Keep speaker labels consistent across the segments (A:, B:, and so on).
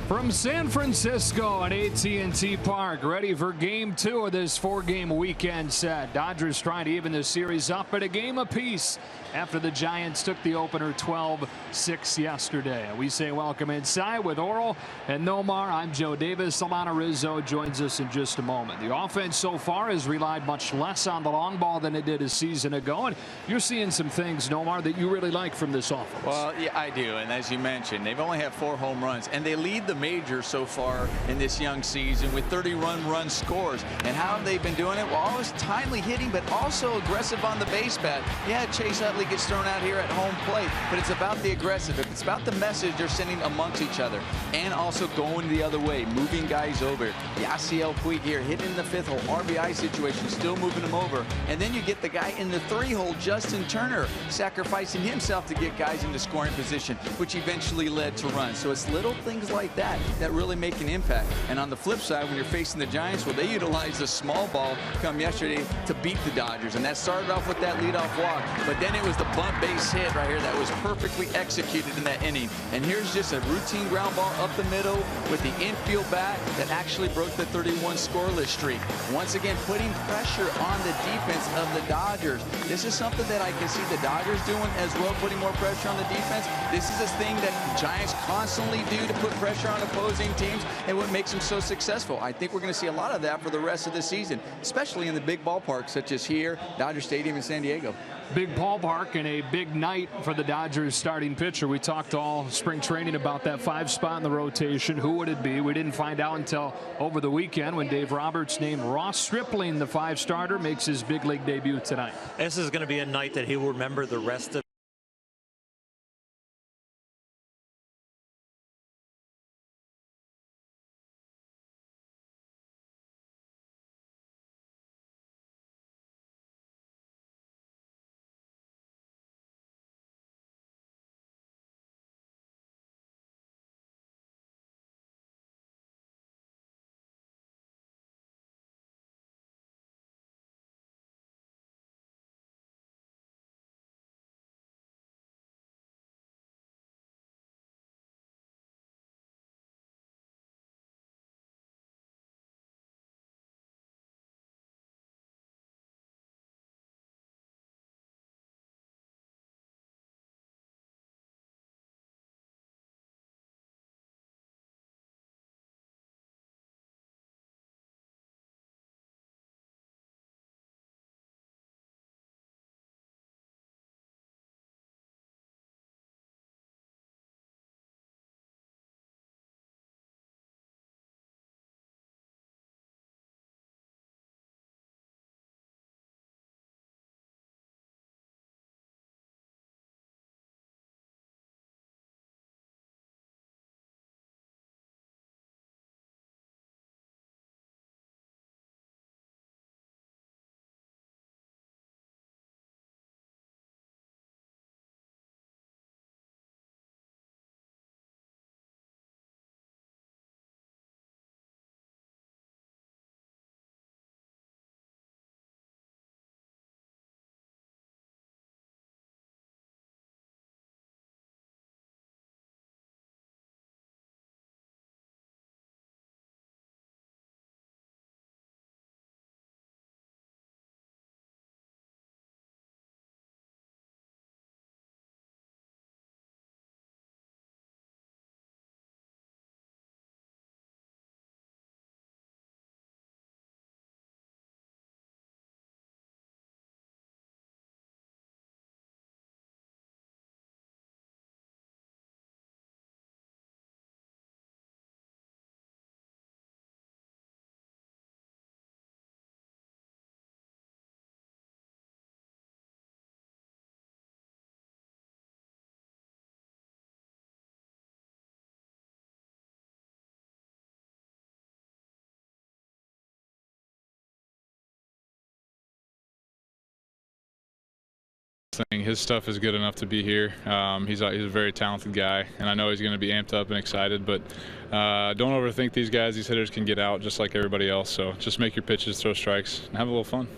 A: From San Francisco at AT&T Park, ready for Game 2 of this 4-game weekend set. Dodgers trying to even the series up at a game apiece after the Giants took the opener 12-6 yesterday. We say welcome inside with Oral and Nomar. I'm Joe Davis. Solana Rizzo joins us in just a moment. The offense so far has relied much less on the long ball than it did a season ago, and you're seeing some things, Nomar, that you really like from this offense.
B: Well, yeah, I do, and as you mentioned, they've only had 4 home runs, and they lead the majors so far in this young season with 30 run scores. And how have they been doing it? Well, always timely hitting, but also aggressive on the base pad. Yeah, Chase Utley gets thrown out here at home plate, but it's about the aggressive. It's about the message they're sending amongst each other, and also going the other way, moving guys over. Yasiel Puig here hitting in the 5th hole, RBI situation, still moving him over. And then you get the guy in the 3 hole, Justin Turner, sacrificing himself to get guys into scoring position, which eventually led to runs. So it's little things like that that really make an impact. And on the flip side, when you're facing the Giants, well, they utilized the small ball come yesterday to beat the Dodgers, and that started off with that leadoff walk, but then it was the bunt base hit right here that was perfectly executed in that inning. And here's just a routine ground ball up the middle with the infield bat that actually broke the 31 scoreless streak. Once again, putting pressure on the defense of the Dodgers. This is something that I can see the Dodgers doing as well, putting more pressure on the defense. This is a thing that the Giants constantly do to put pressure on opposing teams, and what makes them so successful. I think we're going to see a lot of that for the rest of the season, especially in the big ballparks such as here, Dodger Stadium in San Diego.
A: Big ballpark and a big night for the Dodgers starting pitcher. We talked all spring training about that 5 spot in the rotation. Who would it be? We didn't find out until over the weekend when Dave Roberts named Ross Stripling the 5 starter, makes his big league debut tonight.
C: This is going to be a night that he will remember the rest of
D: His stuff is good enough to be here. He's a very talented guy, and I know he's going to be amped up and excited, but don't overthink these guys. These hitters can get out just like everybody else, so just make your pitches, throw strikes, and have a little fun.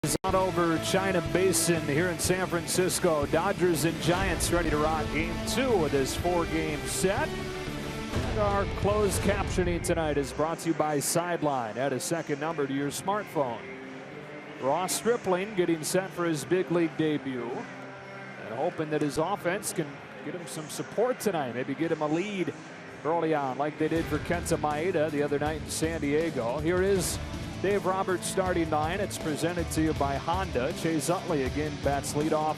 A: On over China Basin here in San Francisco. Dodgers and Giants ready to rock game 2 of this 4-game set. And our closed captioning tonight is brought to you by Sideline. Add a second number to your smartphone. Ross Stripling getting set for his big league debut and hoping that his offense can get him some support tonight. Maybe get him a lead early on like they did for Kenta Maeda the other night in San Diego. Here is Dave Roberts' starting 9. It's presented to you by Honda. Chase Utley again bats leadoff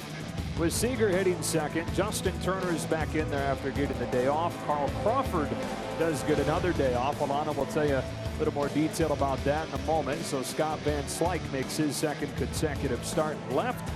A: with Seager hitting second. Justin Turner is back in there after getting the day off. Carl Crawford does get another day off. Alana will tell you a little more detail about that in a moment. So Scott Van Slyke makes his second consecutive start left.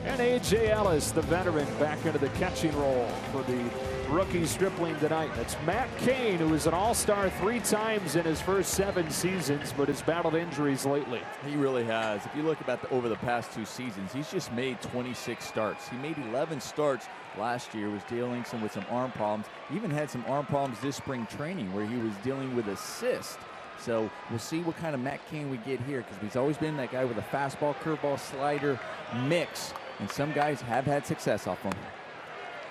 A: And A.J. Ellis, the veteran, back into the catching role for the rookie Stripling tonight. That's Matt Cain, who was an all-star 3 times in his first 7 seasons, but has battled injuries lately.
B: He really has. If you look about over the past 2 seasons, he's just made 26 starts. He made 11 starts last year, was dealing with some arm problems. He even had some arm problems this spring training where he was dealing with a cyst. So we'll see what kind of Matt Cain we get here, because he's always been that guy with a fastball, curveball, slider mix. And some guys have had success off him.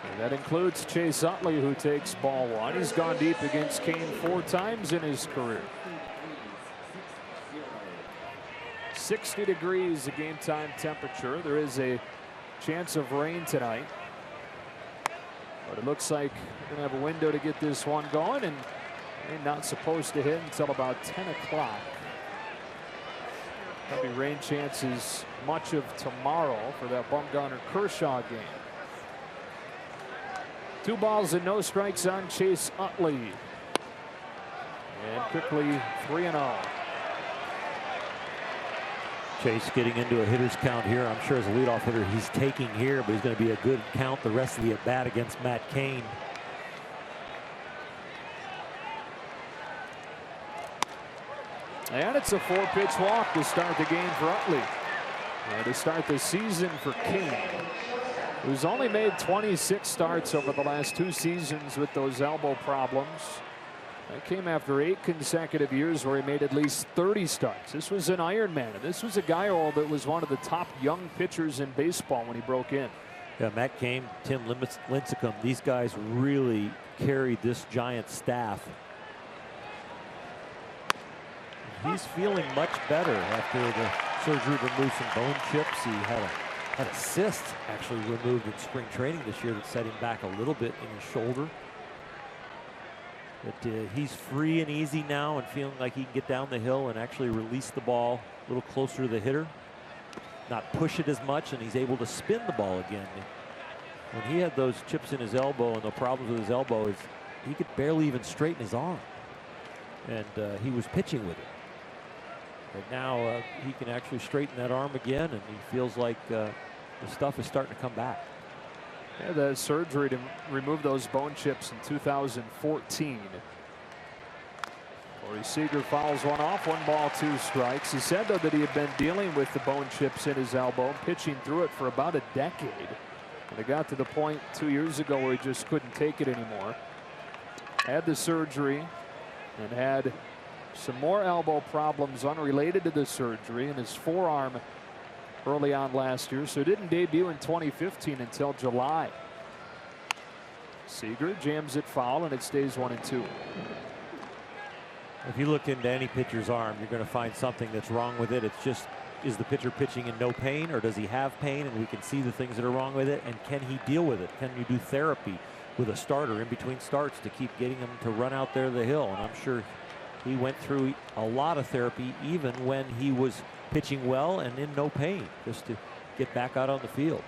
A: And that includes Chase Utley, who takes ball 1. He's gone deep against Cain 4 times in his career. 60 degrees the game time temperature. There is a chance of rain tonight, but it looks like we're going to have a window to get this one going, and they're not supposed to hit until about 10 o'clock. There'll be rain chances much of tomorrow for that Bumgarner-Kershaw game. 2 balls and no strikes on Chase Utley. And quickly 3-0.
C: Chase getting into a hitter's count here. I'm sure as a leadoff hitter he's taking here, but he's going to be a good count the rest of the at-bat against Matt Cain.
A: And it's a 4-pitch walk to start the game for Utley. And to start the season for Cain, who's only made 26 starts over the last 2 seasons with those elbow problems. That came after 8 consecutive years where he made at least 30 starts. This was an Iron Man, and this was a guy that was one of the top young pitchers in baseball when he broke in.
C: Yeah, Matt Cain, Tim Lincecum, these guys really carried this Giant staff. He's feeling much better after the surgery removed some bone chips. He had a cyst actually removed in spring training this year that set him back a little bit in his shoulder. But he's free and easy now and feeling like he can get down the hill and actually release the ball a little closer to the hitter, not push it as much, and he's able to spin the ball again. When he had those chips in his elbow and the problems with his elbow, he could barely even straighten his arm, and he was pitching with it. But now he can actually straighten that arm again, and he feels like the stuff is starting to come back.
A: Yeah, the surgery to remove those bone chips in 2014. Corey Seager fouls one off. 1 ball, 2 strikes. He said, though, that he had been dealing with the bone chips in his elbow, pitching through it for about a decade. And it got to the point 2 years ago where he just couldn't take it anymore. Had the surgery and had some more elbow problems unrelated to the surgery in his forearm early on last year, so didn't debut in 2015 until July. Seager jams it foul, and it stays 1-2.
C: If you look into any pitcher's arm, you're going to find something that's wrong with it. It's just, is the pitcher pitching in no pain, or does he have pain and we can see the things that are wrong with it, and can he deal with it? Can you do therapy with a starter in between starts to keep getting him to run out there the hill? And I'm sure he went through a lot of therapy even when he was pitching well and in no pain, just to get back out on the field.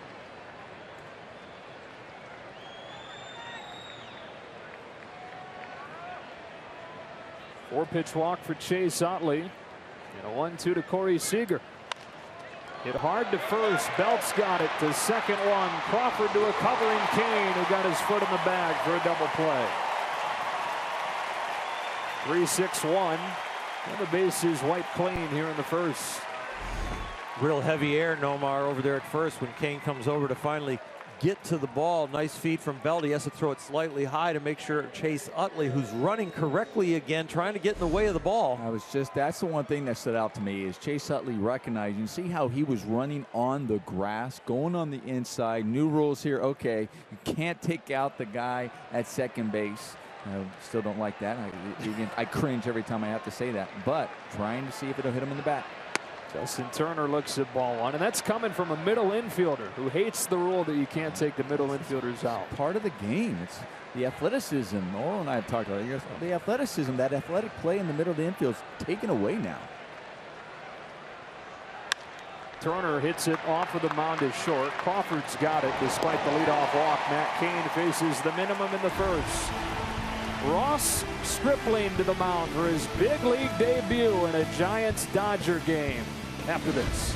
A: Four-pitch walk for Chase Utley, and a 1-2 to Corey Seager. Hit hard to first. Belt's got it to second one. Crawford to a covering Cain, who got his foot in the bag for a double play. 3-6-1. And the base is wiped clean here in the first.
C: Real heavy air, Nomar, over there at first when Cain comes over to finally get to the ball. Nice feed from Belt. He has to throw it slightly high to make sure Chase Utley, who's running correctly again, trying to get in the way of the ball.
E: That's the one thing that stood out to me is Chase Utley recognizing. See how he was running on the grass, going on the inside. New rules here. Okay, you can't take out the guy at second base. I still don't like that. I cringe every time I have to say that, but trying to see if it'll hit him in the back.
A: Justin Turner looks at ball one, and that's coming from a middle infielder who hates the rule that you can't take the middle infielders out.
E: Part of the game. It's the athleticism. Oral and I have talked about it. The athleticism, that athletic play in the middle of the infield is taken away now.
A: Turner hits it off of the mound is short. Crawford's got it despite the leadoff walk. Matt Cain faces the minimum in the first. Ross Stripling to the mound for his big league debut in a Giants-Dodger game. After this.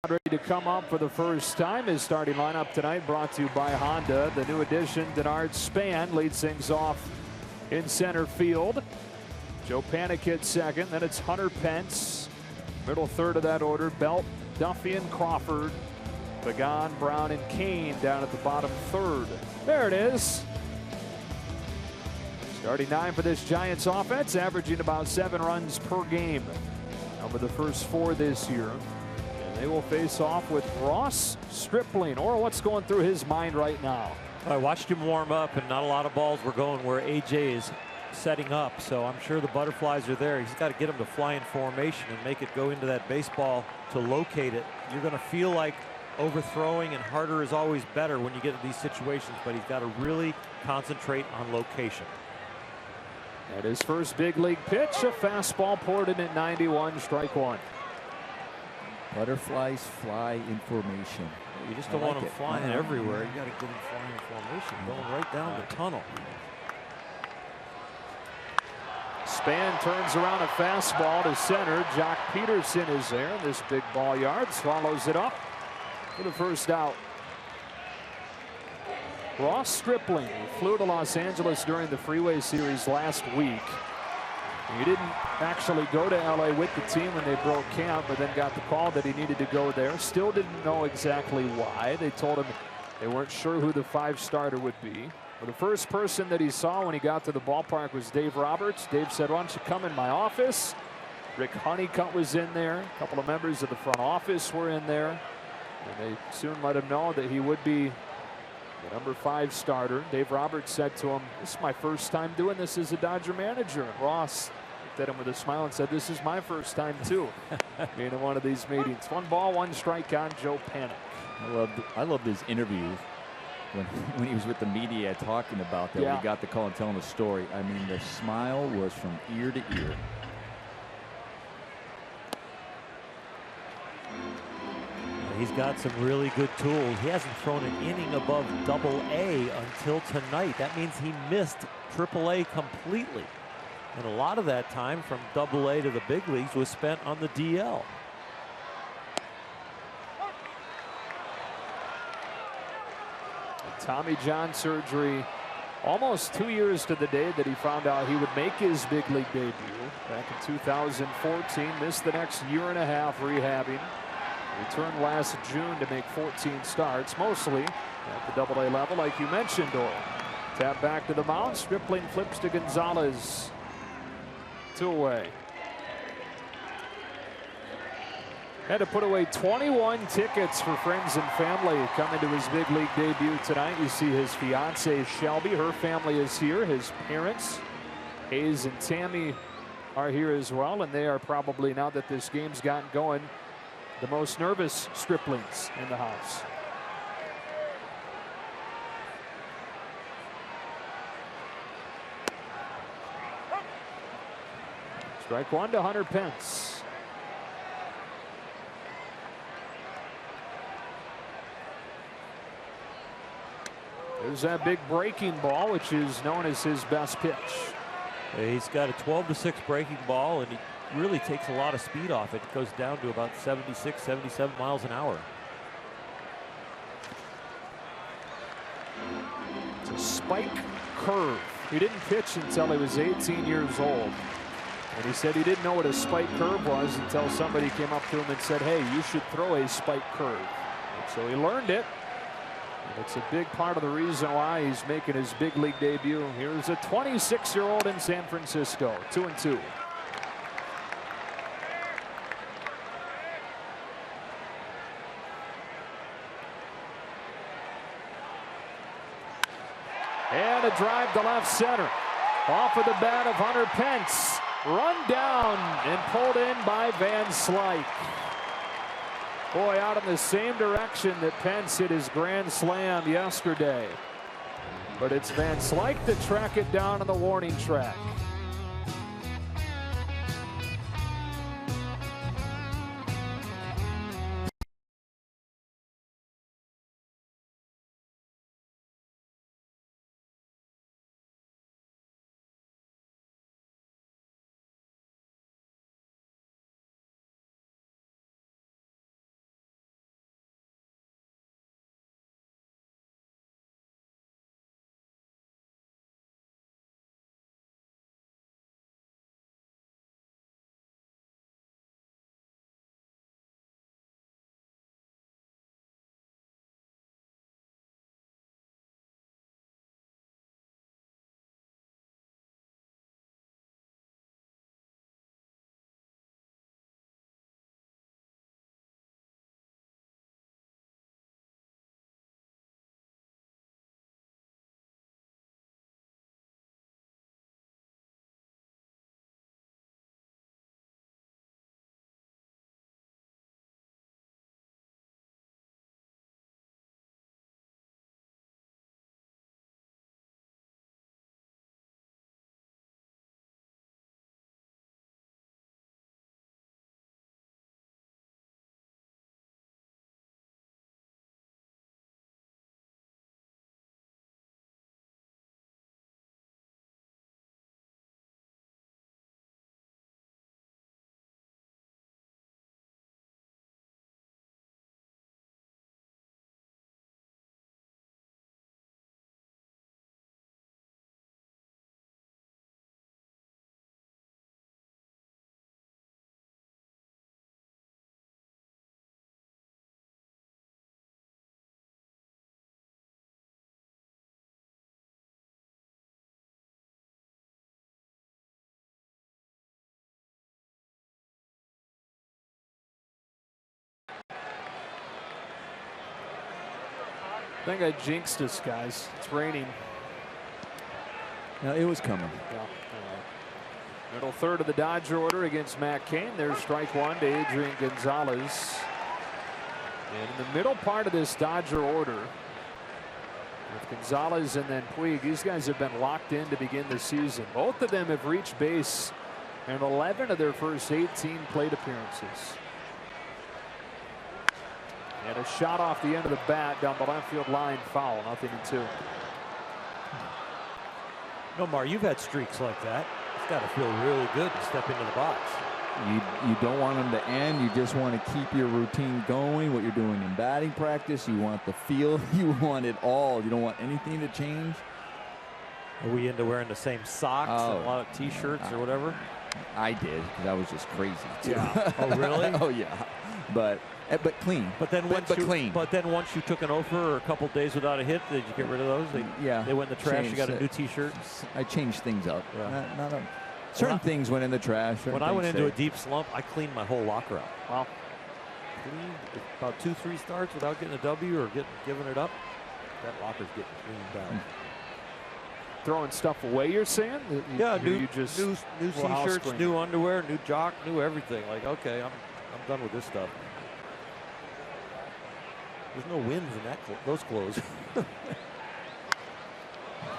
A: Ready to come up for the first time. His starting lineup tonight brought to you by Honda. The new addition, Denard Span, leads things off in center field. Joe Panik at second. Then it's Hunter Pence. Middle third of that order. Belt, Duffy, and Crawford. Pagan, Brown, and Cain down at the bottom third. There it is. Starting nine for this Giants offense, averaging about 7 runs per game over the first 4 this year. They will face off with Ross Stripling. Or what's going through his mind right now?
C: I watched him warm up, and not a lot of balls were going where AJ is setting up. So I'm sure the butterflies are there. He's got to get them to fly in formation and make it go into that baseball to locate it. You're going to feel like overthrowing, and harder is always better when you get into these situations, but he's got to really concentrate on location.
A: At his first big league pitch, a fastball poured in at 91, strike one.
E: Butterflies fly in formation.
C: You just don't want them flying everywhere. You got to get them flying in formation, going right down the tunnel.
A: Span turns around a fastball to center. Jock Peterson is there. This big ball yard swallows it up for the first out. Ross Stripling flew to Los Angeles during the Freeway Series last week. He didn't actually go to LA with the team when they broke camp, but then got the call that he needed to go there. Still didn't know exactly why. They told him they weren't sure who the 5 starter would be. Well, the first person that he saw when he got to the ballpark was Dave Roberts. Dave said, "Why don't you come in my office?" Rick Honeycutt was in there. A couple of members of the front office were in there. And they soon let him know that he would be the number 5 starter. Dave Roberts said to him, "This is my first time doing this as a Dodger manager." And Ross looked at him with a smile and said, "This is my first time too, being in one of these meetings." 1 ball, 1 strike on Joe Panik.
E: I loved his interviews when he was with the media talking about that. When he got the call and telling the story. I mean, the smile was from ear to ear.
C: He's got some really good tools. He hasn't thrown an inning above AA until tonight. That means he missed AAA completely. And a lot of that time from Double-A to the big leagues was spent on the DL.
A: Tommy John surgery almost 2 years to the day that he found out he would make his big league debut back in 2014. Missed the next year and a half rehabbing. Returned last June to make 14 starts, mostly at the Double-A level, like you mentioned, Doyle. Tap back to the mound. Stripling flips to Gonzalez. 2 away. Had to put away 21 tickets for friends and family coming to his big league debut tonight. You see his fiancee Shelby. Her family is here. His parents, Hayes and Tammy, are here as well. And they are probably, now that this game's gotten going, the most nervous Striplings in the house. Strike one to Hunter Pence. There's that big breaking ball, which is known as his best pitch.
C: He's got a 12-6 breaking ball, and he really takes a lot of speed off it. It goes down to about 76, 77 miles an hour.
A: It's a spike curve. He didn't pitch until he was 18 years old. And he said he didn't know what a spike curve was until somebody came up to him and said, hey, you should throw a spike curve. And so he learned it. And it's a big part of the reason why he's making his big league debut. Here's a 26-year-old in San Francisco, 2-2. And a drive to left center. Off of the bat of Hunter Pence. Run down and pulled in by Van Slyke. Boy, out in the same direction that Pence hit his grand slam yesterday. But it's Van Slyke to track it down on the warning track. I think I jinxed us, guys. It's raining.
E: No, it was coming.
A: Yeah. Middle third of the Dodger order against Matt Cain. There's strike one to Adrian Gonzalez. And in the middle part of this Dodger order, with Gonzalez and then Puig, these guys have been locked in to begin the season. Both of them have reached base in 11 of their first 18 plate appearances. And a shot off the end of the bat down the left field line, foul, 0-2.
C: No, Mar, you've had streaks like that. got to feel really good to step into the box.
E: You don't want them to end. You just want to keep your routine going. What you're doing in batting practice, you want the feel. You want it all. You don't want anything to change.
C: Are we into wearing the same socks and a lot of T-shirts or whatever?
E: I did, because I was just crazy too.
C: Yeah. Oh, really?
E: Oh, yeah. But clean.
C: But then
E: clean.
C: But then once you took an offer or a couple days without a hit, did you get rid of those? They went in the trash. You got a new T-shirt.
E: I changed things up.
C: Yeah.
E: Certain things went in the trash.
C: When I went into a deep slump, I cleaned my whole locker out.
A: Wow.
C: Cleaned about 2-3 starts without getting a W or giving it up. That locker's getting cleaned out.
A: Throwing stuff away, you're saying?
C: Yeah,
A: new
C: T-shirts, new underwear, new jock, new everything. Like, okay, I'm done with this stuff. There's no wins in those clothes.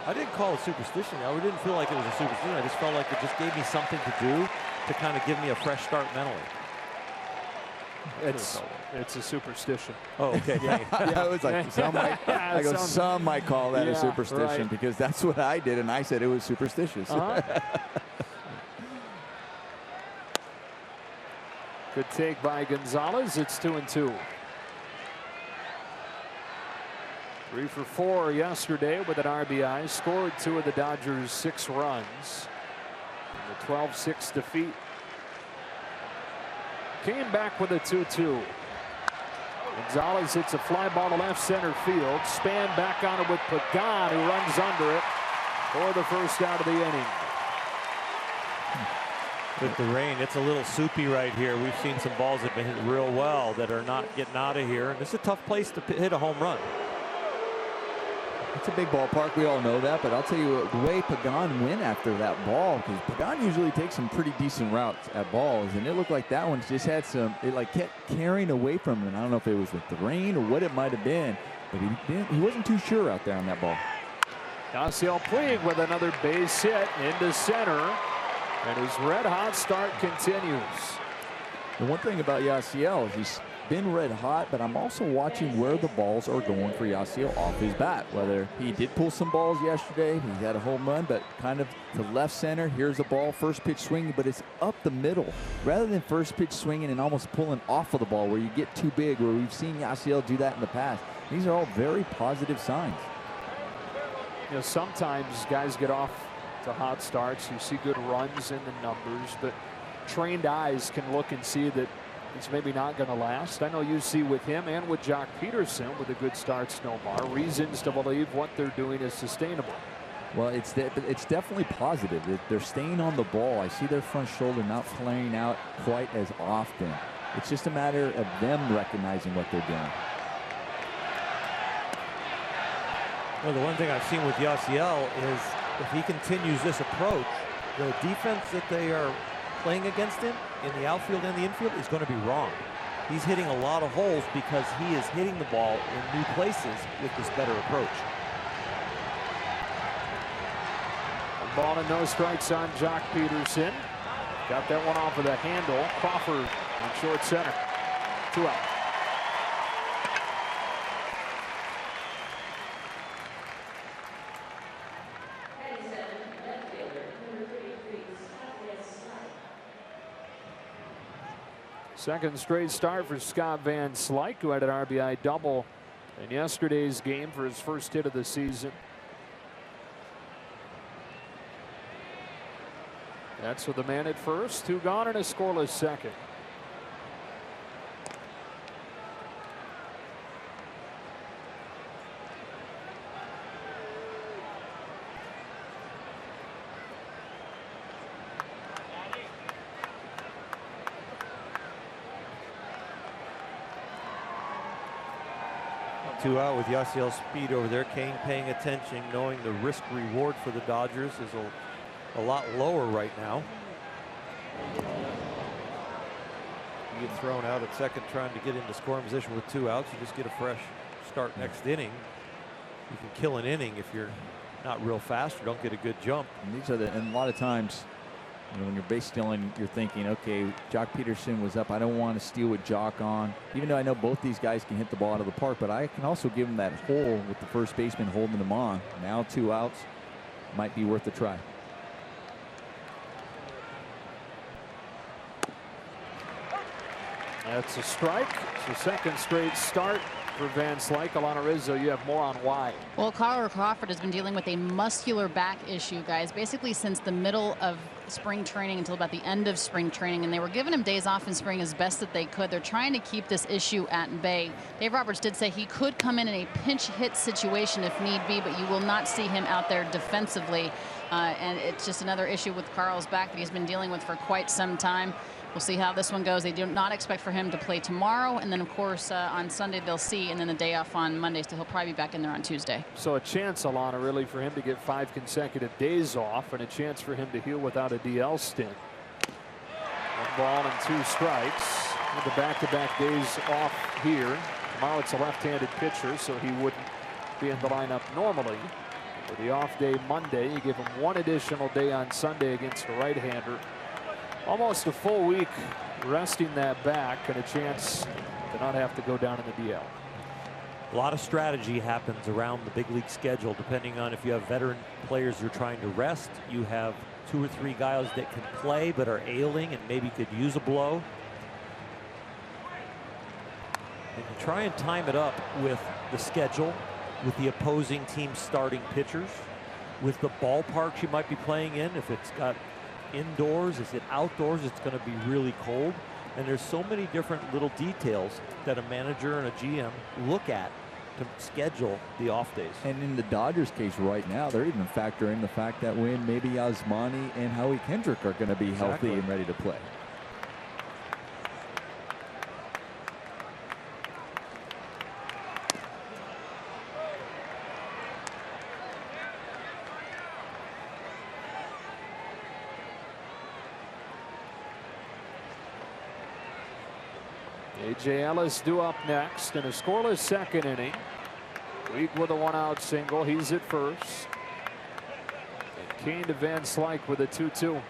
C: I didn't call it superstition. I didn't feel like it was a superstition. I just felt like it just gave me something to do to kind of give me a fresh start mentally.
A: It's a superstition.
C: Oh, okay.
E: Yeah, it was like some might call that a superstition, because that's what I did, and I said it was superstitious.
A: Good take by Gonzalez. It's 2-2. 3 for 4 yesterday with an RBI. Scored 2 of the Dodgers' 6 runs. In the 12-6 defeat. Came back with a 2-2. Gonzalez hits a fly ball to left center field. Span back on it with Pagan, who runs under it for the first out of the inning.
C: With the rain, it's a little soupy right here. We've seen some balls that have been hit real well that are not getting out of here. This is a tough place to hit a home run.
E: It's a big ballpark. We all know that. But I'll tell you, the way Pagan went after that ball, because Pagan usually takes some pretty decent routes at balls, and it looked like that one just had some, it like kept carrying away from him. And I don't know if it was with the rain or what it might have been, but he wasn't too sure out there on that ball.
A: Yasiel Puig with another base hit into center, and his red-hot start continues.
E: The one thing about Yasiel is he's been red hot, but I'm also watching where the balls are going for Yasiel off his bat. Whether he did pull some balls yesterday, he had a home run, but kind of to left center. Here's a ball, first pitch swinging, but it's up the middle rather than first pitch swinging and almost pulling off of the ball where you get too big, where we've seen Yasiel do that in the past. These are all very positive signs.
A: You know, sometimes guys get off to hot starts. You see good runs in the numbers, but trained eyes can look and see that it's maybe not going to last. I know you see with him and with Jock Peterson with a good start, Snowbar, reasons to believe what they're doing is sustainable.
E: Well, it's definitely positive. They're staying on the ball. I see their front shoulder not flaring out quite as often. It's just a matter of them recognizing what they're doing.
C: Well, the one thing I've seen with Yasiel is if he continues this approach, the defense that they are playing against him in the outfield and the infield is going to be wrong. He's hitting a lot of holes because he is hitting the ball in new places with this better approach.
A: 1 ball and no strikes on Jock Peterson. Got that one off of the handle. Crawford in short center. 2 out. Second straight start for Scott Van Slyke, who had an RBI double in yesterday's game for his first hit of the season. That's with the man at first, 2 gone and a scoreless second.
C: Two out with Yasiel's speed over there. Kane paying attention, knowing the risk reward for the Dodgers is a lot lower right now. You get thrown out at second trying to get into scoring position with 2 outs. You just get a fresh start next inning. You can kill an inning if you're not real fast or don't get a good jump.
E: And these are and a lot of times, you know, when you're base stealing, you're thinking, okay, Jock Peterson was up. I don't want to steal with Jock on, even though I know both these guys can hit the ball out of the park, but I can also give them that hole with the first baseman holding them on. Now 2 outs, might be worth a try.
A: That's a strike. It's the second straight start for Van Slyke. Alana Rizzo, you have more on why.
F: Well, Carl Crawford has been dealing with a muscular back issue, guys, basically since the middle of spring training until about the end of spring training, and they were giving him days off in spring as best that they could. They're trying to keep this issue at bay. Dave Roberts did say he could come in a pinch hit situation if need be, but you will not see him out there defensively. And it's just another issue with Carl's back that he's been dealing with for quite some time. We'll see how this one goes. They do not expect for him to play tomorrow. And then, of course, on Sunday they'll see, and then the day off on Monday. So he'll probably be back in there on Tuesday.
A: So a chance, Alana, really for him to get 5 consecutive days off, and a chance for him to heal without a DL stint. 1 ball and 2 strikes. With the back-to-back days off here. Tomorrow it's a left-handed pitcher, so he wouldn't be in the lineup normally. For the off day Monday, you give him 1 additional day on Sunday against a right-hander. Almost a full week resting that back, and a chance to not have to go down in the DL.
C: A lot of strategy happens around the big league schedule, depending on if you have veteran players you're trying to rest. You have 2 or 3 guys that can play but are ailing and maybe could use a blow. And you try and time it up with the schedule, with the opposing team's starting pitchers, with the ballparks you might be playing in. If it's got indoors, is it outdoors? It's going to be really cold. And there's so many different little details that a manager and a GM look at to schedule the off days.
E: And in the Dodgers case right now, they're even factoring the fact that when maybe Osmani and Howie Kendrick are going to be healthy and ready to play.
A: A.J. Ellis due up next in a scoreless second inning. Weak with a 1-out single. He's at first. And Kane to Van Slyke with a 2-2.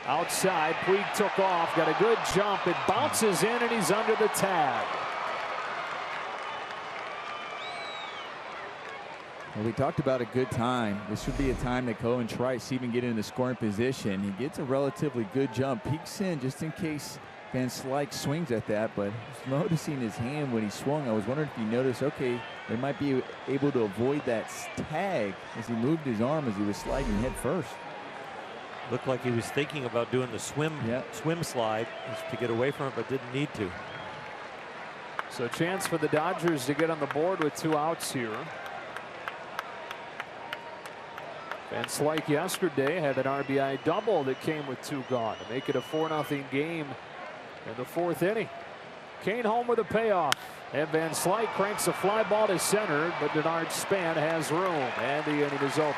A: Outside, Puig took off, got a good jump. It bounces in, and he's under the tag.
E: Well, we talked about a good time. This would be a time that Cohen Trice even get in the scoring position. He gets a relatively good jump, peeks in just in case Van Slyke swings at that, but I was noticing his hand when he swung. I was wondering if he noticed, okay, they might be able to avoid that tag as he moved his arm as he was sliding head first.
C: Looked like he was thinking about doing the swim slide to get away from it, but didn't need to.
A: So chance for the Dodgers to get on the board with 2 outs here. Van Slyke yesterday had an RBI double that came with 2 gone to make it a 4-0 game in the 4th inning. Kane home with a payoff, and Van Slyke cranks a fly ball to center, but Denard Span has room, and the inning is over.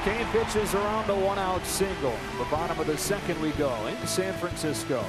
A: Kane pitches around a 1-out single. The bottom of the 2nd we go in San Francisco.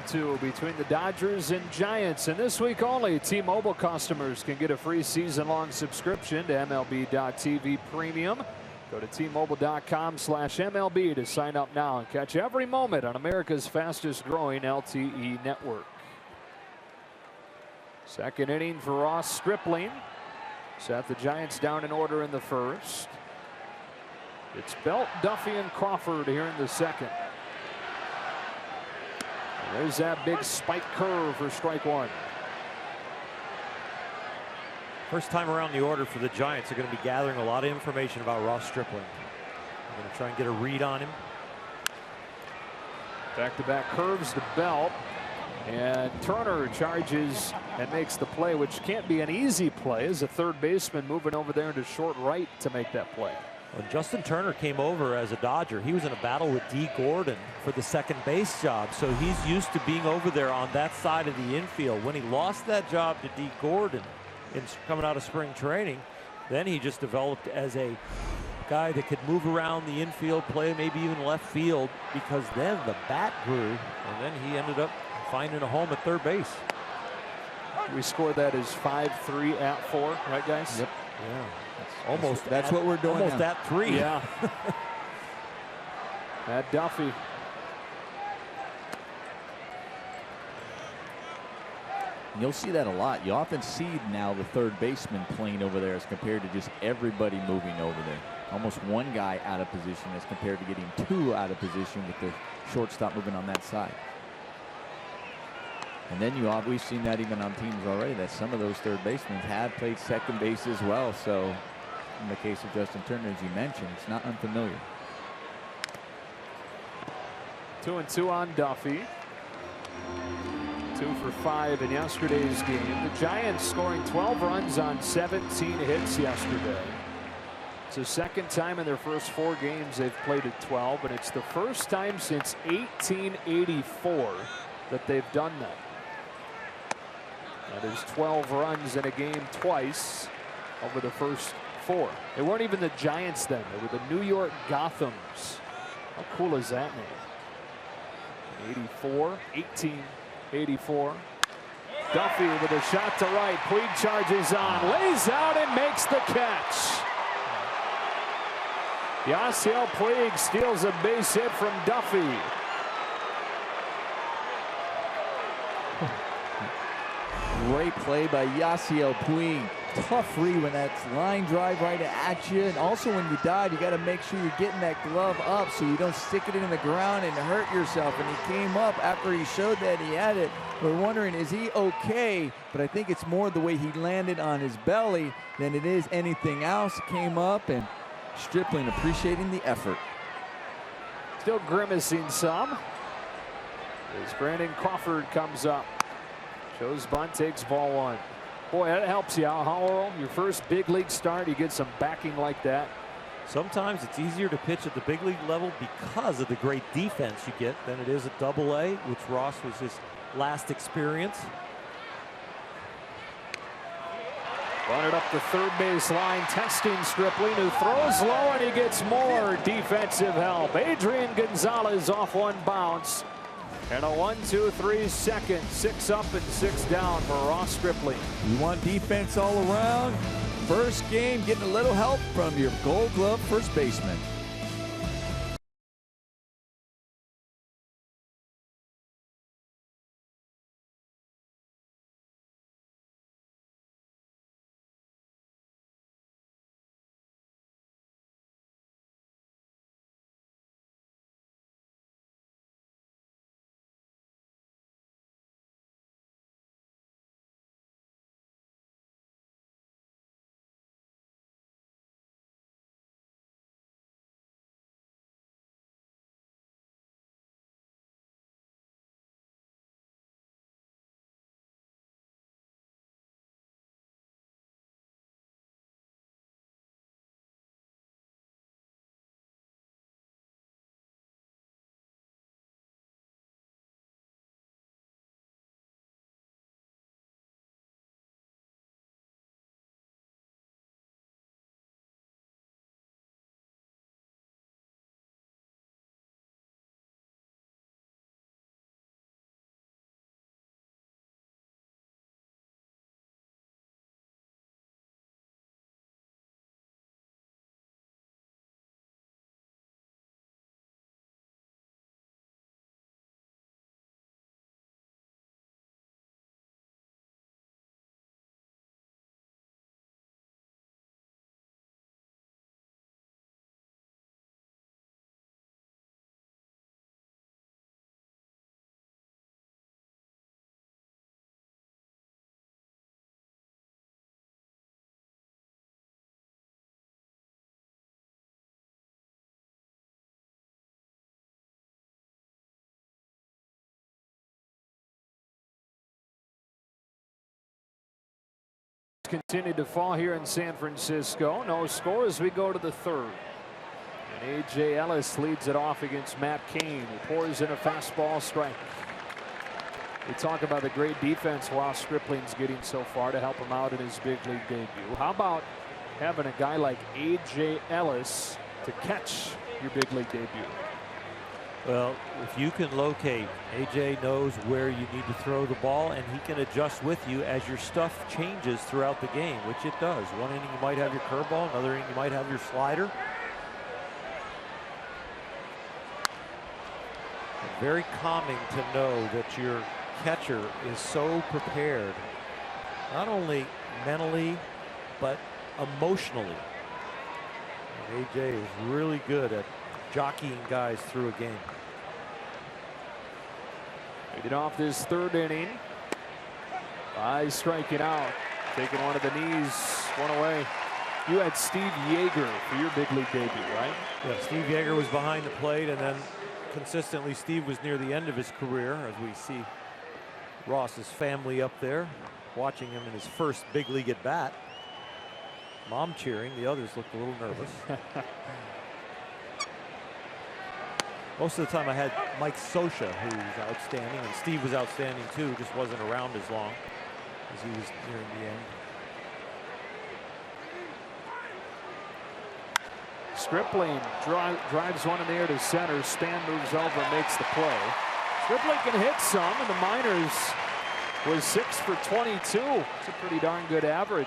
A: 2 between the Dodgers and Giants. And this week only, T-Mobile customers can get a free season-long subscription to MLB.TV Premium. Go to T-Mobile.com/MLB to sign up now and catch every moment on America's fastest-growing LTE network. Second inning for Ross Stripling. Set the Giants down in order in the first. It's Belt, Duffy, and Crawford here in the second. And there's that big spike curve for strike one.
C: First time around the order for the Giants. They're going to be gathering a lot of information about Ross Stripling. They're going to try and get a read on him.
A: Back-to-back curves to Belt. And Turner charges and makes the play, which can't be an easy play as a third baseman moving over there into short right to make that play.
C: When Justin Turner came over as a Dodger, he was in a battle with Dee Gordon for the second base job. So he's used to being over there on that side of the infield. When he lost that job to Dee Gordon coming out of spring training, then he just developed as a guy that could move around the infield, play maybe even left field, because then the bat grew, and then he ended up finding a home at third base.
A: We scored that as 5-3 at 4, right, guys?
E: Yep.
C: Yeah.
E: That's what we're doing.
C: Almost
E: now.
C: at 3.
A: Yeah. At Duffy.
E: And you'll see that a lot. You often see now the third baseman playing over there as compared to just everybody moving over there. Almost one guy out of position as compared to getting 2 out of position with the shortstop moving on that side. And then we've seen that even on teams already, that some of those third basemen have played second base as well. So in the case of Justin Turner, as you mentioned, it's not unfamiliar.
A: 2-2 on Duffy. 2 for 5 in yesterday's game. The Giants scoring 12 runs on 17 hits yesterday. It's the second time in their first 4 games they've played at 12, and it's the first time since 1884 that they've done that. That is 12 runs in a game twice over the first 4. They weren't even the Giants then. They were the New York Gothams. How cool is that name? 1884. Duffy with a shot to right. Puig charges on, lays out and makes the catch. Yasiel Puig steals a base hit from Duffy.
E: Great play by Yasiel Puig. Tough read when that's line drive right at you. And also when you dive, you got to make sure you're getting that glove up so you don't stick it in the ground and hurt yourself. And he came up after he showed that he had it. We're wondering, is he okay? But I think it's more the way he landed on his belly than it is anything else. Came up, and Stripling appreciating the effort.
A: Still grimacing some as Brandon Crawford comes up. Shows bunt, takes ball 1. Boy, that helps you out, huh, Earl? Your first big league start, you get some backing like that.
C: Sometimes it's easier to pitch at the big league level because of the great defense you get than it is at Double-A, which Ross was his last experience.
A: Run it up the third base line, testing Stripling, who throws low, and he gets more defensive help. Adrian Gonzalez off one bounce. And a 1-2-3 second. 6 up and 6 down for Ross Stripling.
E: You want defense all around? First game, getting a little help from your Gold Glove first baseman.
A: continue to fall here in San Francisco. No score as we go to the third. And A.J. Ellis leads it off against Matt Cain, who pours in a fastball strike. We talk about the great defense Ross Stripling's getting so far to help him out in his big league debut. How about having a guy like A.J. Ellis to catch your big league debut?
C: Well, if you can locate, A.J. knows where you need to throw the ball, and he can adjust with you as your stuff changes throughout the game, which it does. One inning you might have your curveball, another inning you might have your slider. And very calming to know that your catcher is so prepared, not only mentally, but emotionally. And A.J. is really good at jockeying guys through a game.
A: Leading off this third inning by striking out, taking one of the knees, one away. You had Steve Yeager for your big league debut, right?
C: Yeah, Steve Yeager was behind the plate, and then consistently Steve was near the end of his career, as we see Ross's family up there watching him in his first big league at bat. Mom cheering, the others looked a little nervous. Most of the time I had Mike Scioscia, who was outstanding, and Steve was outstanding too, just wasn't around as long as he was nearing the end.
A: Stripling drives one in the air to center. Stan moves over and makes the play. Stripling can hit some, and the minors was 6 for 22. It's a pretty darn good average.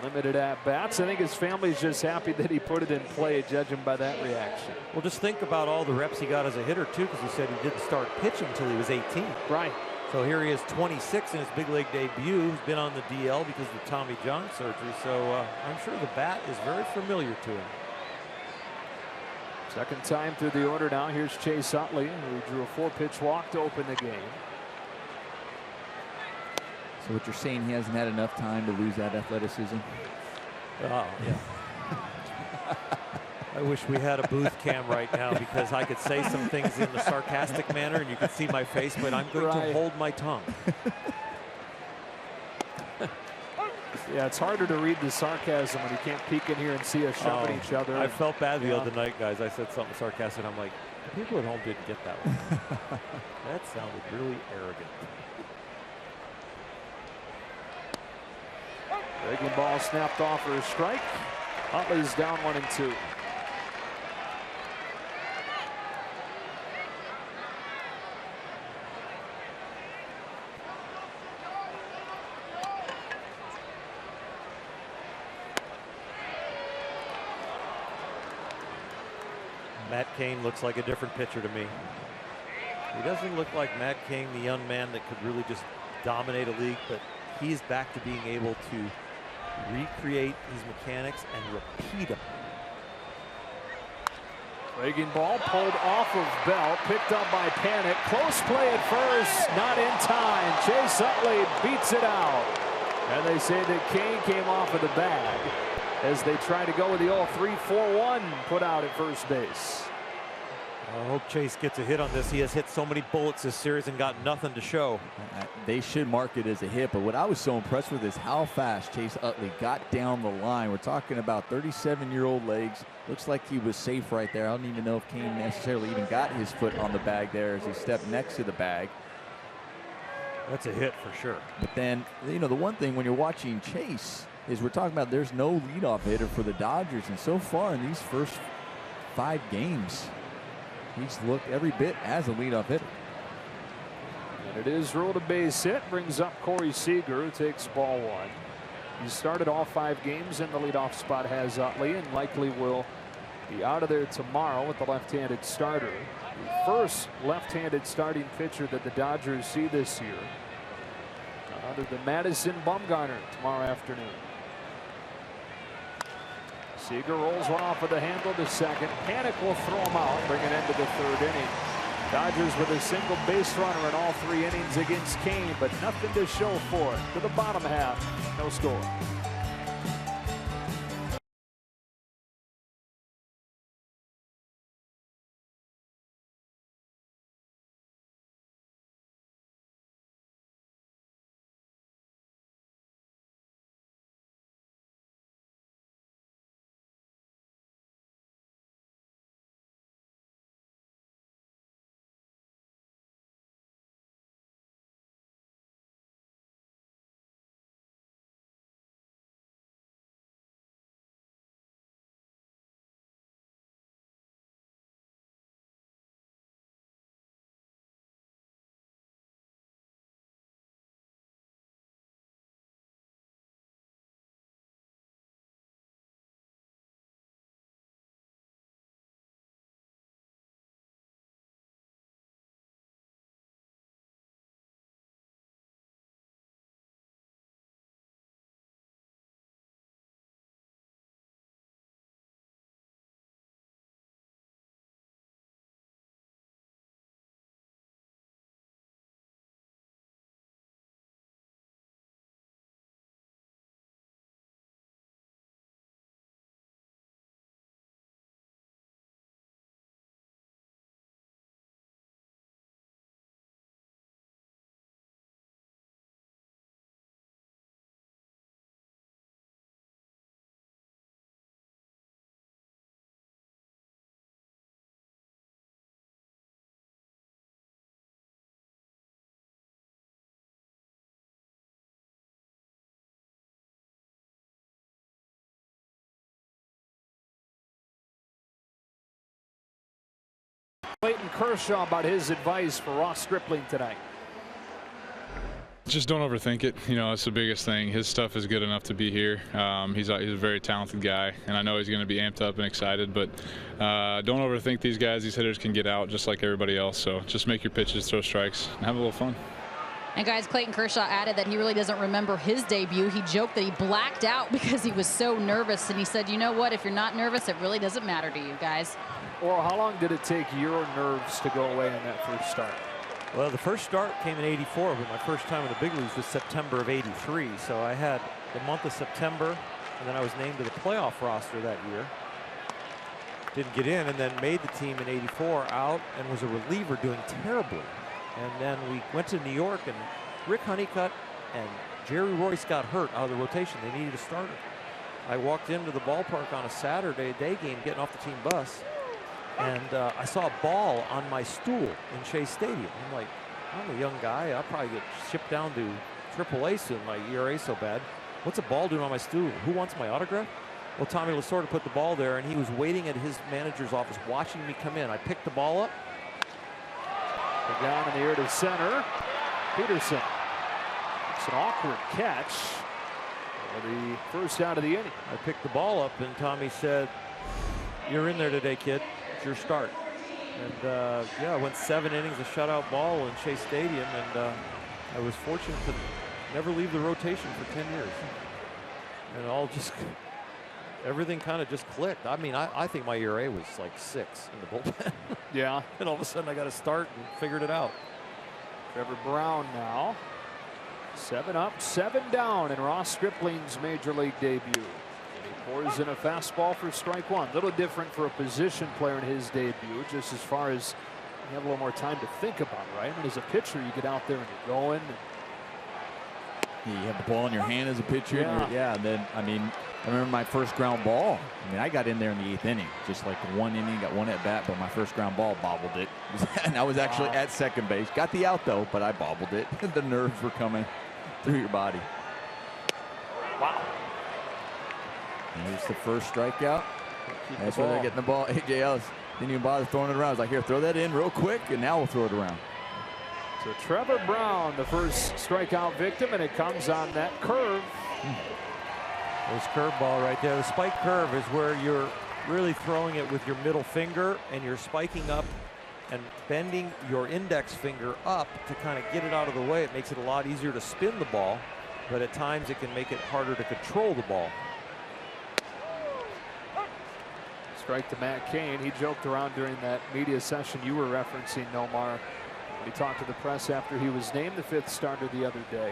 A: Limited at bats. I think his family's just happy that he put it in play, judging by that reaction.
C: Well, just think about all the reps he got as a hitter too, because he said he didn't start pitching until he was 18.
A: Right.
C: So here he is, 26 in his big league debut. He's been on the DL because of the Tommy John surgery. So I'm sure the bat is very familiar to him.
A: Second time through the order now. Here's Chase Utley, who drew a 4-pitch walk to open the game.
E: So what you're saying, he hasn't had enough time to lose that athleticism?
C: Oh, yeah. I wish we had a booth cam right now, because I could say some things in a sarcastic manner and you could see my face, but I'm going to hold my tongue.
A: Yeah, it's harder to read the sarcasm when you can't peek in here and see us shoving each other.
C: I felt bad the other night, guys. I said something sarcastic. I'm like, the people at home didn't get that one. That sounded really arrogant.
A: Breaking ball snapped off for a strike. Utley's down 1-2.
C: Matt Cain looks like a different pitcher to me. He doesn't look like Matt Cain, the young man that could really just dominate a league, but he's back to being able to recreate his mechanics and repeat them.
A: Breaking ball pulled off of Bell, picked up by Panic. Close play at first, not in time. Chase Utley beats it out. And they say that Cain came off of the bag as they try to go with the old 3-4-1 put out at first base.
C: I hope Chase gets a hit on this. He has hit so many bullets this series and got nothing to show.
E: They should mark it as a hit, but what I was so impressed with is how fast Chase Utley got down the line. We're talking about 37-year-old legs. Looks like he was safe right there. I don't even know if Cain necessarily even got his foot on the bag there as he stepped next to the bag.
C: That's a hit for sure.
E: But then, you know, the one thing when you're watching Chase is we're talking about there's no leadoff hitter for the Dodgers, and so far in these first 5 games, he's looked every bit as a leadoff hitter.
A: And it is ruled a base hit, brings up Corey Seager, who takes ball 1. He started all 5 games in the leadoff spot, has Utley, and likely will be out of there tomorrow with the left-handed starter. The first left-handed starting pitcher that the Dodgers see this year, other than Madison Bumgarner, tomorrow afternoon. Seager rolls one off of the handle to second. Panic will throw him out, bring it into the 3rd inning. Dodgers with a single base runner in all 3 innings against Cain, but nothing to show for it. To the bottom half, no score. Clayton Kershaw about his advice for Ross Stripling tonight.
D: Just don't overthink it. You know, it's the biggest thing. His stuff is good enough to be here. He's a very talented guy, and I know he's going to be amped up and excited, but don't overthink these guys. These hitters can get out just like everybody else, so just make your pitches, throw strikes, and have a little fun.
F: And guys, Clayton Kershaw added that he really doesn't remember his debut. He joked that he blacked out because he was so nervous, and he said, you know what, if you're not nervous, it really doesn't matter to you guys.
A: Or how long did it take your nerves to go away in that first start?
C: Well, the first start came in '84, but my first time in the big leagues was September of '83. So I had the month of September, and then I was named to the playoff roster that year. Didn't get in, and then made the team in '84 out and was a reliever doing terribly. And then we went to New York, and Rick Honeycutt and Jerry Royce got hurt out of the rotation. They needed a starter. I walked into the ballpark on a Saturday day game, getting off the team bus, and I saw a ball on my stool in Shea Stadium. I'm like, I'm a young guy. I'll probably get shipped down to AAA soon. My ERA so bad. What's a ball doing on my stool? Who wants my autograph? Well, Tommy Lasorda put the ball there, and he was waiting at his manager's office watching me come in. I picked the ball up.
A: Down in the air to center. Peterson. It's an awkward catch for the first out of the inning.
C: I picked the ball up, and Tommy said, "You're in there today, kid. It's your start." And yeah, I went 7 innings, a shutout ball in Shea Stadium, and I was fortunate to never leave the rotation for 10 years. And all just, everything kind of just clicked. I mean, I think my ERA was like 6 in the bullpen.
A: Yeah.
C: And all of a sudden I got to start and figured it out.
A: Trevor Brown now. 7 up, 7 down in Ross Stripling's major league debut. He pours in a fastball for strike 1. Little different for a position player in his debut, just as far as you have a little more time to think about, right? I mean, as a pitcher, you get out there and you're going.
E: You have the ball in your hand as a pitcher.
A: Yeah.
E: And then, I mean, I remember my first ground ball. I mean, I got in there in the 8th inning, just like 1 inning, got 1 at bat, but my first ground ball bobbled it. And I was actually at second base. Got the out though, but I bobbled it. The nerves were coming through your body.
A: Wow.
E: And here's the first strikeout. That's where they're getting the ball. AJ Ellis didn't even bother throwing it around. I was like, here, throw that in real quick, and now we'll throw it around.
A: So Trevor Brown, the first strikeout victim, and it comes on that curve.
C: There's curveball right there. The spike curve is where you're really throwing it with your middle finger, and you're spiking up and bending your index finger up to kind of get it out of the way. It makes it a lot easier to spin the ball, but at times it can make it harder to control the ball.
A: Strike to Matt Cain. He joked around during that media session you were referencing, Nomar. He talked to the press after he was named the 5th starter the other day.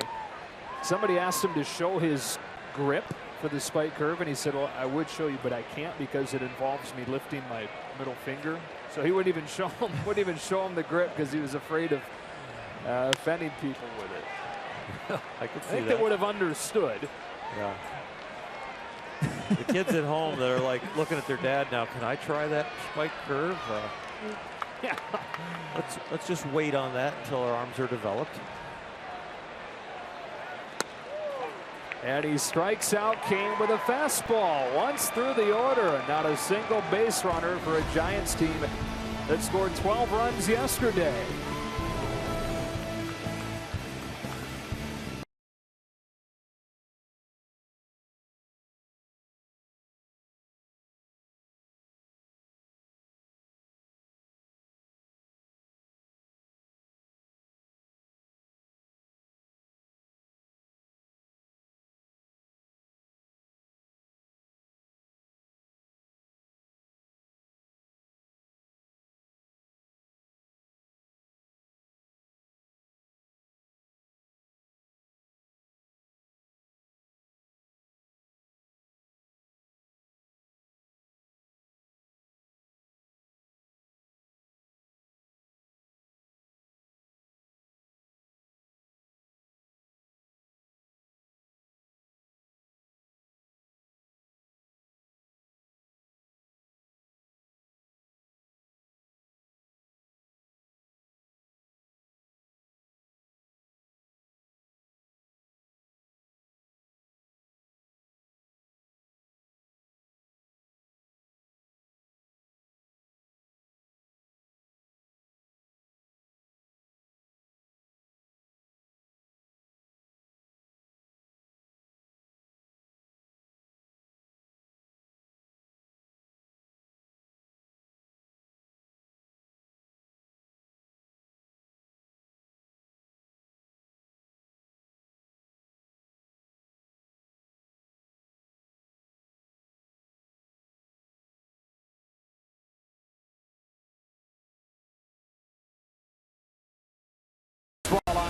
A: Somebody asked him to show his grip for the spike curve, and he said, well, I would show you, but I can't because it involves me lifting my middle finger. So he wouldn't even show him the grip because he was afraid of offending people with it.
C: I could see
A: I think
C: that.
A: they would have understood.
C: Yeah. The kids at home that are like looking at their dad now, can I try that spike curve?
A: Yeah.
C: Let's just wait on that until our arms are developed.
A: And he strikes out Cain with a fastball once through the order, and not a single base runner for a Giants team that scored 12 runs yesterday.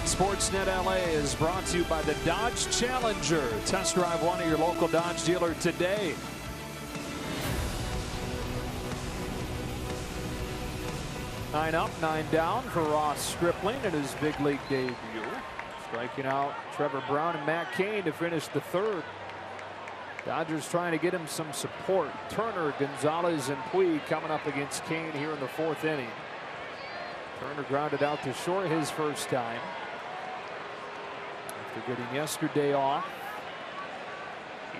A: Sportsnet LA is brought to you by the Dodge Challenger. Test drive one at your local Dodge dealer today. Nine up, 9 down for Ross Stripling in his big league debut. Striking out Trevor Brown and Matt Cain to finish the 3rd. Dodgers trying to get him some support. Turner, Gonzalez, and Puig coming up against Cain here in the 4th inning. Turner grounded out to short his first time after getting yesterday off.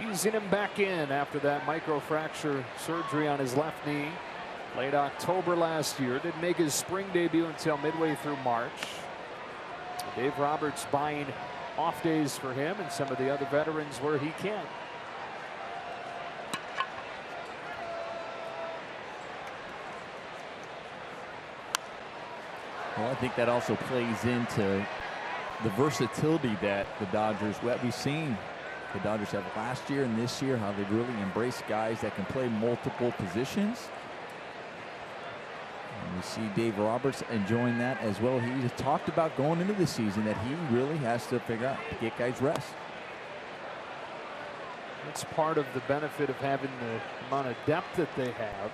A: Easing him back in after that microfracture surgery on his left knee. Late October last year. Didn't make his spring debut until midway through March. Dave Roberts buying off days for him and some of the other veterans where he can.
E: Well, I think that also plays into the versatility that the Dodgers, what we've seen the Dodgers have last year and this year, how they've really embraced guys that can play multiple positions. And we see Dave Roberts enjoying that as well. He talked about going into the season that he really has to figure out to get guys rest.
A: That's part of the benefit of having the amount of depth that they have.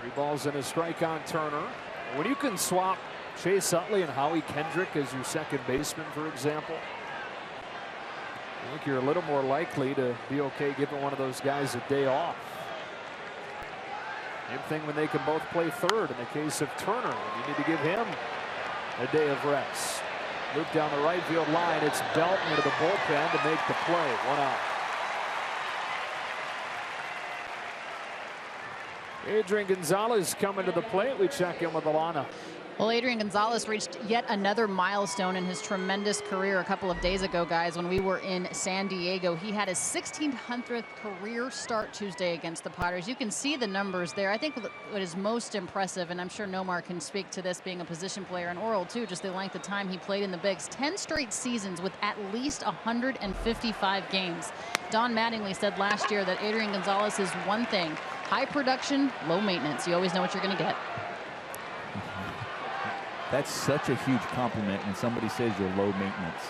A: Three balls and a strike on Turner. When you can swap Chase Utley and Howie Kendrick as your second baseman, for example, I think you're a little more likely to be okay giving one of those guys a day off. Same thing when they can both play third in the case of Turner. When you need to give him a day of rest. Loop down the right field line. It's Belton into the bullpen to make the play. 1 out. Adrian Gonzalez coming to the plate. We check in with Alana.
F: Well, Adrian Gonzalez reached yet another milestone in his tremendous career a couple of days ago, guys. When we were in San Diego, he had his 1600th career start Tuesday against the Padres. You can see the numbers there. I think what is most impressive, and I'm sure Nomar can speak to this being a position player, and Oral too, just the length of time he played in the bigs. 10 straight seasons with at least 155 games. Don Mattingly said last year that Adrian Gonzalez is one thing: high production, low maintenance. You always know what you're going to get.
E: That's such a huge compliment when somebody says you're low maintenance.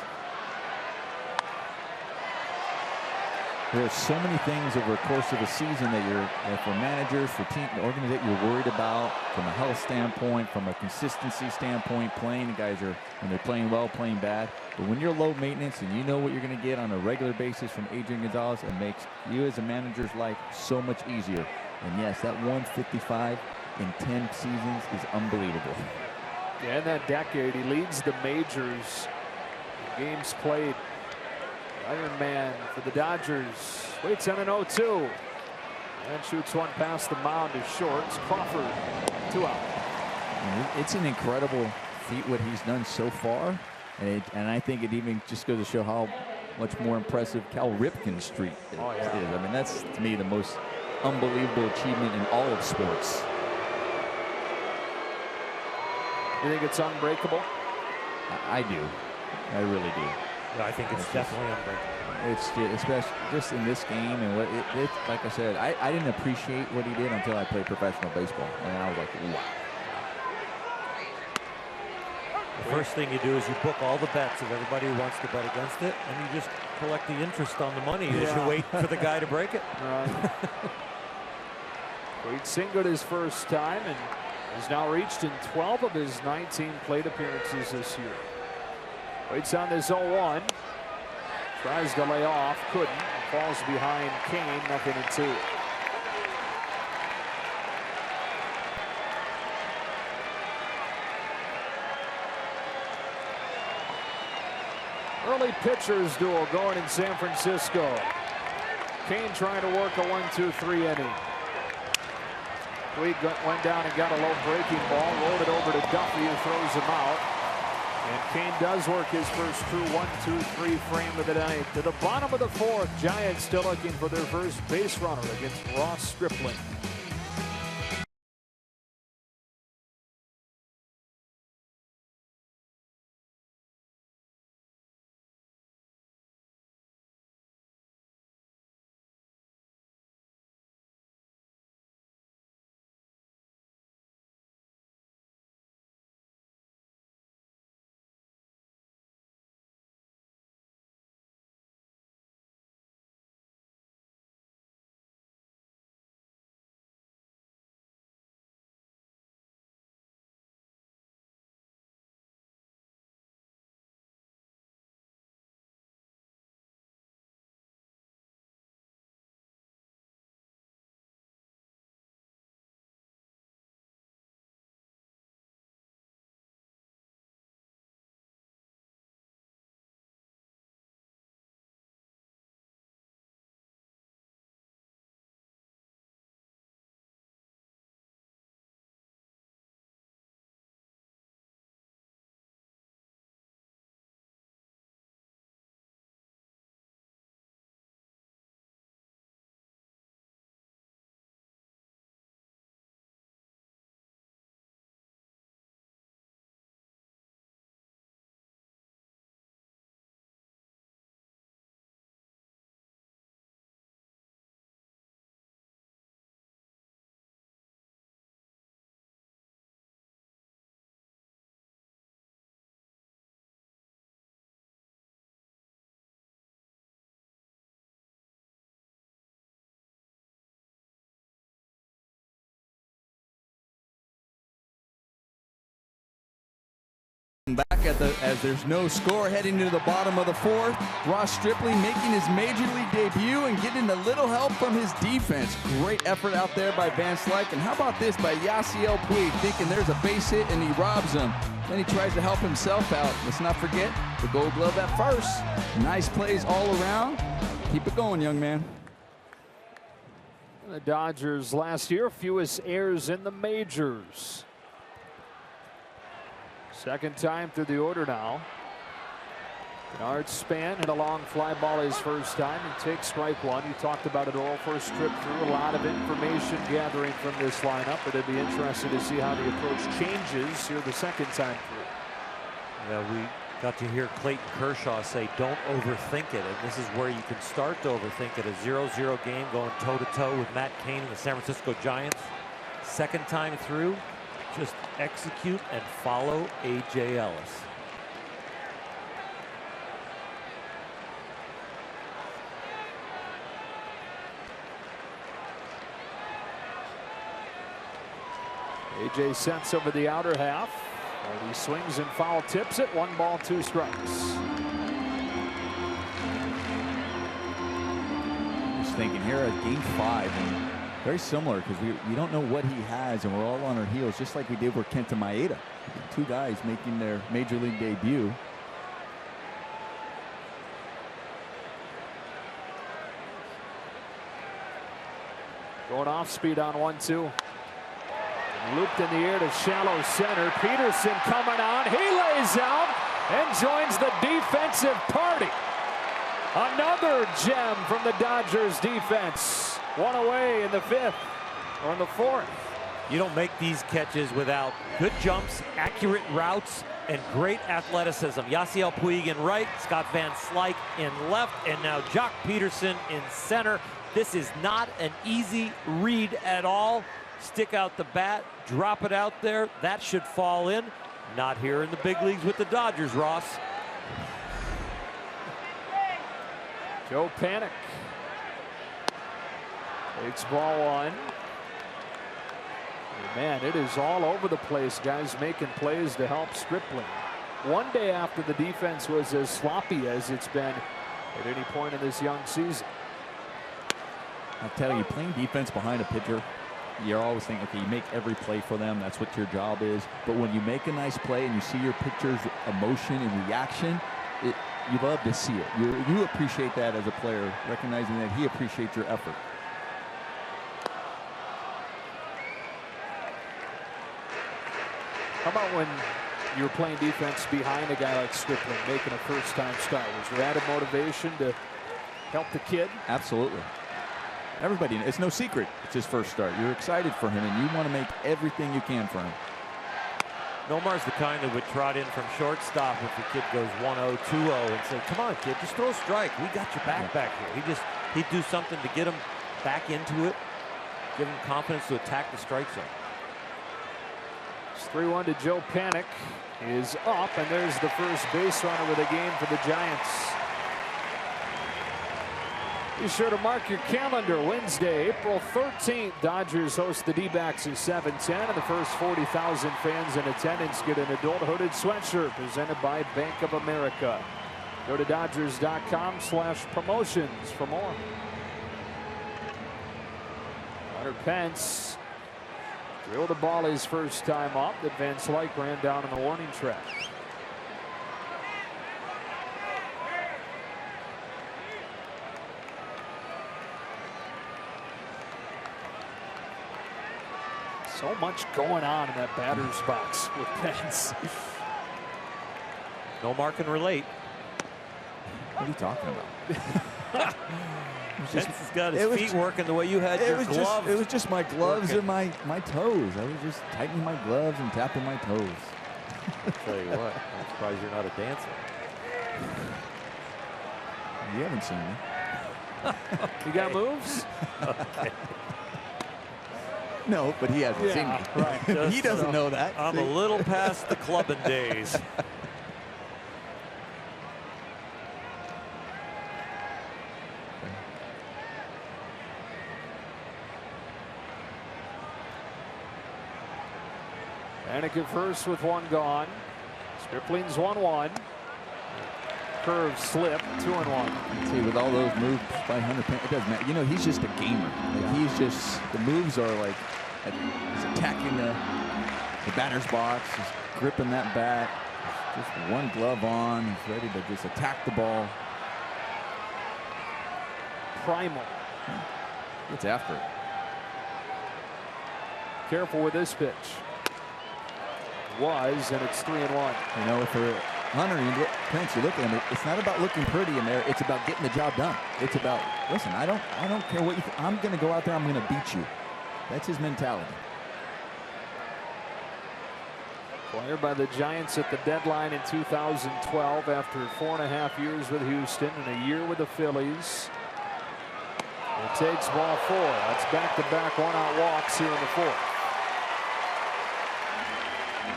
E: There are so many things over the course of a season that for managers, for team organizations, you're worried about from a health standpoint, from a consistency standpoint, playing. The guys are, when they're playing well, playing bad. But when you're low maintenance and you know what you're going to get on a regular basis from Adrian Gonzalez, it makes you as a manager's life so much easier. And yes, that 155 in 10 seasons is unbelievable.
A: Yeah, in that decade, he leads the majors in games played. Iron Man for the Dodgers waits on an 0-2 and shoots one past the mound to shorts. Crawford, 2 out.
E: It's an incredible feat what he's done so far, and I think it even just goes to show how much more impressive Cal Ripken's streak is. I mean, that's to me the most unbelievable achievement in all of sports.
A: You think it's unbreakable?
E: I do. I really do.
C: Yeah, I think it's definitely unbreakable.
E: It's especially just in this game, and what it like I said, I didn't appreciate what he did until I played professional baseball, and I was like, wow.
C: The first thing you do is you book all the bets of everybody who wants to bet against it, and you just collect the interest on the money as you wait for the guy to break it.
A: He'd singled his first time and has now reached in 12 of his 19 plate appearances this year. Waits on this 0-1. Tries to lay off, couldn't. Falls behind Cain, 0-2. Early pitchers duel going in San Francisco. Cain trying to work a 1-2-3 inning. Puig went down and got a low breaking ball, rolled it over to Duffy, who throws him out. And Cain does work his first true 1-2-3 frame of the night. To the bottom of the 4th, Giants still looking for their first base runner against Ross Stripling.
E: as there's no score heading into the bottom of the fourth. Ross Stripling making his major league debut and getting a little help from his defense. Great effort out there by Van Slyke. And how about this by Yasiel Puig, thinking there's a base hit and he robs him. Then he tries to help himself out. Let's not forget the Gold Glove at first. Nice plays all around. Keep it going, young man.
A: The Dodgers last year, fewest errors in the majors. Second time through the order now. Bernard Span hit a long fly ball his first time. He takes strike one. You talked about it all. First trip through, a lot of information gathering from this lineup, but it'd be interesting to see how the approach changes here the second time through.
C: Yeah, we got to hear Clayton Kershaw say, don't overthink it. And this is where you can start to overthink it. A 0-0 game going toe-to-toe with Matt Cain and the San Francisco Giants. Second time through, just execute and follow A.J. Ellis.
A: A.J. sends over the outer half. And he swings and foul tips it. 1 ball, 2 strikes.
E: Just thinking here at game 5, and very similar because we don't know what he has, and we're all on our heels, just like we did with Kenta Maeda. 2 guys making their major league debut.
A: Going off speed on 1-2. Looped in the air to shallow center. Peterson coming on. He lays out and joins the defensive party. Another gem from the Dodgers defense. 1 away in the 5th or in the 4th.
C: You don't make these catches without good jumps, accurate routes, and great athleticism. Yasiel Puig in right, Scott Van Slyke in left, and now Jock Peterson in center. This is not an easy read at all. Stick out the bat, drop it out there. That should fall in. Not here in the big leagues with the Dodgers, Ross.
A: Joe Panik takes ball 1. And man, it is all over the place. Guys making plays to help Stripling. One day after the defense was as sloppy as it's been at any point in this young season.
E: I'll tell you, playing defense behind a pitcher, you're always thinking, okay, you make every play for them. That's what your job is. But when you make a nice play and you see your pitcher's emotion and reaction, you love to see it. You appreciate that as a player, recognizing that he appreciates your effort.
A: How about when you were playing defense behind a guy like Stripling, making a first-time start? Was there added motivation to help the kid?
E: Absolutely. Everybody, it's no secret it's his first start. You're excited for him, and you want to make everything you can for him.
C: Nomar's the kind that would trot in from shortstop if the kid goes 1-0, 2-0 and say, come on, kid, just throw a strike. We got your back here. He'd do something to get him back into it, give him confidence to attack the strike zone.
A: It's 3-1 to Joe Panik is up, and there's the first base runner with a game for the Giants. Be sure to mark your calendar. Wednesday, April 13th, Dodgers host the D-backs at 7:10, and the first 40,000 fans in attendance get an adult hooded sweatshirt presented by Bank of America. Go to Dodgers.com/promotions for more. Hunter Pence drilled the ball his first time up that Van Slyke ran down in the warning track. So much going on in that batter's box with Pence.
C: Nomar can relate.
E: What are you talking about?
C: Pence has got his feet working the way you had your gloves.
E: It was just my gloves and my toes. I was just tightening my gloves and tapping my toes.
C: I'll tell you what, I'm surprised you're not a dancer.
E: You haven't seen me.
A: You got moves?
C: Okay.
E: No, but he hasn't seen me.
A: Right.
E: He doesn't know that.
C: I'm a little past the clubbing days.
A: Panik at first with 1 gone. Stripling's 1-1. Curve slip, 2-1.
E: See, with all those moves by Hunter Pence, it doesn't matter. You know, he's just a gamer. Like, he's just, the moves are like, he's attacking the batter's box, he's gripping that bat, just one glove on, he's ready to just attack the ball.
A: Primal.
E: Gets after it.
A: Careful with this pitch. Was, and it's 3-1.
E: You know, for Hunter, Pence, you look at him, it's not about looking pretty in there, it's about getting the job done. It's about, listen, I don't care what you think. I'm going to go out there, I'm going to beat you. That's his mentality.
A: Acquired by the Giants at the deadline in 2012 after 4.5 years with Houston and a year with the Phillies. It takes ball 4. That's back-to-back one-out walks here in the 4th.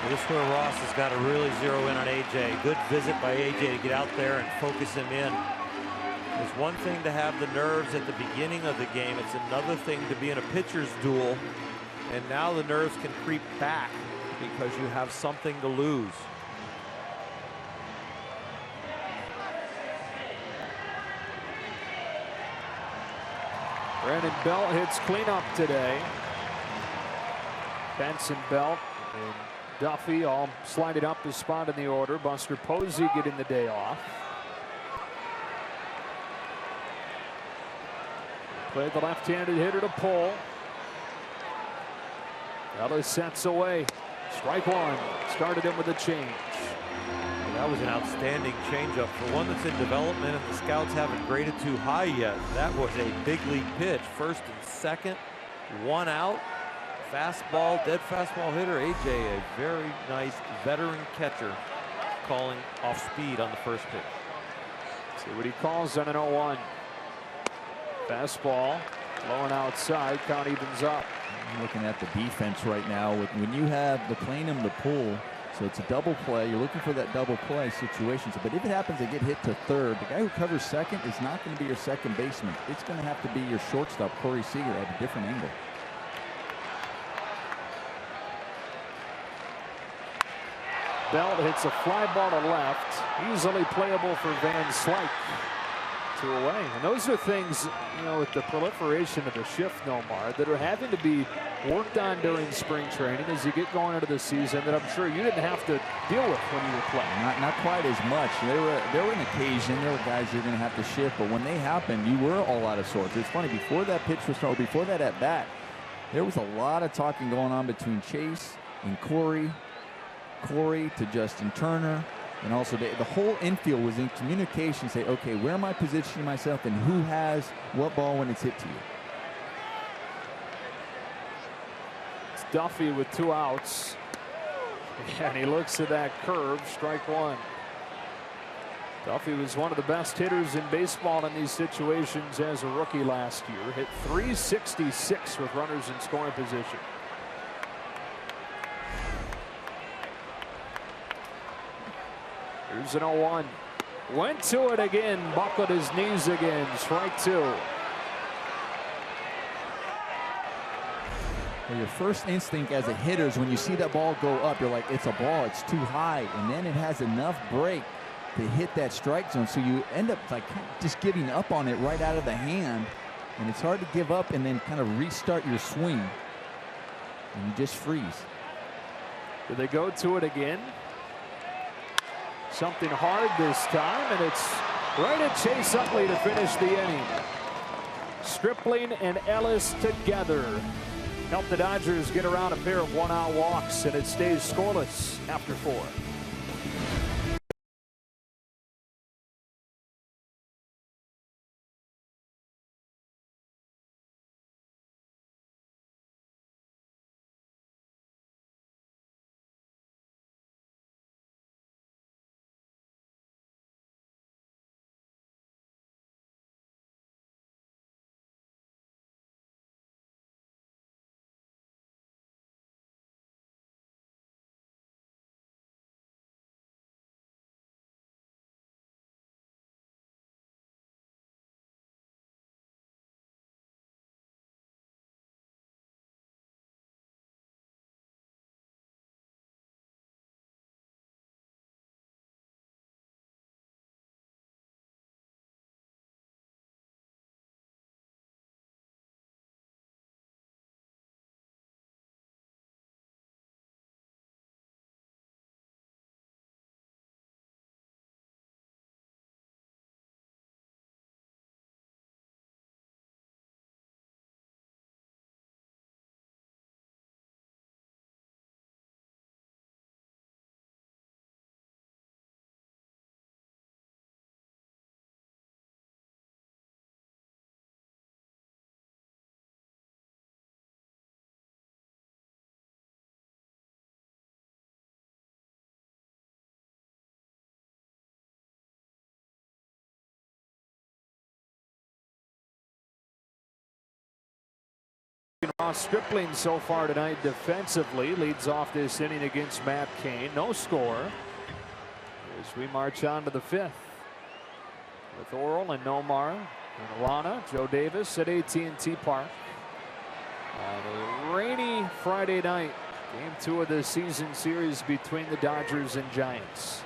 C: This is where Ross has got to really zero in on AJ. Good visit by AJ to get out there and focus him in. It's one thing to have the nerves at the beginning of the game. It's another thing to be in a pitcher's duel. And now the nerves can creep back because you have something to lose.
A: Brandon Belt hits cleanup today. Benson, Belt, and Duffy all sliding up his spot in the order. Buster Posey getting the day off. Played the left-handed hitter to pull. Ellis sets away. Strike 1. Started him with a change.
C: Well, that was an outstanding changeup for one that's in development and the scouts haven't graded too high yet. That was a big league pitch. First and second, 1 out. Fastball, dead fastball hitter. AJ, a very nice veteran catcher, calling off speed on the first pitch.
A: See what he calls on an 0-1. Fastball, low and outside. Count evens up.
E: I'm looking at the defense right now. When you have the playing him the pull, so it's a double play. You're looking for that double play situation. But if it happens to get hit to third, the guy who covers second is not going to be your second baseman. It's going to have to be your shortstop, Corey Seager, at a different angle.
A: Belt hits a fly ball to left. Easily playable for Van Slyke. 2 away. And those are things, you know, with the proliferation of the shift, Nomar, that are having to be worked on during spring training as you get going into the season that I'm sure you didn't have to deal with when you were playing.
E: Not quite as much. There were an occasion, there were guys you're going to have to shift, but when they happened, you were all out of sorts. It's funny, before that pitch was thrown, before that at bat, there was a lot of talking going on between Chase and Corey to Justin Turner. And also the whole infield was in communication, say, okay, where am I positioning myself and who has what ball when it's hit to you?
A: It's Duffy with 2 outs. And he looks at that curve, strike 1. Duffy was one of the best hitters in baseball in these situations as a rookie last year. Hit .366 with runners in scoring position. Here's an 0-1. Went to it again, buckled his knees again. Strike 2.
E: Well, your first instinct as a hitter is when you see that ball go up, you're like, it's a ball, it's too high. And then it has enough break to hit that strike zone. So you end up like just giving up on it right out of the hand. And it's hard to give up and then kind of restart your swing. And you just freeze.
A: Do they go to it again? Something hard this time, and it's right at Chase Utley to finish the inning. Stripling and Ellis together help the Dodgers get around a pair of one-out walks, and it stays scoreless after 4. Stripling so far tonight defensively leads off this inning against Matt Cain. No score as we march on to the 5th with Orioles and Nomar and Alana. Joe Davis at AT&T Park on a rainy Friday night. Game 2 of the season series between the Dodgers and Giants.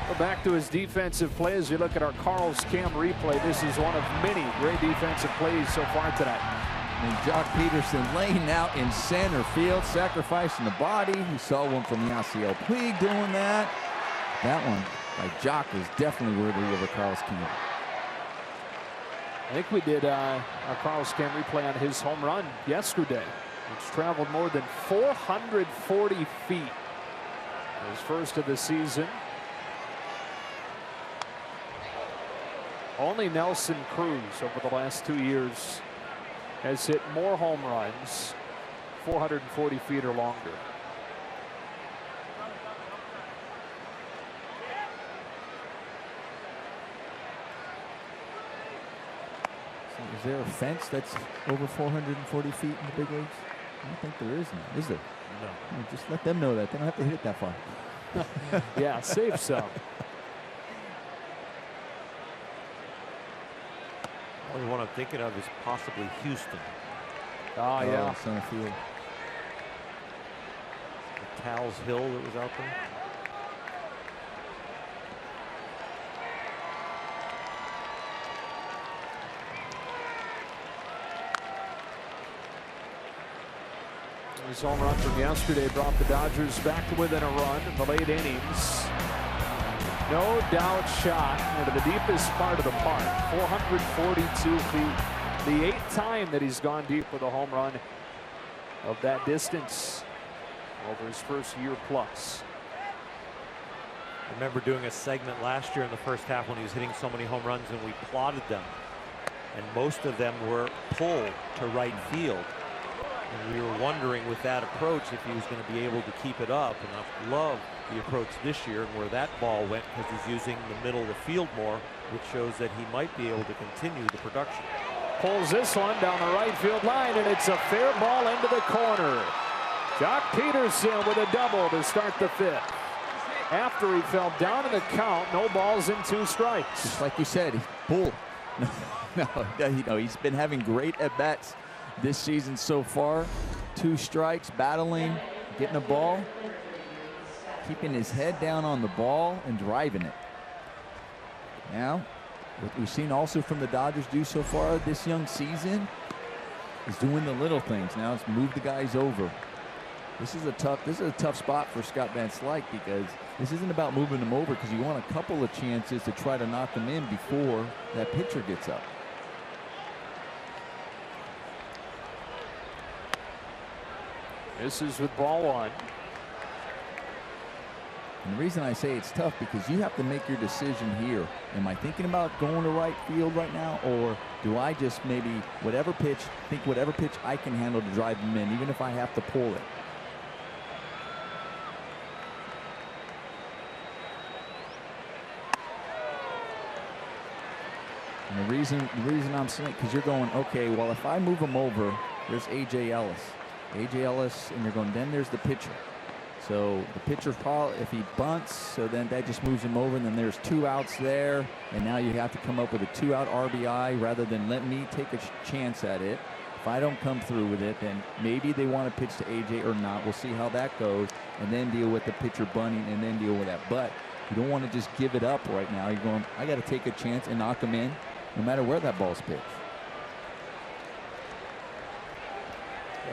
A: Well, back to his defensive play as you look at our Carl's Cam replay. This is one of many great defensive plays so far tonight.
E: And Jock Peterson laying out in center field, sacrificing the body. We saw one from Yasiel Puig doing that. That one by Jock is definitely worthy of a Carl's Cam.
A: I think we did a Carl's Cam replay on his home run yesterday, which traveled more than 440 feet. His first of the season. Only Nelson Cruz over the last 2 years has hit more home runs 440 feet or longer.
E: So is there a fence that's over 440 feet in the big leagues? I don't think there is now, is there?
C: No.
E: Just let them know that. They don't have to hit it that far.
A: Yeah, save some.
C: Only one I'm thinking of is possibly Houston.
A: Oh, yeah.
E: Center field.
C: The Towles Hill that was out there.
A: His home run from yesterday brought the Dodgers back to within a run in the late innings. No doubt shot into the deepest part of the park, 442 feet. The 8th time that he's gone deep with a home run of that distance over his first year plus.
C: I remember doing a segment last year in the first half when he was hitting so many home runs, and we plotted them, and most of them were pulled to right field. And we were wondering with that approach if he was going to be able to keep it up. And I love the approach this year and where that ball went, because he's using the middle of the field more, which shows that he might be able to continue the production.
A: Pulls this one down the right field line, and it's a fair ball into the corner. Jock Peterson with a double to start the 5th. After he fell down in the count, no balls and 2 strikes.
E: Just like you said, pull. No, he's been having great at-bats this season so far. 2 strikes, battling, getting a ball, keeping his head down on the ball and driving it. Now, what we've seen also from the Dodgers do so far this young season is doing the little things. Now it's move the guys over. This is a tough spot for Scott Van Slyke, because this isn't about moving them over, because you want a couple of chances to try to knock them in before that pitcher gets up.
A: This is with ball 1.
E: And the reason I say it's tough, because you have to make your decision here. Am I thinking about going to right field right now, or do I just maybe whatever pitch I can handle to drive them in, even if I have to pull it? And the reason I'm saying, because you're going, okay, well, if I move them over, there's A.J. Ellis, and you're going, then there's the pitcher. So the pitcher, if he bunts, so then that just moves him over, and then there's 2 outs there, and now you have to come up with a 2-out RBI rather than let me take a chance at it. If I don't come through with it, then maybe they want to pitch to AJ or not. We'll see how that goes, and then deal with the pitcher bunting, and then deal with that. But you don't want to just give it up right now. You're going, I got to take a chance and knock him in, no matter where that ball's pitched.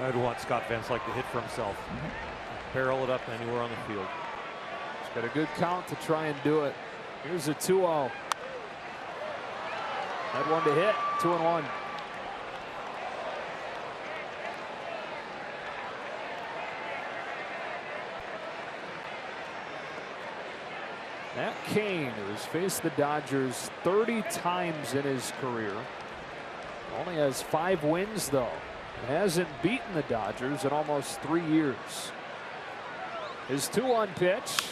C: I'd want Scott Van Slyke to hit for himself. Barrel it up anywhere on the field.
A: He's got a good count to try and do it. Here's a 2-0. That one to hit. 2-1. Matt Cain, who has faced the Dodgers 30 times in his career, only has 5 wins though. Hasn't beaten the Dodgers in almost 3 years. His 2-1 pitch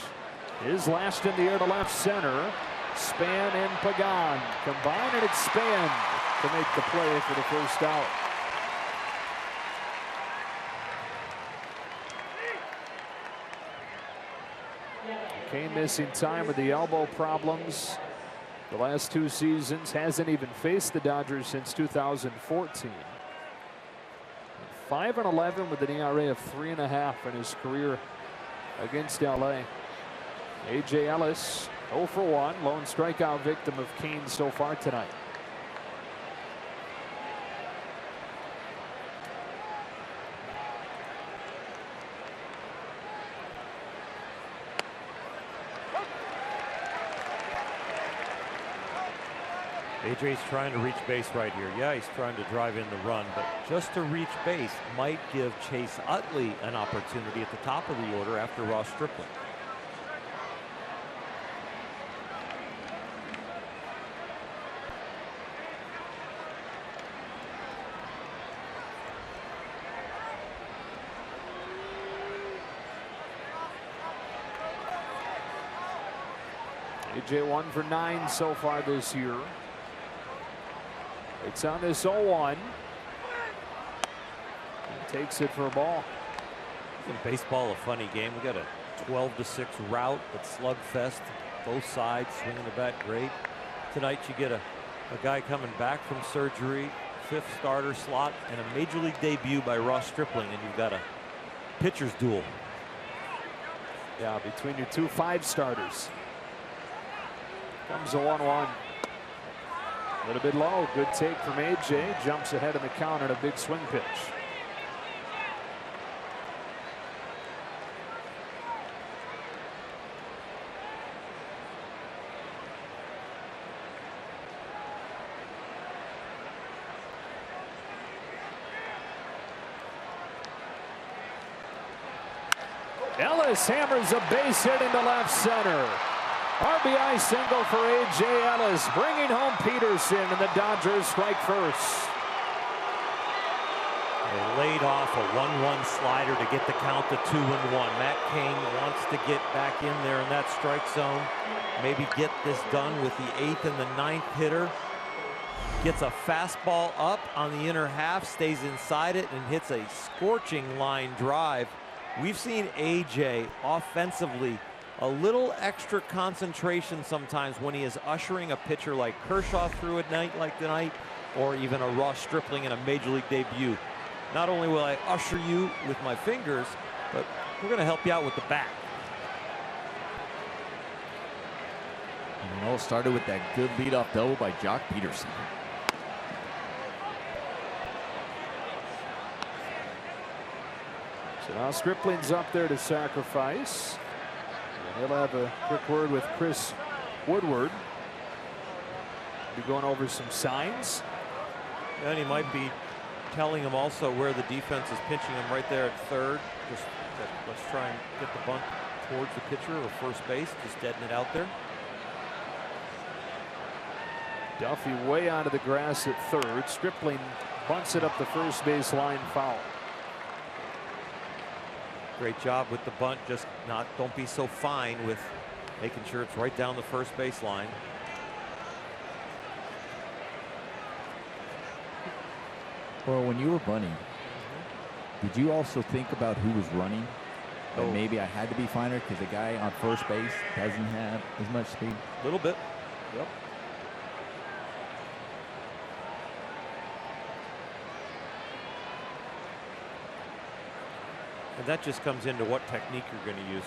A: is lashed in the air to left center. Span and Pagan combine, and it's Span to make the play for the first out. McCain missing time with the elbow problems the last 2 seasons. Hasn't even faced the Dodgers since 2014. 5-11 with an ERA of 3.5 in his career against LA. A.J. Ellis 0 for 1, lone strikeout victim of Cain so far tonight.
C: AJ's trying to reach base right here. Yeah, he's trying to drive in the run, but just to reach base might give Chase Utley an opportunity at the top of the order after Ross Stripling.
A: AJ 1 for 9 so far this year. It's on this 0-1. Takes it for a ball.
C: Isn't baseball a funny game? We got a 12-6 rout, but slugfest. Both sides swinging the bat great. Tonight you get a guy coming back from surgery, 5th starter slot, and a major league debut by Ross Stripling, and you've got a pitcher's duel.
A: Yeah, between your 2 5 starters. Comes a 1-1. A little bit low. Good take from AJ. Jumps ahead of the count on a big swing pitch. Ellis hammers a base hit into left center. RBI single for A.J. Ellis, bringing home Peterson, and the Dodgers strike first.
C: They laid off a 1-1 slider to get the count to 2-1. Matt Cain wants to get back in there in that strike zone. Maybe get this done with the 8th and the 9th hitter. Gets a fastball up on the inner half, stays inside it, and hits a scorching line drive. We've seen A.J. offensively a little extra concentration sometimes when he is ushering a pitcher like Kershaw through a night like tonight, or even a Ross Stripling in a major league debut. Not only will I usher you with my fingers, but we're going to help you out with the bat.
E: And it all started with that good leadoff double by Jock Peterson.
A: So now Stripling's up there to sacrifice. He'll have a quick word with Chris Woodward. Be going over some signs.
C: And he might be telling him also where the defense is pitching him right there at third. Just let's try and get the bunt towards the pitcher or first base. Just deaden it out there.
A: Duffy way out of the grass at third. Stripling bunts it up the first base line, foul.
C: Great job with the bunt. Just don't be so fine with making sure it's right down the first base line.
E: Well, when you were bunting, did you also think about who was running? That maybe I had to be finer because the guy on first base doesn't have as much speed?
C: A little bit.
A: Yep.
C: And that just comes into what technique you're going to use.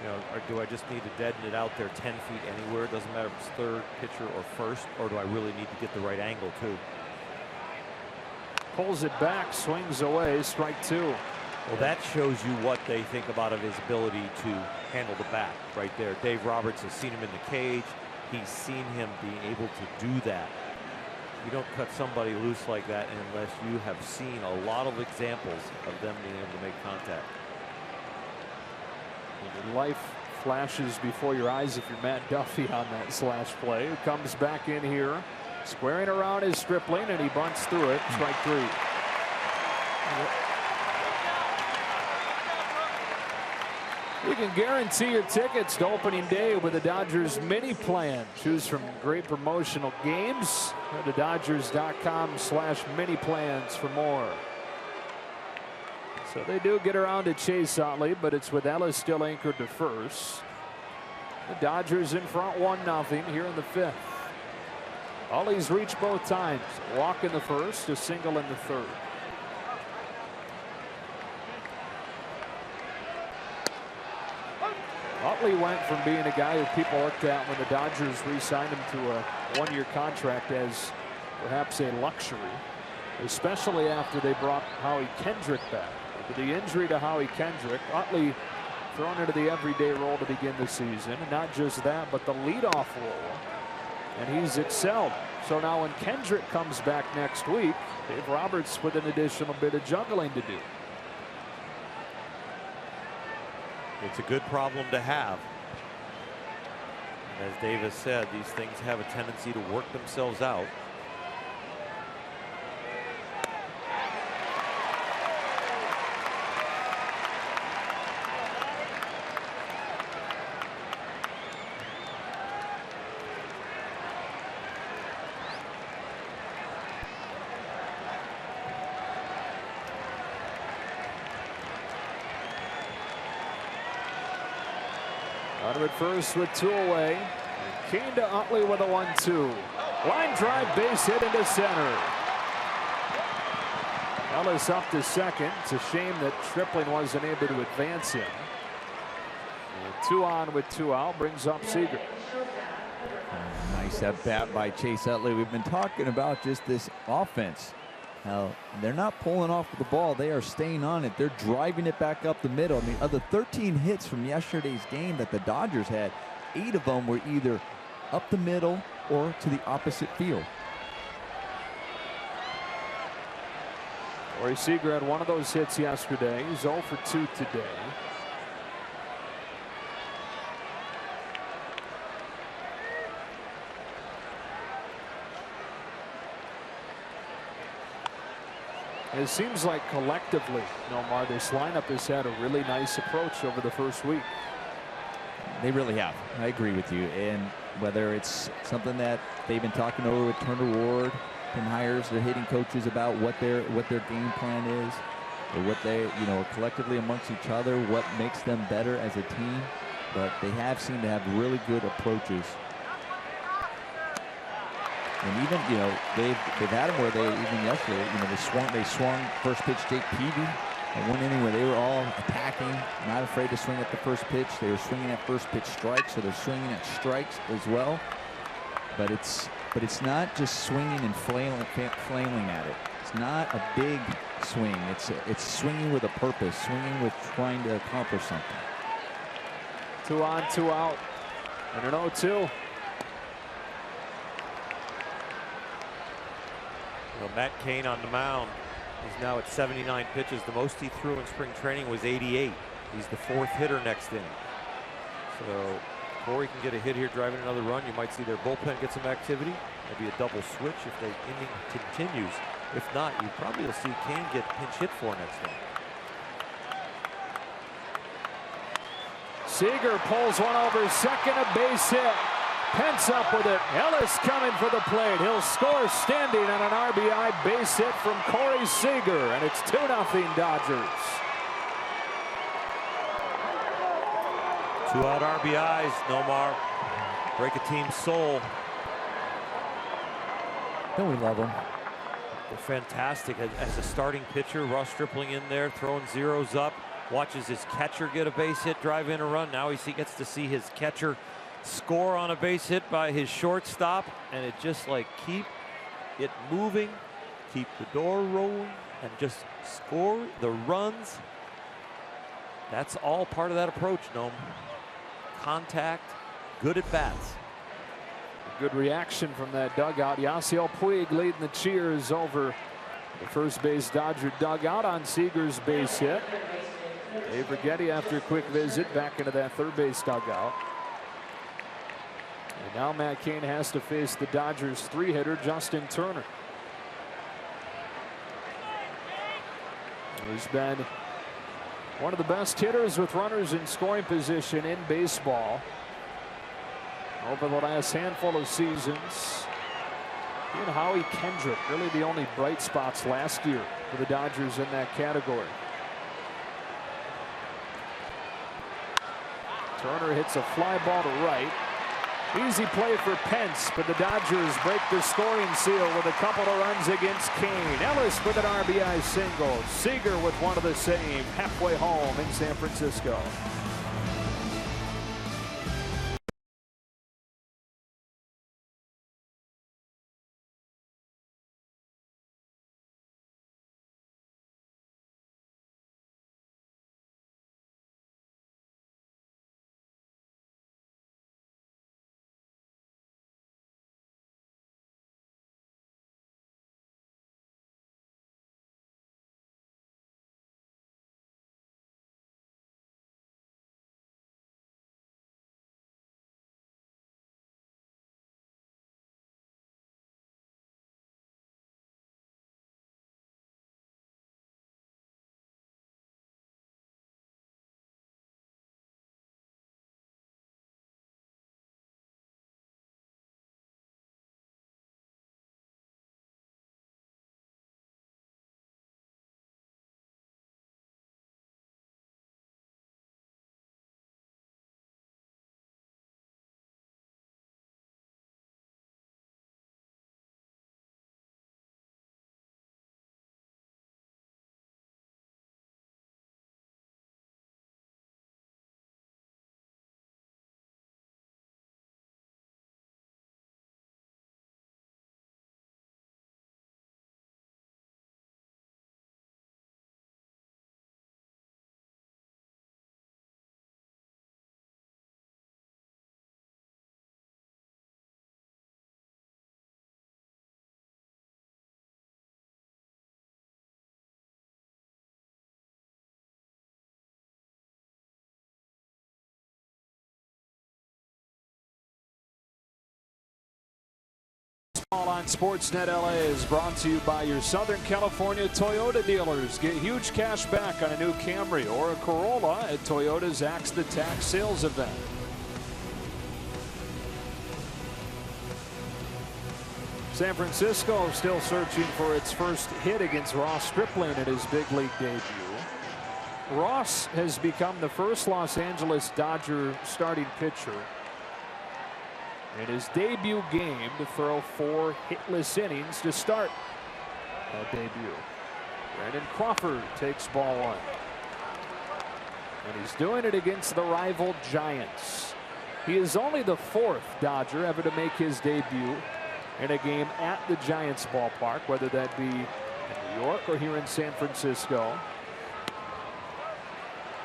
C: You know, or do I just need to deaden it out there 10 feet anywhere? It doesn't matter if it's third, pitcher, or first, or do I really need to get the right angle too?
A: Pulls it back, swings away, strike 2.
C: Well, that shows you what they think about of his ability to handle the bat right there. Dave Roberts has seen him in the cage. He's seen him being able to do that. You don't cut somebody loose like that unless you have seen a lot of examples of them being able to make contact.
A: Life flashes before your eyes if you're Matt Duffy on that slash play. He comes back in here, squaring around his Stripling, and he bunts through it. Strike 3. You can guarantee your tickets to opening day with the Dodgers mini plan. Choose from great promotional games. Go to Dodgers.com/mini plans for more. So they do get around to Chase Utley, but it's with Ellis still anchored to first. The Dodgers in front 1-0 here in the 5th. Utley's reached both times. A walk in the first, a single in the third. Utley went from being a guy who people looked at when the Dodgers re-signed him to a one-year contract as perhaps a luxury, especially after they brought Howie Kendrick back. With the injury to Howie Kendrick, Utley thrown into the everyday role to begin the season, and not just that, but the leadoff role, and he's excelled. So now when Kendrick comes back next week, Dave Roberts with an additional bit of juggling to do.
C: It's a good problem to have. And as Davis said, these things have a tendency to work themselves out.
A: Runner at first with 2 away. Kane to Utley with a 1-2. Line drive, base hit into center. Ellis up to second. It's a shame that Stripling wasn't able to advance him. And 2 on with 2 out brings up Seager.
E: Nice at bat by Chase Utley. We've been talking about just this offense. How they're not pulling off the ball. They are staying on it. They're driving it back up the middle. I mean, of the 13 hits from yesterday's game that the Dodgers had, 8 of them were either up the middle or to the opposite field.
A: Corey Seager had one of those hits yesterday. He's 0 for 2 today. It seems like collectively, Nomar, this lineup has had a really nice approach over the first week.
E: They really have. I agree with you. And whether it's something that they've been talking over with Turner Ward and hires their hitting coaches about what their game plan is, or what they, collectively amongst each other, what makes them better as a team. But they have seemed to have really good approaches. And even, they've had them where they, even yesterday, they swung first pitch Jake Peavy at one inning where they were all attacking, not afraid to swing at the first pitch. They were swinging at first pitch strikes, so they're swinging at strikes as well. But it's not just swinging and flailing at it. It's not a big swing. It's swinging with a purpose, swinging with trying to accomplish something.
A: 2 on, 2 out, and an 0-2.
C: Matt Cain on the mound is now at 79 pitches. The most he threw in spring training was 88. He's the 4th hitter next inning. So Corey can get a hit here, driving another run. You might see their bullpen get some activity. Maybe a double switch if the inning continues. If not, you probably will see Cain get pinch hit for next inning.
A: Seager pulls one over second, a base hit. Pence up with it. Ellis coming for the plate. He'll score standing on an RBI base hit from Corey Seager, and it's 2-0 Dodgers.
C: 2 out RBIs, Nomar. Break a team's soul.
E: Don't we love them?
C: They're fantastic. As a starting pitcher, Ross Stripling in there, throwing zeros up. Watches his catcher get a base hit, drive in a run. Now he gets to see his catcher score on a base hit by his shortstop, and it just keep it moving, keep the door rolling, and just score the runs. That's all part of that approach, Noam. Contact, good at bats.
A: A good reaction from that dugout. Yasiel Puig leading the cheers over the first base Dodger dugout on Seager's base hit. Dave Righetti, after a quick visit, back into that third base dugout. And now Matt Cain has to face the Dodgers 3-hitter Justin Turner, who's been One of the best hitters with runners in scoring position in baseball over the last handful of seasons. He and Howie Kendrick, really the only bright spots last year for the Dodgers in that category. Turner hits a fly ball to right. Easy play for Pence, but the Dodgers break the scoring seal with a couple of runs against Kane. Ellis with an RBI single. Seager with one of the same halfway home in San Francisco. On Sportsnet LA is brought to you by your Southern California Toyota dealers. Get huge cash back on a new Camry or a Corolla at Toyota's Axe the Tax sales event. San Francisco still searching for its first hit against Ross Stripling in his big league debut. Ross has become the first Los Angeles Dodger starting pitcher in his debut game to throw 4 hitless innings to start that debut. Brandon Crawford takes ball 1. And he's doing it against the rival Giants. He is only the 4th Dodger ever to make his debut in a game at the Giants ballpark, whether that be in New York or here in San Francisco.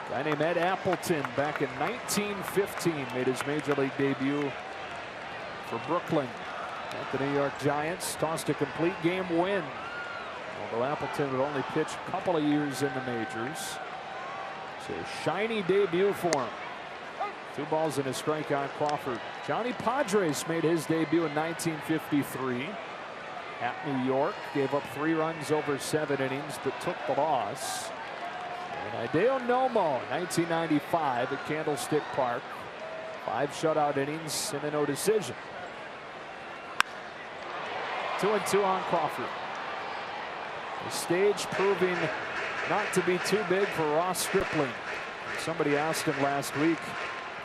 A: A guy named Ed Appleton back in 1915 made his major league debut for Brooklyn at the New York Giants. Tossed a complete game win, although Appleton would only pitch a couple of years in the majors. It's a shiny debut for him. 2 balls and a strike on Crawford. Johnny Padres made his debut in 1953 at New York. Gave up 3 runs over 7 innings, but took the loss. And Hideo Nomo, 1995 at Candlestick Park. 5 shutout innings and a no decision. 2-2 on Crawford. The stage proving not to be too big for Ross Stripling. Somebody asked him last week,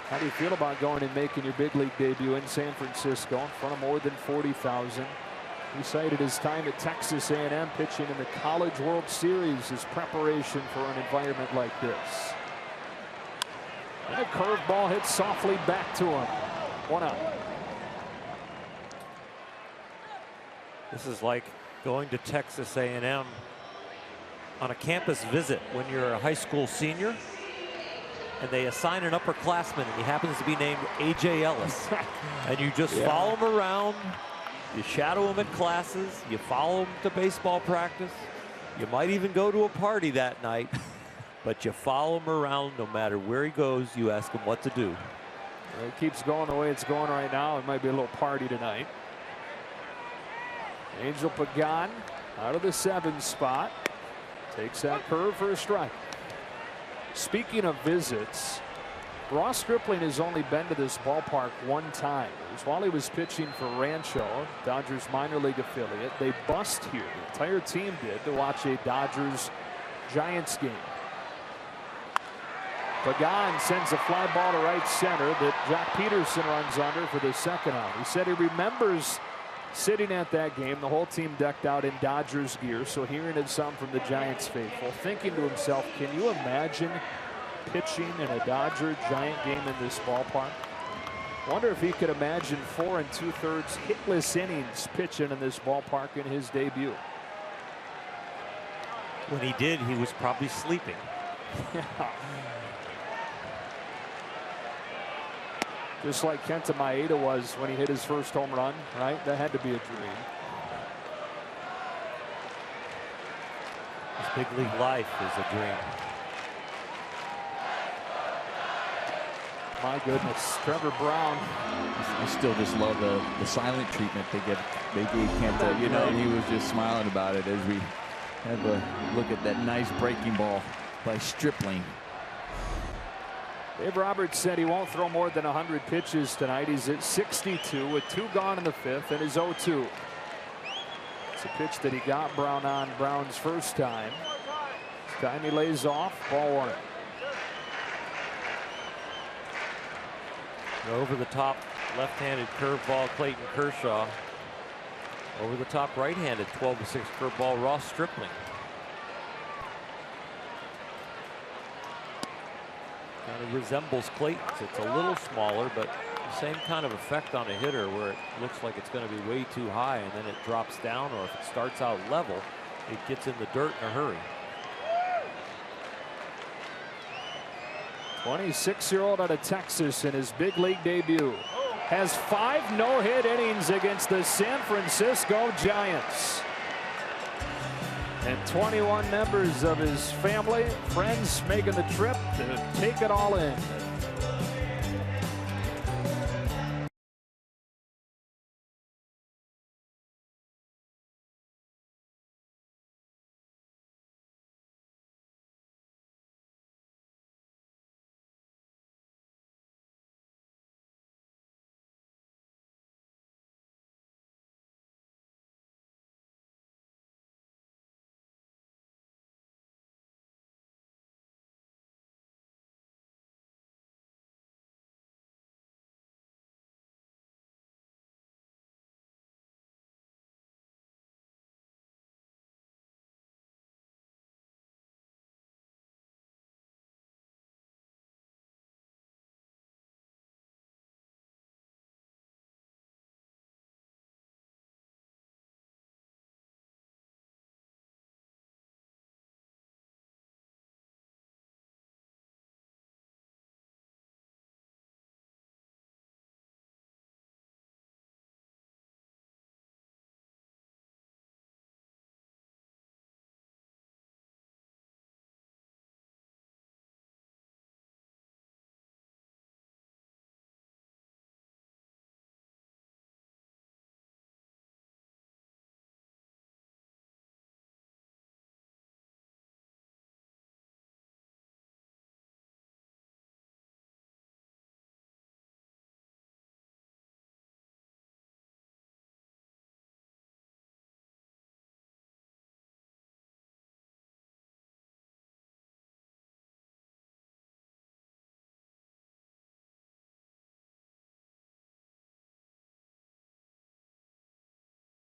A: how do you feel about going and making your big league debut in San Francisco in front of more than 40,000? He cited his time at Texas A&M pitching in the College World Series as preparation for an environment like this. And a curveball hits softly back to him. 1 out.
C: This is like going to Texas A&M on a campus visit when you're a high school senior and they assign an upperclassman and he happens to be named A.J. Ellis. And you just follow him around, you shadow him in classes, you follow him to baseball practice, you might even go to a party that night, but you follow him around no matter where he goes. You ask him what to do.
A: Well, it keeps going the way it's going right now. It might be a little party tonight. Angel Pagan out of the 7 spot. Takes that curve for a strike. Speaking of visits, Ross Stripling has only been to this ballpark one time. It was while he was pitching for Rancho, Dodgers minor league affiliate. They bust here. The entire team did, to watch a Dodgers-Giants game. Pagan sends a fly ball to right center that Jack Peterson runs under for the second out. He said he remembers sitting at that game, the whole team decked out in Dodgers gear, so hearing it some from the Giants faithful, thinking to himself, can you imagine pitching in a Dodger-Giant game in this ballpark? Wonder if he could imagine 4 2/3 hitless innings pitching in this ballpark in his debut.
C: When he did, he was probably sleeping.
A: Yeah. Just like Kenta Maeda was when he hit his first home run, right? That had to be a dream.
C: His big league life is a dream.
A: My goodness, Trevor Brown.
E: I still just love the silent treatment they gave Kenta. You know, he was just smiling about it as we have a look at that nice breaking ball by Stripling.
A: Dave Roberts said he won't throw more than 100 pitches tonight. He's at 62 with 2 gone in the 5th and his 0-2. It's a pitch that he got Brown on Brown's first time. This time he lays off, ball 1.
C: Over the top left-handed curveball Clayton Kershaw. Over the top right-handed 12-6 curveball Ross Stripling. Kind of resembles Clayton's. It's a little smaller, but the same kind of effect on a hitter where it looks like it's going to be way too high and then it drops down, or if it starts out level, it gets in the dirt in a hurry.
A: 26-year-old out of Texas in his big league debut. Has 5 no-hit innings against the San Francisco Giants. And 21 members of his family, friends making the trip to take it all in.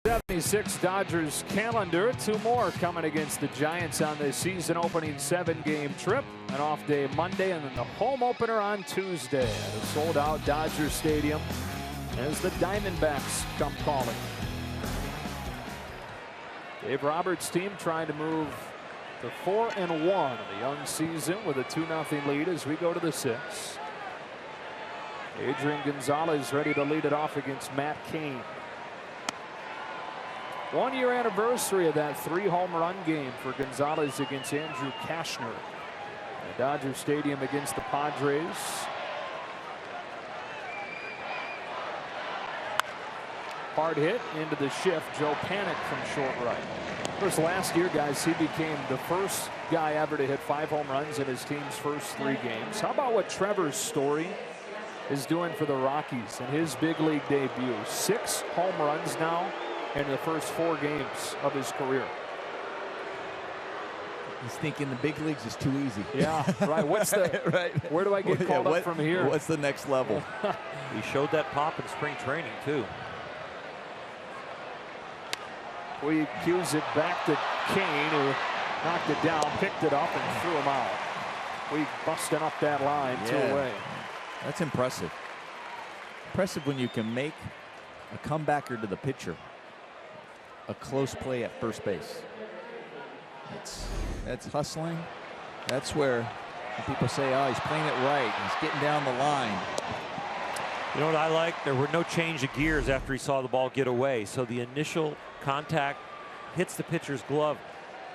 A: '76 Dodgers calendar. 2 more coming against the Giants on this season opening 7-game trip. An off day Monday and then the home opener on Tuesday at a sold out Dodger Stadium as the Diamondbacks come calling. Dave Roberts' team trying to move to 4-1 in the young season with a 2-0 lead as we go to the 6th. Adrian Gonzalez ready to lead it off against Matt Cain. 1-year anniversary of that 3-home run game for Gonzalez against Andrew Kashner at Dodger Stadium against the Padres. Hard hit into the shift. Joe Panic from short right. Of course, last year, guys, he became the first guy ever to hit 5 home runs in his team's first 3 games. How about what Trevor Story is doing for the Rockies in his big league debut? 6 home runs now in the first 4 games of his career.
E: He's thinking the big leagues is too easy.
A: Yeah, right. What's the
E: right?
A: Where do I get called up from here?
E: What's the next level?
C: He showed that pop in spring training too.
A: We cues it back to Kane, who knocked it down, picked it up, and threw him out. We busting up that line, 2 away.
E: That's impressive. Impressive when you can make a comebacker to the pitcher. A close play at first base. That's hustling. That's where people say, oh, he's playing it right. He's getting down the line.
C: You know what I like? There were no change of gears after he saw the ball get away. So the initial contact hits the pitcher's glove,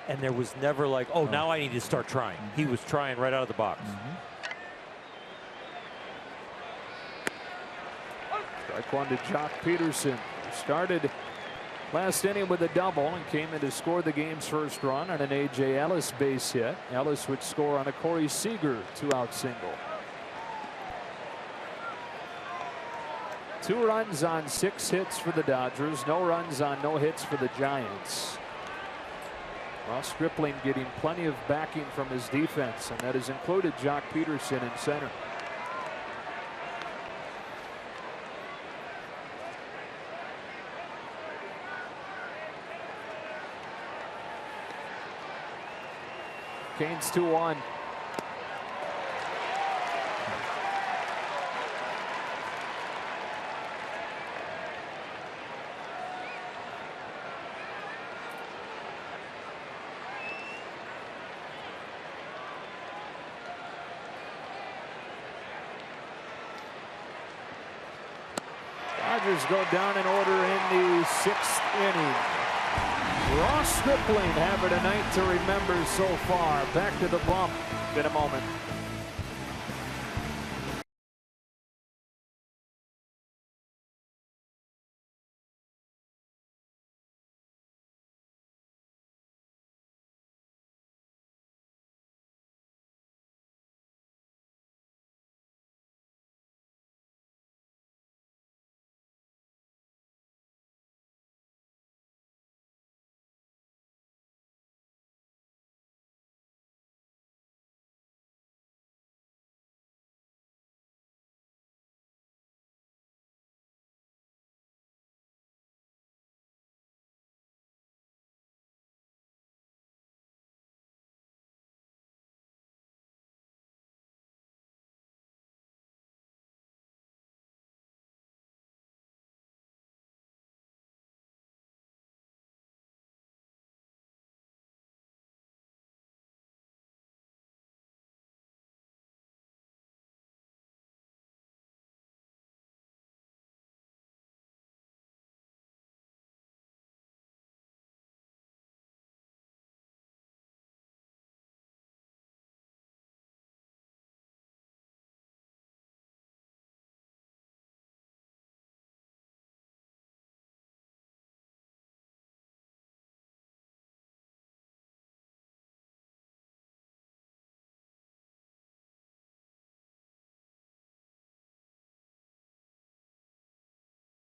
C: and there was never like, oh, now I need to start trying. He was trying right out of the box.
A: Strike one to Jock Peterson. Started last inning with a double and came in to score the game's first run on an A.J. Ellis base hit. Ellis would score on a Corey Seager 2-out single. 2 runs on 6 hits for the Dodgers. No runs on no hits for the Giants. Well, Stripling getting plenty of backing from his defense, and that has included Jock Peterson in center. Canes 2-1. Dodgers go down in order in the 6th inning. Ross Stripling having a night to remember so far. Back to the bump in a moment.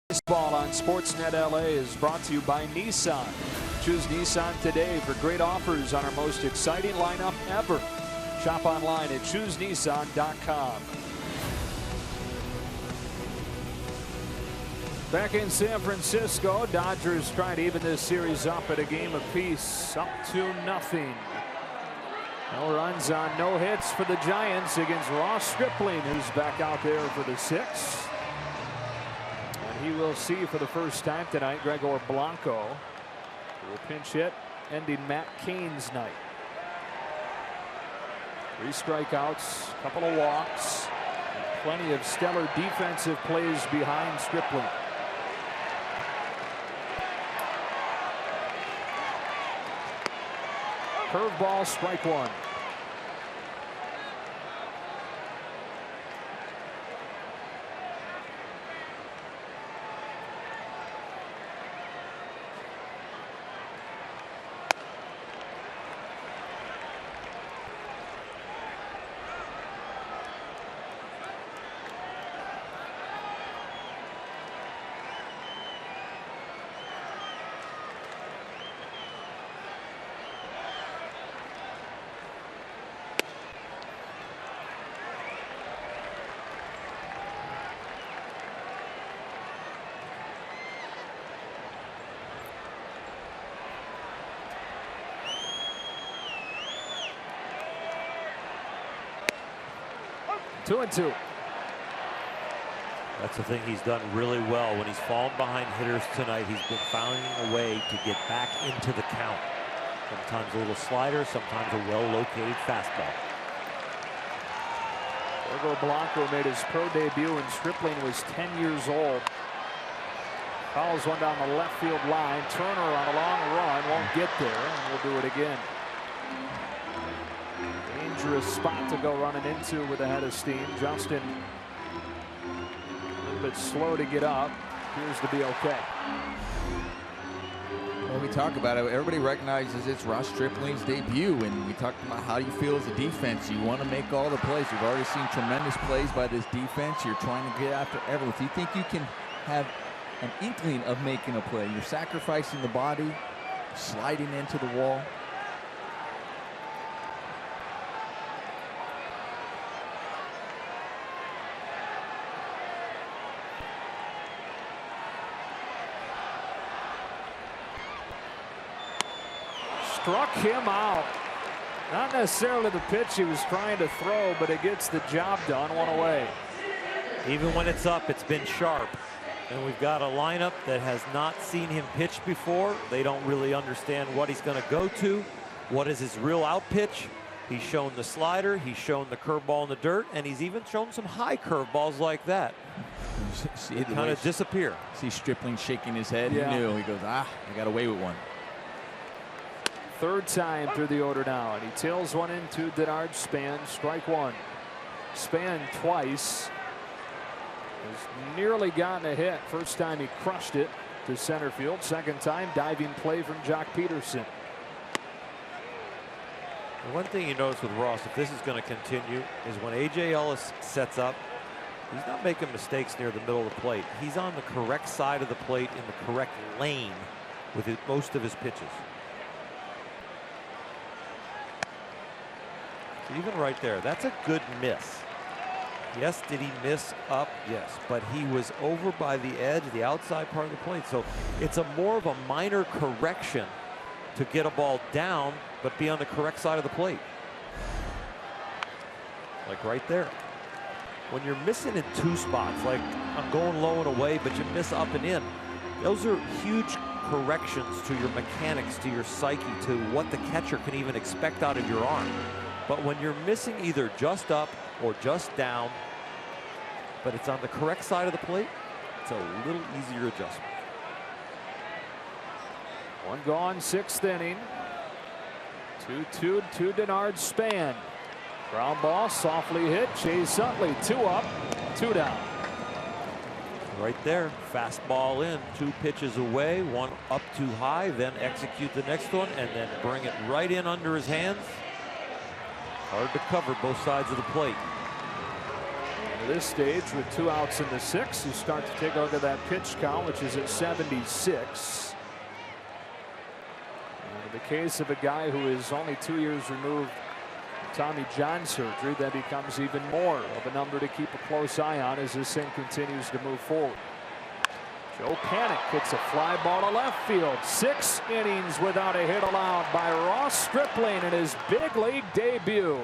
A: Baseball on Sportsnet LA is brought to you by Nissan. Choose Nissan today for great offers on our most exciting lineup ever. Shop online at choosenissan.com. Back in San Francisco, Dodgers trying to even this series up at a game apiece, up to 0. No runs on no hits for the Giants against Ross Stripling, who's back out there for the 6th. He will see for the first time tonight Gregor Blanco, who will pinch hit, ending Matt Cain's night. 3 strikeouts, a couple of walks, and plenty of stellar defensive plays behind Stripling. Curveball, strike 1. 2-2.
C: That's the thing he's done really well. When he's fallen behind hitters tonight, he's been finding a way to get back into the count. Sometimes a little slider, sometimes a well-located fastball.
A: Borgo Blanco made his pro debut when Stripling was 10 years old. Fouls one down the left field line. Turner on a long run, won't get there, and will do it again. Dangerous spot to go running into with a head of steam. Justin a little bit slow to get up. Appears to be okay.
E: When we talk about it, everybody recognizes it's Ross Stripling's debut, and we talked about how you feel as a defense. You want to make all the plays. We've already seen tremendous plays by this defense. You're trying to get after everyone. If you think you can have an inkling of making a play, you're sacrificing the body, sliding into the wall.
A: Struck him out. Not necessarily the pitch he was trying to throw, but it gets the job done. One away.
C: Even when it's up, it's been sharp. And we've got a lineup that has not seen him pitch before. They don't really understand what he's going to go to. What is his real out pitch? He's shown the slider, he's shown the curveball in the dirt, and he's even shown some high curveballs like that. They kind of disappear.
E: See Stripling shaking his head.
A: Yeah.
E: He knew. He goes, I got away with one.
A: Third time through the order now, and he tails one into Denard Span. Strike one. Span twice. Has nearly gotten a hit. First time he crushed it to center field. Second time, diving play from Jock Peterson.
C: The one thing you notice with Ross, if this is going to continue, is when A.J. Ellis sets up, he's not making mistakes near the middle of the plate. He's on the correct side of the plate in the correct lane with most of his pitches. Even right there, that's a good miss. Yes, did he miss up? Yes, but he was over by the edge, the outside part of the plate. So it's more of a minor correction to get a ball down, but be on the correct side of the plate. Like right there. When you're missing in two spots, like I'm going low and away, but you miss up and in, those are huge corrections to your mechanics, to your psyche, to what the catcher can even expect out of your arm. But when you're missing either just up or just down, but it's on the correct side of the plate, it's a little easier adjustment.
A: One gone, sixth inning. 2-2 to Denard Span. Ground ball, softly hit. Chase Utley, 2 up, 2 down.
C: Right there, fastball in, 2 pitches away, 1 up too high, then execute the next one, and then bring it right in under his hands. Hard to cover both sides of the plate.
A: At this stage, with 2 outs in the 6th, you start to take a look at that pitch count, which is at 76. In the case of a guy who is only 2 years removed from Tommy John surgery, that becomes even more of a number to keep a close eye on as this thing continues to move forward. Joe Panik hits a fly ball to left field. 6 innings without a hit allowed by Ross Stripling in his big league debut.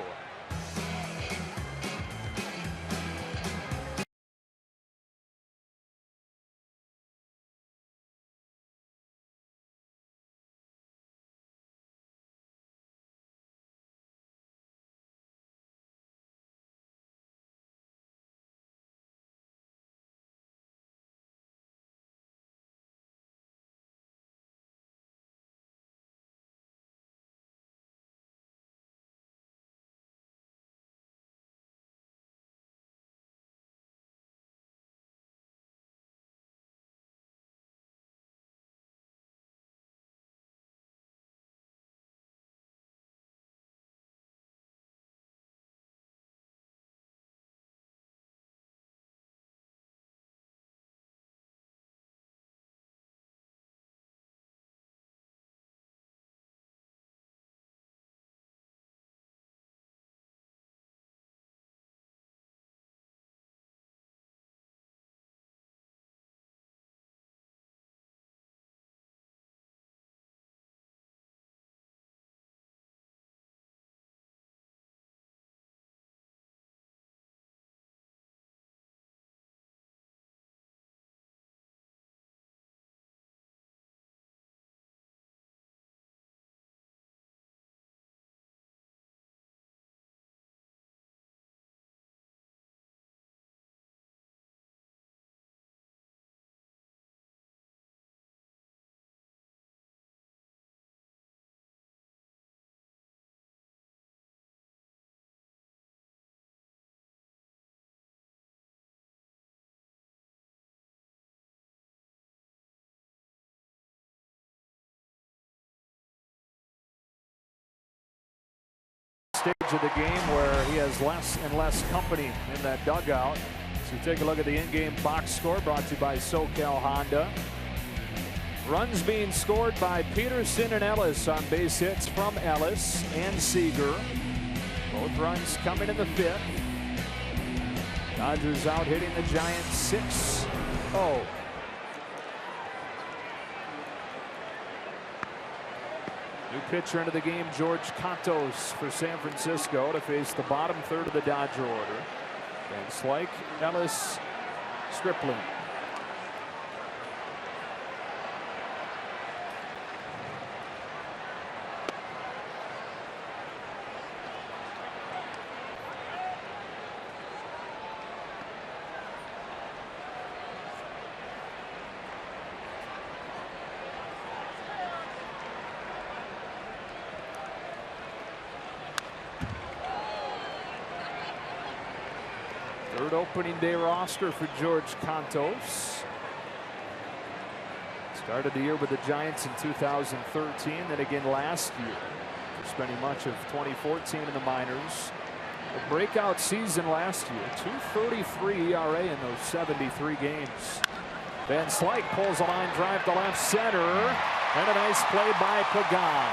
A: stage of the game where he has less and less company in that dugout. So take a look at the in-game box score brought to you by SoCal Honda. Runs being scored by Peterson and Ellis on base hits from Ellis and Seager. Both runs coming in the 5th. Dodgers out hitting the Giants 6-0. New pitcher into the game, George Cantos for San Francisco to face the bottom third of the Dodger order. And Slike, Ellis, Stripling. Third opening day roster for George Cantos. Started the year with the Giants in 2013, then again last year. Spending much of 2014 in the minors. A breakout season last year, 2.33 ERA in those 73 games. Van Slyke pulls a line drive to left center, and a nice play by Pagan.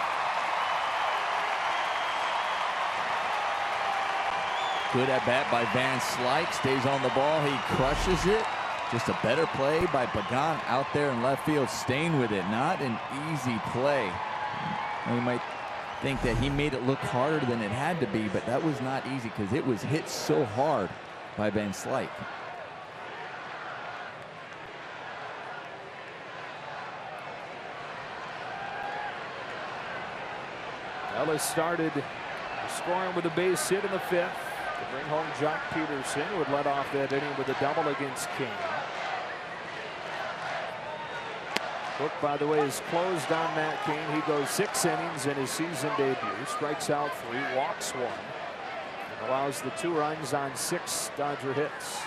E: Good at bat by Van Slyke. Stays on the ball. He crushes it. Just a better play by Pagan out there in left field, staying with it. Not an easy play. We might think that he made it look harder than it had to be, but that was not easy because it was hit so hard by Van Slyke.
A: Ellis started scoring with a base hit in the 5th. To bring home Jock Peterson, who would let off that inning with a double against King. Book, by the way, is closed on Matt Cain. He goes 6 innings in his season debut. Strikes out 3, walks 1, and allows the 2 runs on 6 Dodger hits.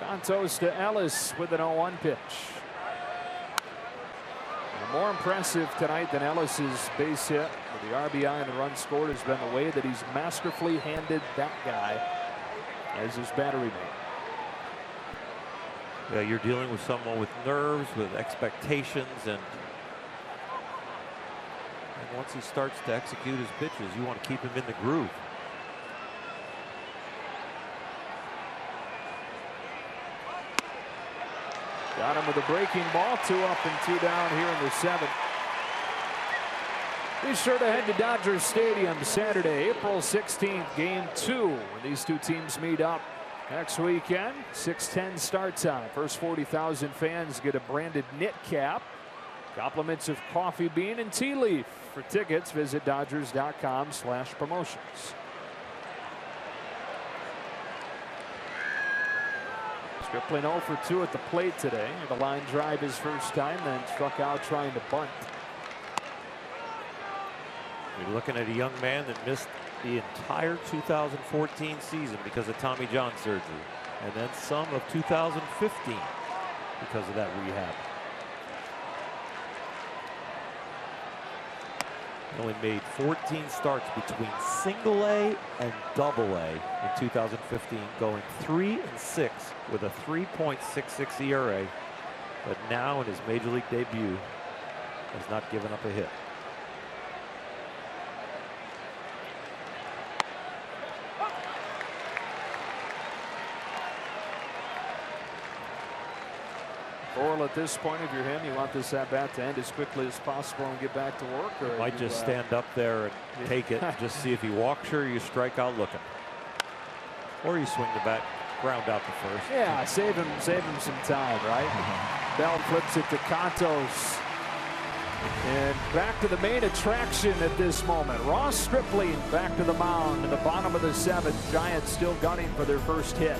A: Cantos to Ellis with an 0-1 pitch. More impressive tonight than Ellis's base hit with the RBI and the run scored has been the way that he's masterfully handled that guy as his battery mate.
C: Yeah, you're dealing with someone with nerves, with expectations, and once he starts to execute his pitches, you want to keep him in the groove.
A: Got him with a breaking ball, 2 up and 2 down here in the 7th. Be sure to head to Dodger Stadium Saturday, April 16th, game 2, when these two teams meet up next weekend. 6:10 start time. First 40,000 fans get a branded knit cap, compliments of coffee bean and tea leaf. For tickets, visit Dodgers.com/promotions. Stripling 0 for 2 at the plate today. The line drive his first time, then struck out trying to bunt.
C: You're looking at a young man that missed the entire 2014 season because of Tommy John surgery, and then some of 2015 because of that rehab. He only made 14 starts between Single-A and Double-A in 2015, going 3-6 with a 3.66 ERA, but now in his major league debut has not given up a hit.
A: Oral, at this point, if you're him, you want this at bat to end as quickly as possible and get back to work, or
C: might just stand up there and take it, just see if he walks or you strike out looking, or you swing the bat, ground out to first.
A: Yeah, save him some time, right? Bell flips it to Cantos, and back to the main attraction at this moment. Ross Stripling back to the mound in the bottom of the 7th. Giants still gunning for their first hit.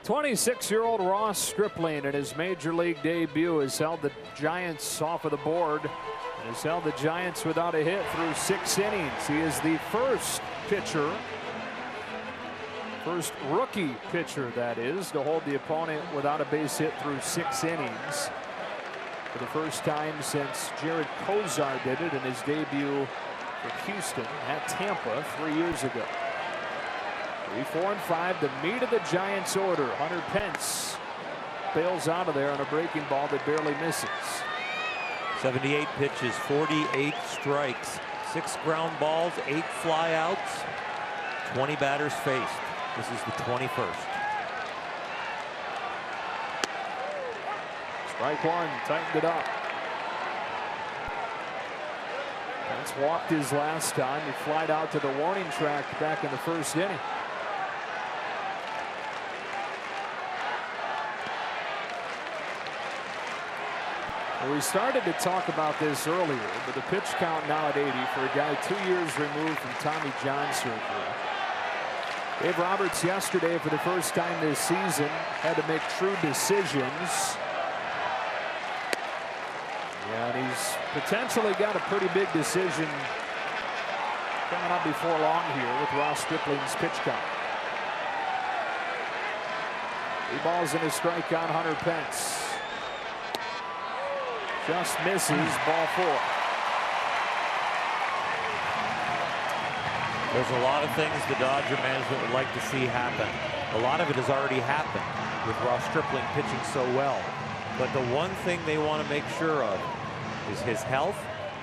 A: 26-year-old Ross Stripling in his major league debut has held the Giants off of the board and has held the Giants without a hit through 6 innings. He is the first rookie pitcher, that is, to hold the opponent without a base hit through 6 innings. For the first time since Jared Kozar did it in his debut for Houston at Tampa 3 years ago. 3, 4, and 5, the meat of the Giants' order. Hunter Pence bails out of there on a breaking ball that barely misses.
C: 78 pitches, 48 strikes, 6 ground balls, 8 flyouts, 20 batters faced. This is the 21st.
A: Strike one, tightened it up. Pence walked his last time. He flied out to the warning track back in the first inning. Well, we started to talk about this earlier, but the pitch count now at 80 for a guy 2 years removed from Tommy John surgery. Dave Roberts yesterday, for the first time this season, had to make true decisions. Yeah, and he's potentially got a pretty big decision coming up before long here with Ross Stripling's pitch count. 3 balls and a strike on Hunter Pence. Just misses, ball 4.
C: There's a lot of things the Dodger management would like to see happen. A lot of it has already happened with Ross Stripling pitching so well. But the one thing they want to make sure of is his health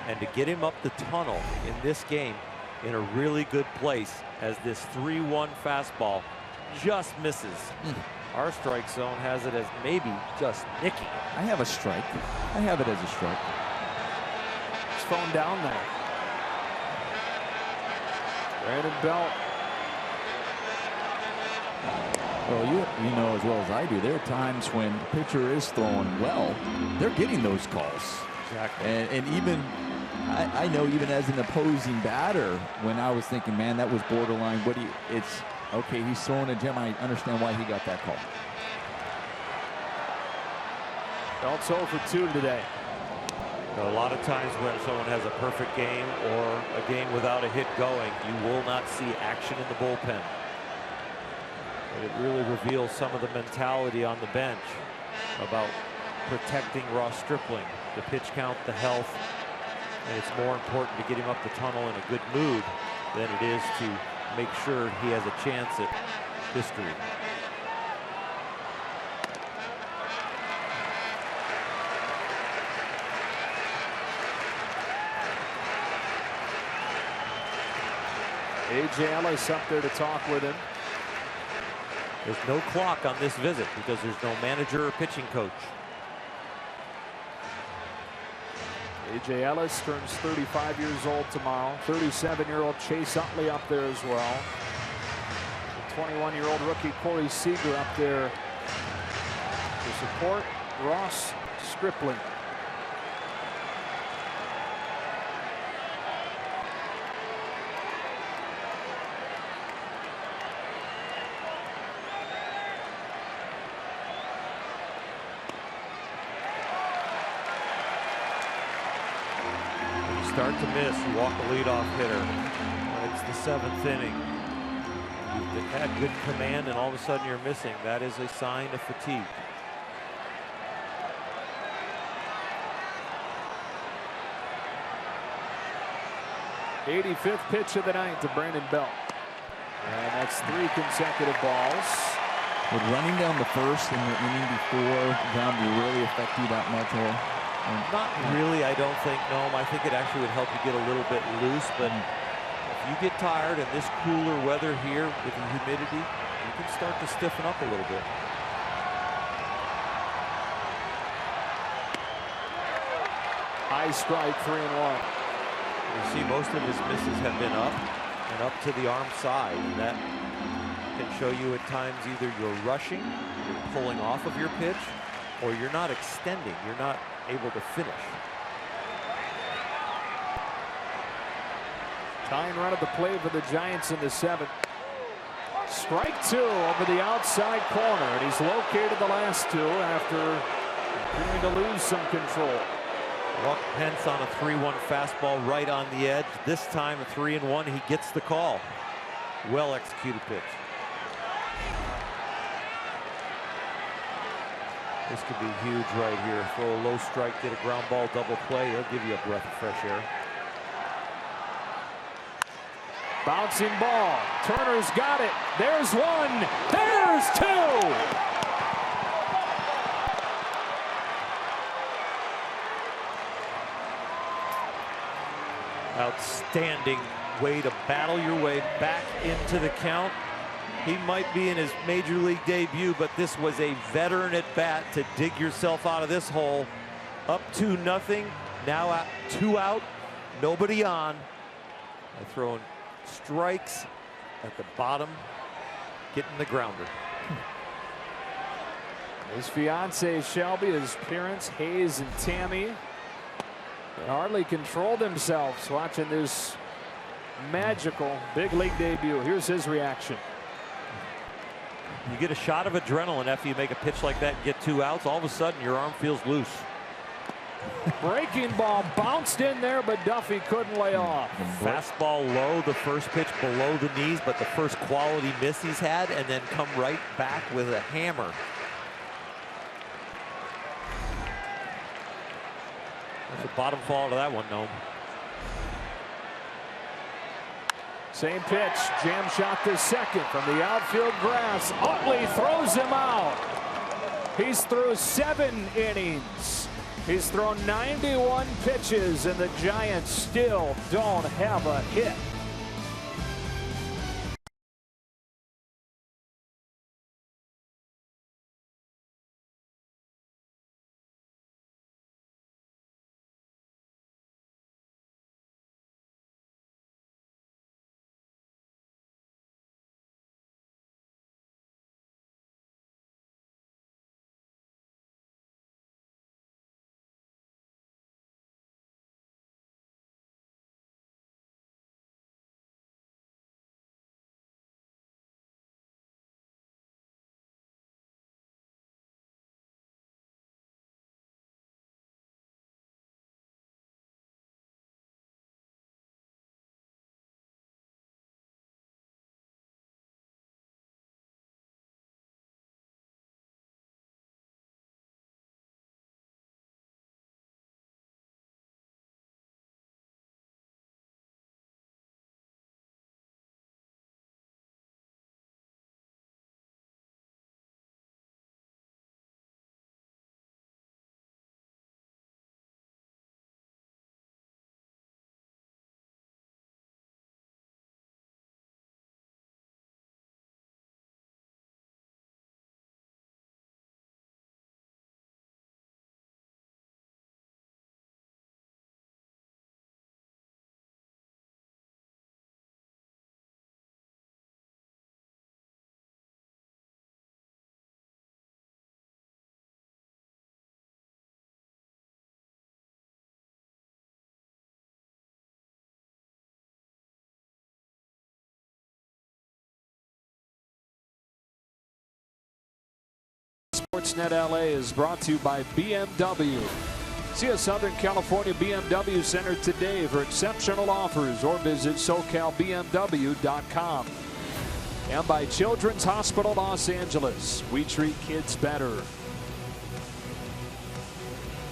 C: and to get him up the tunnel in this game in a really good place, as this 3-1 fastball just misses. Our strike zone has it as maybe just nicking.
E: I have a strike. I have it as a strike.
A: It's phone down there. Brandon Belt.
E: Well, you know as well as I do, there are times when the pitcher is throwing well, they're getting those calls.
C: Exactly.
E: And even, I know even as an opposing batter, when I was thinking, man, that was borderline, it's, okay, he's throwing a gem. I understand why he got that call.
A: Belt's 0 for 2 today.
C: A lot of times when someone has a perfect game or a game without a hit going, you will not see action in the bullpen. But it really reveals some of the mentality on the bench about protecting Ross Stripling, the pitch count, the health, and it's more important to get him up the tunnel in a good mood than it is to make sure he has a chance at history.
A: A.J. Ellis up there to talk with him.
C: There's no clock on this visit because there's no manager or pitching coach.
A: A.J. Ellis turns 35 years old tomorrow. 37-year-old Chase Utley up there as well. The 21-year-old rookie Corey Seager up there to support Ross Stripling.
C: Start to miss, you walk a leadoff hitter. When it's the 7th inning, you've had good command and all of a sudden you're missing. That is a sign of fatigue.
A: '85th pitch of the night to Brandon Belt. And that's 3 consecutive balls.
E: Would running down the first in the inning before down to really affect you that much, or?
C: Not really, I don't think. No, I think it actually would help you get a little bit loose. But if you get tired in this cooler weather here with the humidity, you can start to stiffen up a little bit.
A: High strike, 3-1.
C: You see, most of his misses have been up and up to the arm side. And that can show you at times either you're rushing, you're pulling off of your pitch, or you're not extending. You're not able to finish.
A: Tying run at the plate for the Giants in the 7th. Strike two over the outside corner, and he's located the last two after appearing to lose some control.
C: Buck Pence on a 3-1 fastball right on the edge. This time a 3-1. He gets the call. Well executed pitch. This could be huge right here. Throw a low strike, get a ground ball, double play. He'll give you a breath of fresh air.
A: Bouncing ball. Turner's got it. There's one. There's two.
C: Outstanding way to battle your way back into the count. He might be in his major league debut, but this was a veteran at bat to dig yourself out of this hole. Up 2-0. Now out, 2 out. Nobody on. They're throwing strikes at the bottom, getting the grounder.
A: His fiance Shelby, his parents Hayes and Tammy, they hardly control themselves watching this magical big league debut. Here's his reaction.
C: You get a shot of adrenaline after you make a pitch like that and get 2 outs. All of a sudden your arm feels loose.
A: Breaking ball bounced in there, but Duffy couldn't lay off.
C: Fastball low, the first pitch below the knees, but the first quality miss he's had, and then come right back with a hammer. There's a bottom fall to that one, no.
A: Same pitch, jam shot to second from the outfield grass. Utley throws him out. He's through 7 innings. He's thrown 91 pitches, and the Giants still don't have a hit. Sportsnet LA is brought to you by BMW. See a Southern California BMW Center today for exceptional offers, or visit SoCalBMW.com. And by Children's Hospital Los Angeles. We treat kids better.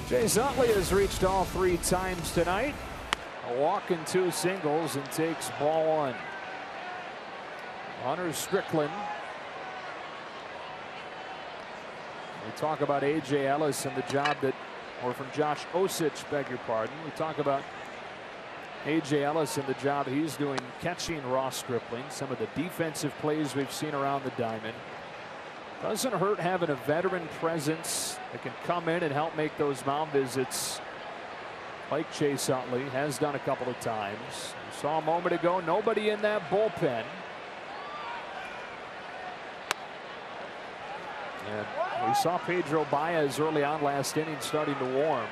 A: Chase Utley has reached all 3 times tonight. A walk and 2 singles, and takes ball 1. Hunter Stricklin. We talk about A.J. Ellis and the job that, or from Josh Osich, beg your pardon. We talk about A.J. Ellis and the job he's doing catching Ross Stripling. Some of the defensive plays we've seen around the diamond. Doesn't hurt having a veteran presence that can come in and help make those mound visits like Chase Utley has done a couple of times. We saw a moment ago, nobody in that bullpen. And we saw Pedro Baez early on last inning starting to warm.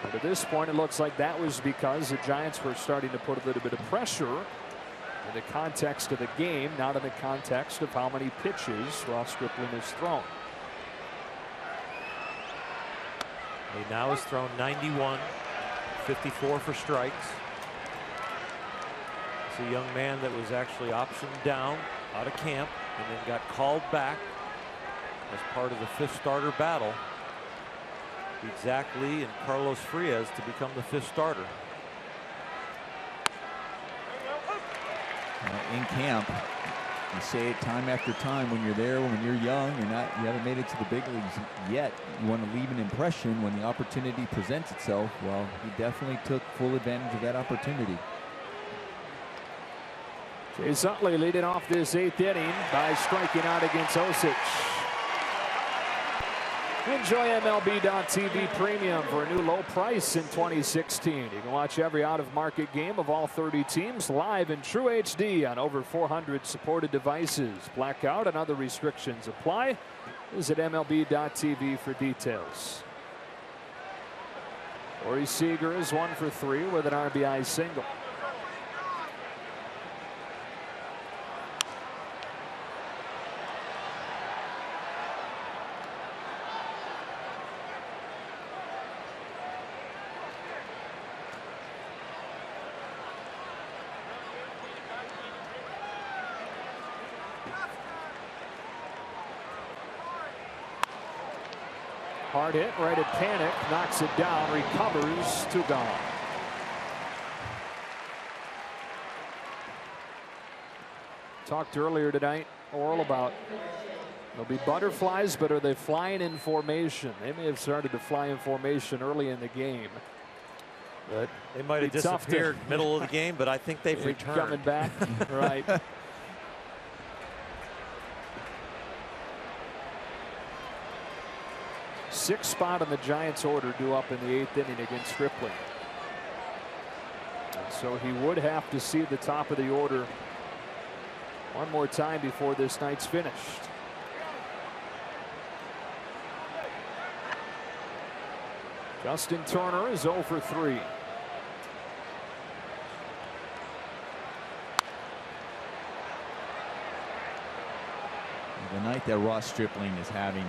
A: But at this point, it looks like that was because the Giants were starting to put a little bit of pressure in the context of the game, not in the context of how many pitches Ross Stripling has thrown.
C: He now has thrown 91, 54 for strikes. It's a young man that was actually optioned down out of camp and then got called back as part of the 5th starter battle. Beat Zach Lee and Carlos Frias to become the 5th starter.
E: In camp, you say it time after time, when you're there, when you're young, you haven't made it to the big leagues yet. You want to leave an impression when the opportunity presents itself. Well, he definitely took full advantage of that opportunity.
A: Chase Utley leading off this 8th inning by striking out against Osich. Enjoy MLB.TV Premium for a new low price in 2016. You can watch every out-of-market game of all 30 teams live in true HD on over 400 supported devices. Blackout and other restrictions apply. Visit MLB.TV for details. Corey Seager is 1 for 3 with an RBI single. Hard hit right at Panic, knocks it down, recovers, 2 gone. Talked earlier tonight, Oral, about there'll be butterflies, but are they flying in formation? They may have started to fly in formation early in the game. But
C: they might have disappeared middle of the game, but I think they've returned.
A: Coming back, right. Sixth spot in the Giants order due up in the 8th inning against Stripling. And so he would have to see the top of the order one more time before this night's finished. Justin Turner is 0 for 3.
E: The night that Ross Stripling is having,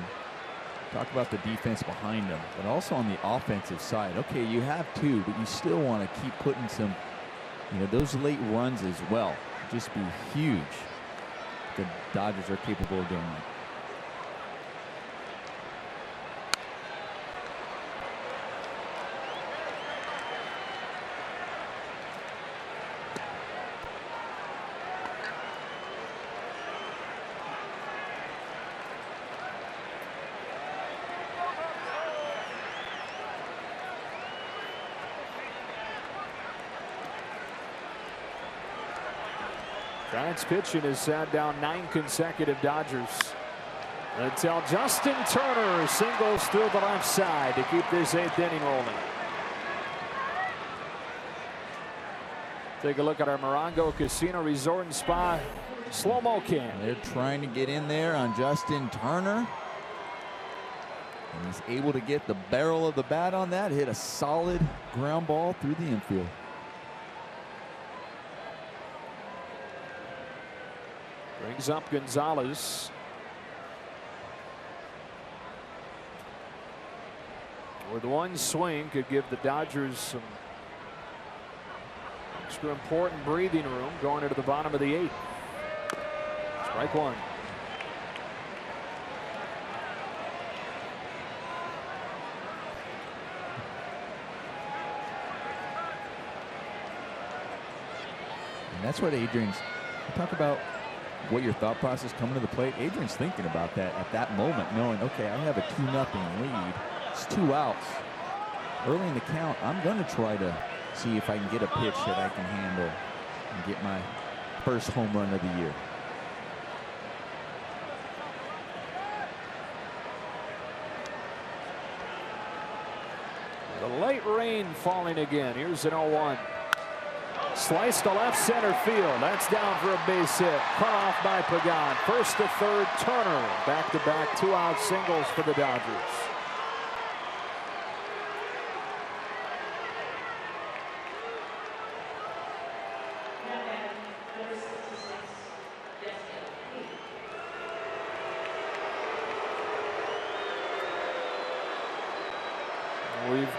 E: talk about the defense behind him, but also on the offensive side. Okay, you have 2, but you still want to keep putting some, those late runs as well. Just be huge. The Dodgers are capable of doing that.
A: Giants pitching has sat down 9 consecutive Dodgers until Justin Turner singles through the left side to keep this 8th inning rolling. Take a look at our Morongo Casino Resort and Spa slow-mo cam.
E: They're trying to get in there on Justin Turner. And he's able to get the barrel of the bat on that, hit a solid ground ball through the infield.
A: Brings up Gonzalez. With one swing could give the Dodgers some extra important breathing room going into the bottom of the 8th. Strike 1.
E: And that's what Adrian's, talk about what your thought process coming to the plate. Adrian's thinking about that at that moment, knowing, okay, I have a 2-0 lead. It's 2 outs. Early in the count, I'm going to try to see if I can get a pitch that I can handle and get my first home run of the year.
A: The late rain falling again. Here's an 0-1. Slice to left center field. That's down for a base hit. Cut off by Pagan. First to third, Turner. Back-to-back 2-out singles for the Dodgers.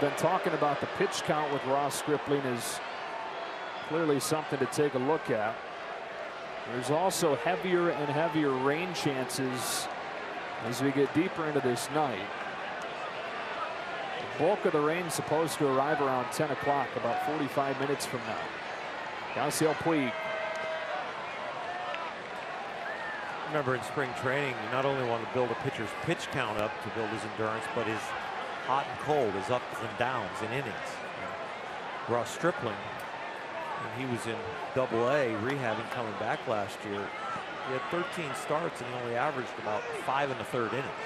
A: been talking about the pitch count with Ross Stripling is clearly something to take a look at. There's also heavier and heavier rain chances as we get deeper into this night. The bulk of the rain is supposed to arrive around 10 o'clock, about 45 minutes from now. Yasiel Puig.
C: Remember, in spring training, you not only want to build a pitcher's pitch count up to build his endurance, but his hot and cold, his ups and downs in innings. Ross Stripling, when he was in Double-A rehabbing coming back last year, he had 13 starts and he only averaged about 5 1/3 innings.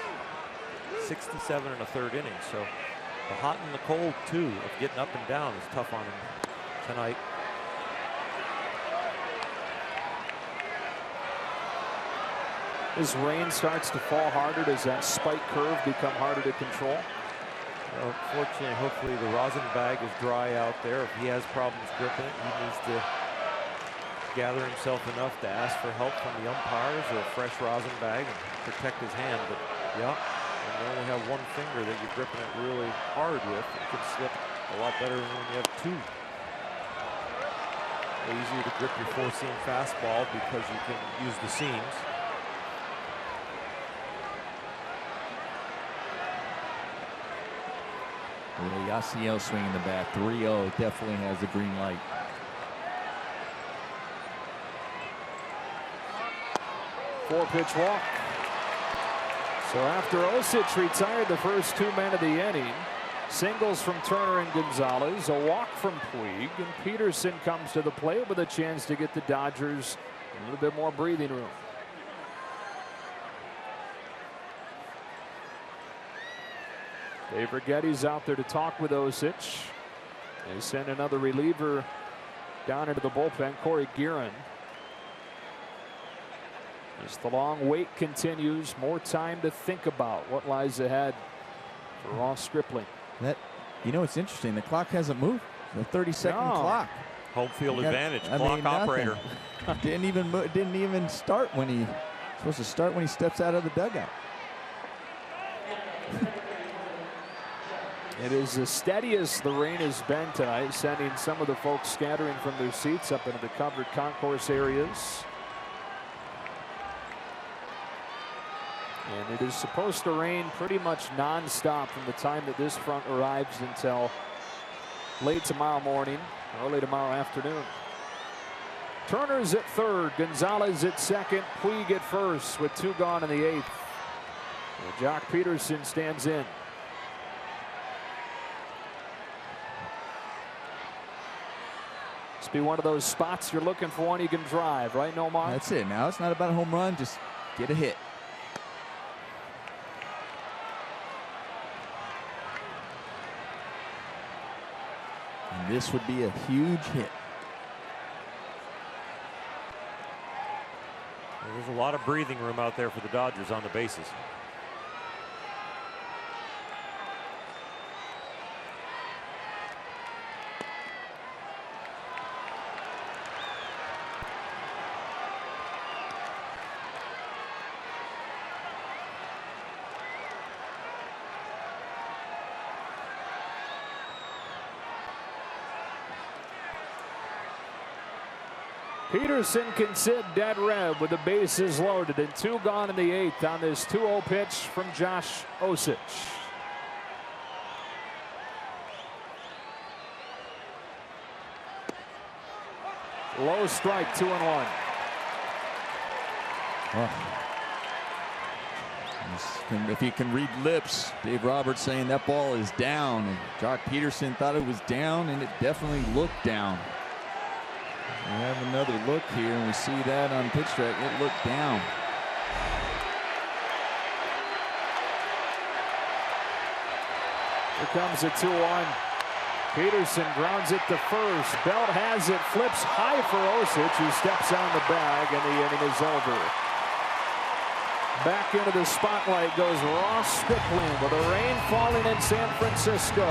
C: 67 1/3 innings. So the hot and the cold too of getting up and down is tough on him tonight.
A: As rain starts to fall harder, does that spike curve become harder to control?
C: Well, fortunately, hopefully the rosin bag is dry out there. If he has problems gripping it, he needs to gather himself enough to ask for help from the umpires or a fresh rosin bag and protect his hand. But yeah, when you only have one finger that you're gripping it really hard with, it can slip a lot better than when you have two. Easier to grip your four-seam fastball because you can use the seams.
E: Yasiel swinging the bat. 3-0 definitely has the green light.
A: Four-pitch walk. So after Osich retired the first two men of the inning, singles from Turner and Gonzalez, a walk from Puig, and Peterson comes to the plate with a chance to get the Dodgers a little bit more breathing room. Dave Righetti's out there to talk with Osich. They send another reliever down into the bullpen, Corey Guerin. As the long wait continues, more time to think about what lies ahead for Ross Stripling.
E: You know, it's interesting. The clock hasn't moved. The 30-second clock.
C: Home field advantage. Clock operator.
E: Didn't even start when he supposed to start when he steps out of the dugout.
A: It is as steady as the rain has been tonight, sending some of the folks scattering from their seats up into the covered concourse areas. And it is supposed to rain pretty much nonstop from the time that this front arrives until late tomorrow morning, early tomorrow afternoon. Turner's at third, Gonzalez at second, Puig at first with two gone in the eighth. And Jock Peterson stands in. Be one of those spots you're looking for one you can drive, right, Nomar?
E: That's it. Now it's not about a home run, just get a hit. And this would be a huge hit.
C: Well, there's a lot of breathing room out there for the Dodgers on the bases.
A: Peterson can sit dead red with the bases loaded and two gone in the eighth on this 2-0 pitch from Josh Osich. Low strike, 2-1.
E: Well, if you can read lips, Dave Roberts saying that ball is down, and Jock Peterson thought it was down, and it definitely looked down. We have another look here, and we see that on pitch track. It looked down.
A: Here comes a 2-1. Peterson grounds it to first. Belt has it, flips high for Osich, who steps on the bag, and the inning is over. Back into the spotlight goes Ross Stripling with the rain falling in San Francisco.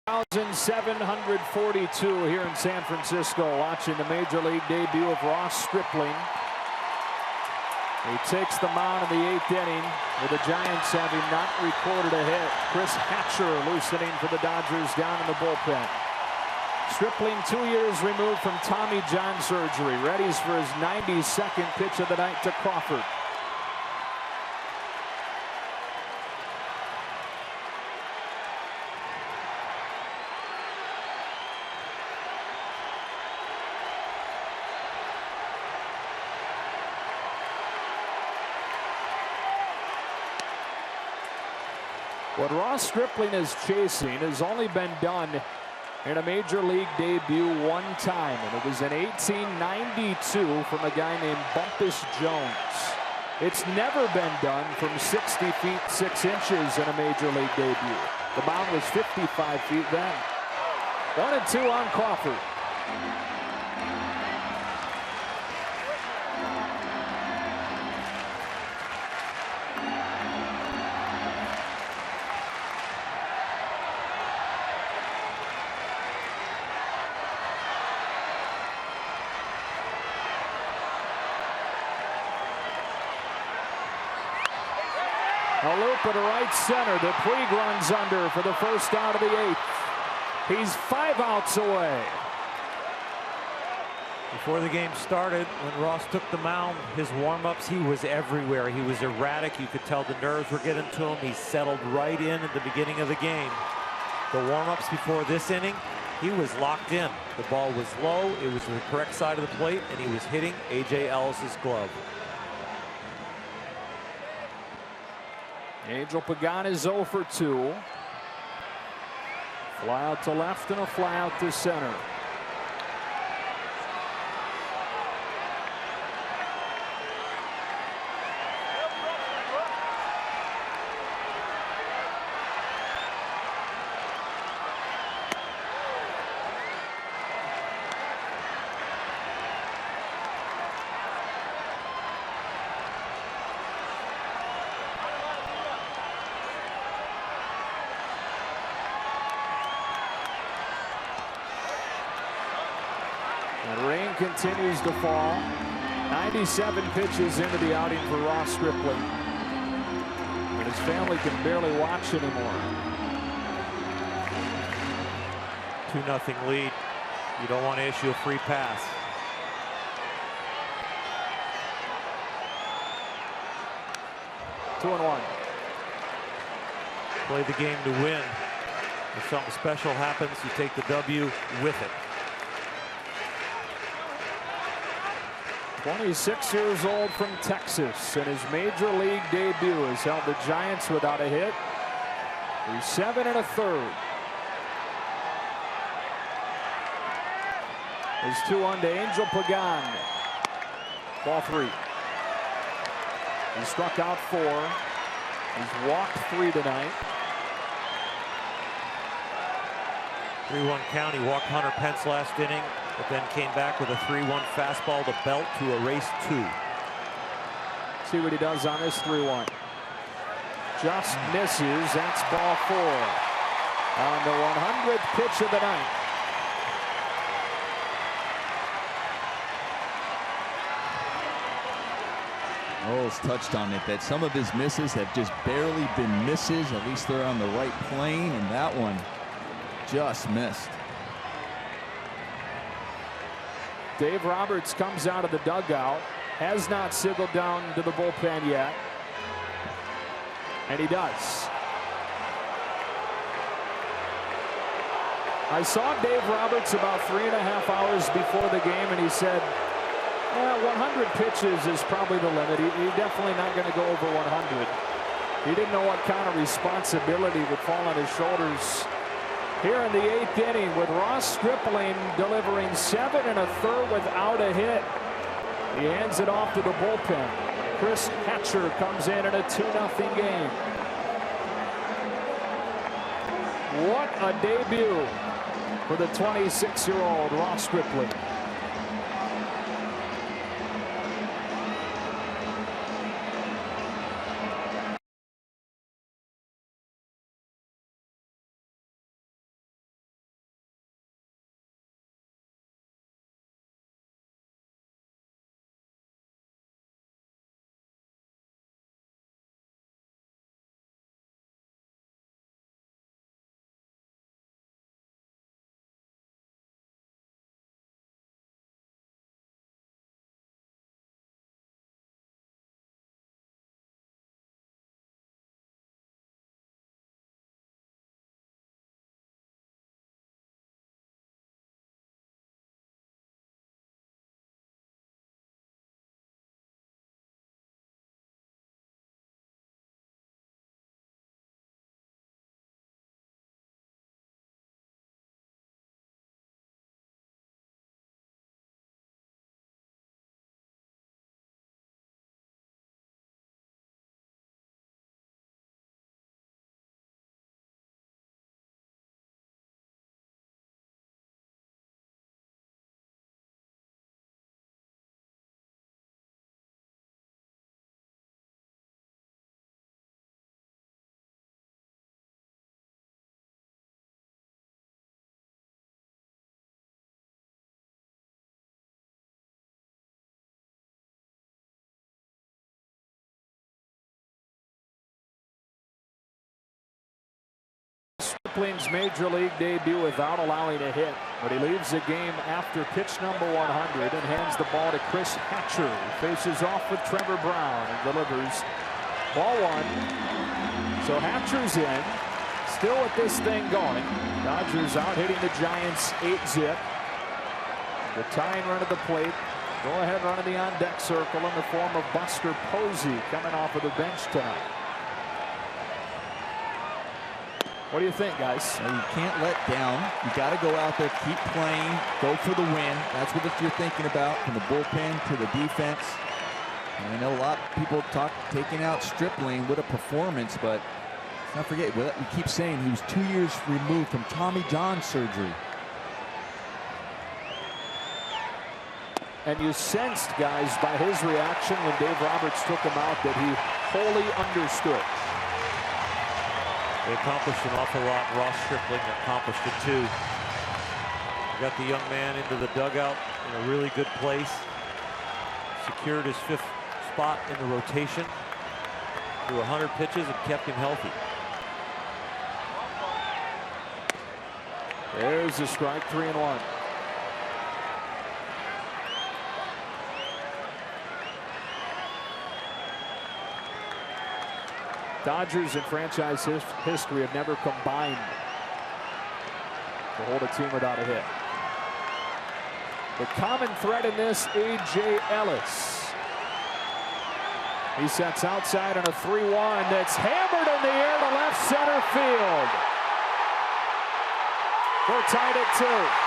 A: 1,742 here in San Francisco, watching the Major League debut of Ross Stripling. He takes the mound in the 8th inning, with the Giants having not recorded a hit. Chris Hatcher loosening for the Dodgers down in the bullpen. Stripling, 2 years removed from Tommy John surgery, readies for his 92nd pitch of the night to Crawford. What Ross Stripling is chasing has only been done in a Major League debut one time, and it was in 1892 from a guy named Bumpus Jones. It's never been done from 60 feet 6 inches in a Major League debut. The mound was 55 feet then. 1-2 on Crawford. A loop at right center that Puig runs under for the first out of the 8th. He's 5 outs away.
C: Before the game started, when Ross took the mound, his warm-ups, he was everywhere. He was erratic. You could tell the nerves were getting to him. He settled right in at the beginning of the game. The warm-ups before this inning, he was locked in. The ball was low. It was the correct side of the plate, and he was hitting A.J. Ellis's glove.
A: Angel Pagan is 0 for 2. Fly out to left and a fly out to center. And rain continues to fall. 97 pitches into the outing for Ross Stripling. And his family can barely watch anymore.
C: 2-0 lead. You don't want to issue a free pass.
A: Two and one.
C: Play the game to win. If something special happens, you take the W with it.
A: 26 years old from Texas, and his Major League debut has held the Giants without a hit through 7 1/3. His 2-1 to Angel Pagan. Ball 3. He struck out 4. He's walked 3 tonight.
C: 3-1 count. He walked Hunter Pence last inning, but then came back with a 3-1 fastball to belt to erase 2.
A: See what he does on this 3-1. Just misses. That's ball 4. On the 100th pitch of the night.
E: Orioles touched on it, that some of his misses have just barely been misses. At least they're on the right plane, and that one just missed.
A: Dave Roberts comes out of the dugout, has not signaled down to the bullpen yet, and he does. I saw Dave Roberts about 3.5 hours before the game, and he said, 100 pitches is probably the limit. He's definitely not going to go over 100. He didn't know what kind of responsibility would fall on his shoulders here in the 8th inning, with Ross Stripling delivering 7 1/3 without a hit. He hands it off to the bullpen. Chris Hatcher comes in a 2-0 game. What a debut for the 26-year-old Ross Stripling. Stripling's major league debut without allowing a hit, but he leaves the game after pitch number 100 and hands the ball to Chris Hatcher, who faces off with Trevor Brown and delivers ball 1. So Hatcher's in, still with this thing going. Dodgers out hitting the Giants 8-zip. The tying run at the plate. Go ahead run in the on deck circle in the form of Buster Posey coming off of the bench tonight. What do you think, guys?
E: Well, you can't let down. You got to go out there, keep playing, go for the win. That's what you're thinking about, from the bullpen to the defense. And I know a lot of people talk taking out Stripling. What a performance, but let's not forget, we keep saying he was 2 years removed from Tommy John surgery.
A: And you sensed, guys, by his reaction when Dave Roberts took him out, that he wholly understood.
C: They accomplished an awful lot. Ross Stripling accomplished it too. Got the young man into the dugout in a really good place. Secured his 5th spot in the rotation through 100 pitches and kept him healthy.
A: There's a strike, 3-1. Dodgers in franchise history have never combined to hold a team without a hit. The common thread in this, A.J. Ellis. He sets outside on a 3-1 that's hammered in the air to left center field. We're tied at 2.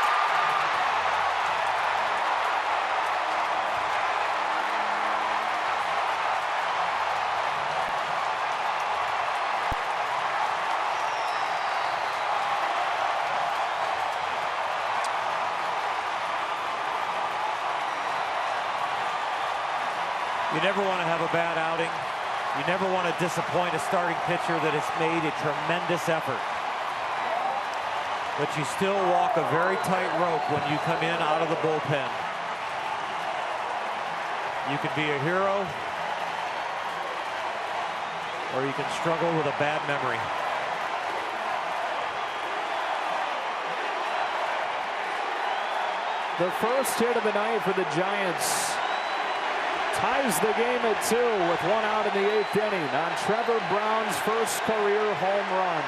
C: You never want to have a bad outing. You never want to disappoint a starting pitcher that has made a tremendous effort. But you still walk a very tight rope when you come in out of the bullpen. You can be a hero, or you can struggle with a bad memory.
A: The first hit of the night for the Giants ties the game at 2 with 1 out in the 8th inning on Trevor Brown's first career home run.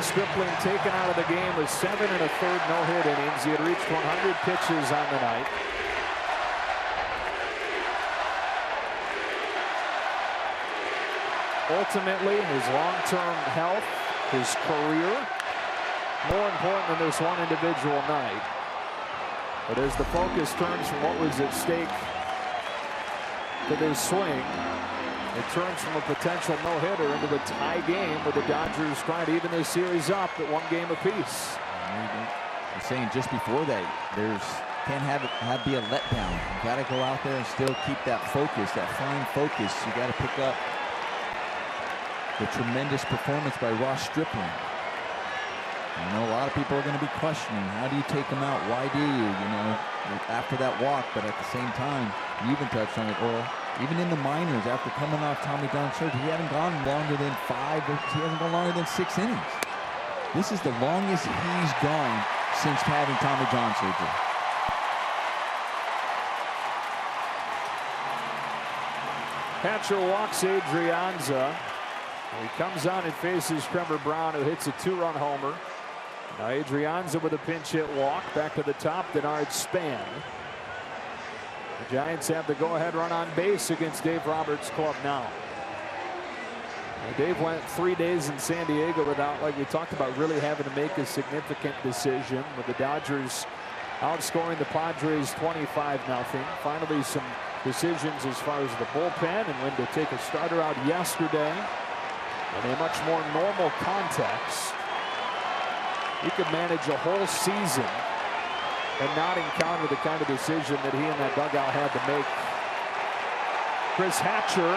A: Stripling taken out of the game with 7 1/3 no-hit innings. He had reached 100 pitches on the night. Ultimately, his long-term health, his career, more important than this one individual night. But as the focus turns from what was at stake to this swing, it turns from a potential no-hitter into a tie game with the Dodgers trying to even this series up at 1 game apiece.
E: I'm saying just before that, can't have it be a letdown. You got to go out there and still keep that focus, that fine focus. You got to pick up the tremendous performance by Ross Stripling. I know a lot of people are going to be questioning, how do you take him out? Why do you know, after that walk? But at the same time, you even touched on it, Earl. Even in the minors, after coming off Tommy John surgery, he hasn't gone longer than 5, or he hasn't gone longer than 6 innings. This is the longest he's gone since having Tommy John surgery.
A: Hatcher walks Adrianza. He comes on and faces Trevor Brown, who hits a 2-run homer. Now Adrianza with a pinch hit walk. Back to the top, Denard Span. The Giants have the go-ahead run on base against Dave Roberts' club now. Dave went 3 days in San Diego without, like we talked about, really having to make a significant decision, with the Dodgers outscoring the Padres 25-0. Finally, some decisions as far as the bullpen and when to take a starter out yesterday. In a much more normal context, he could manage a whole season and not encounter the kind of decision that he and that dugout had to make. Chris Hatcher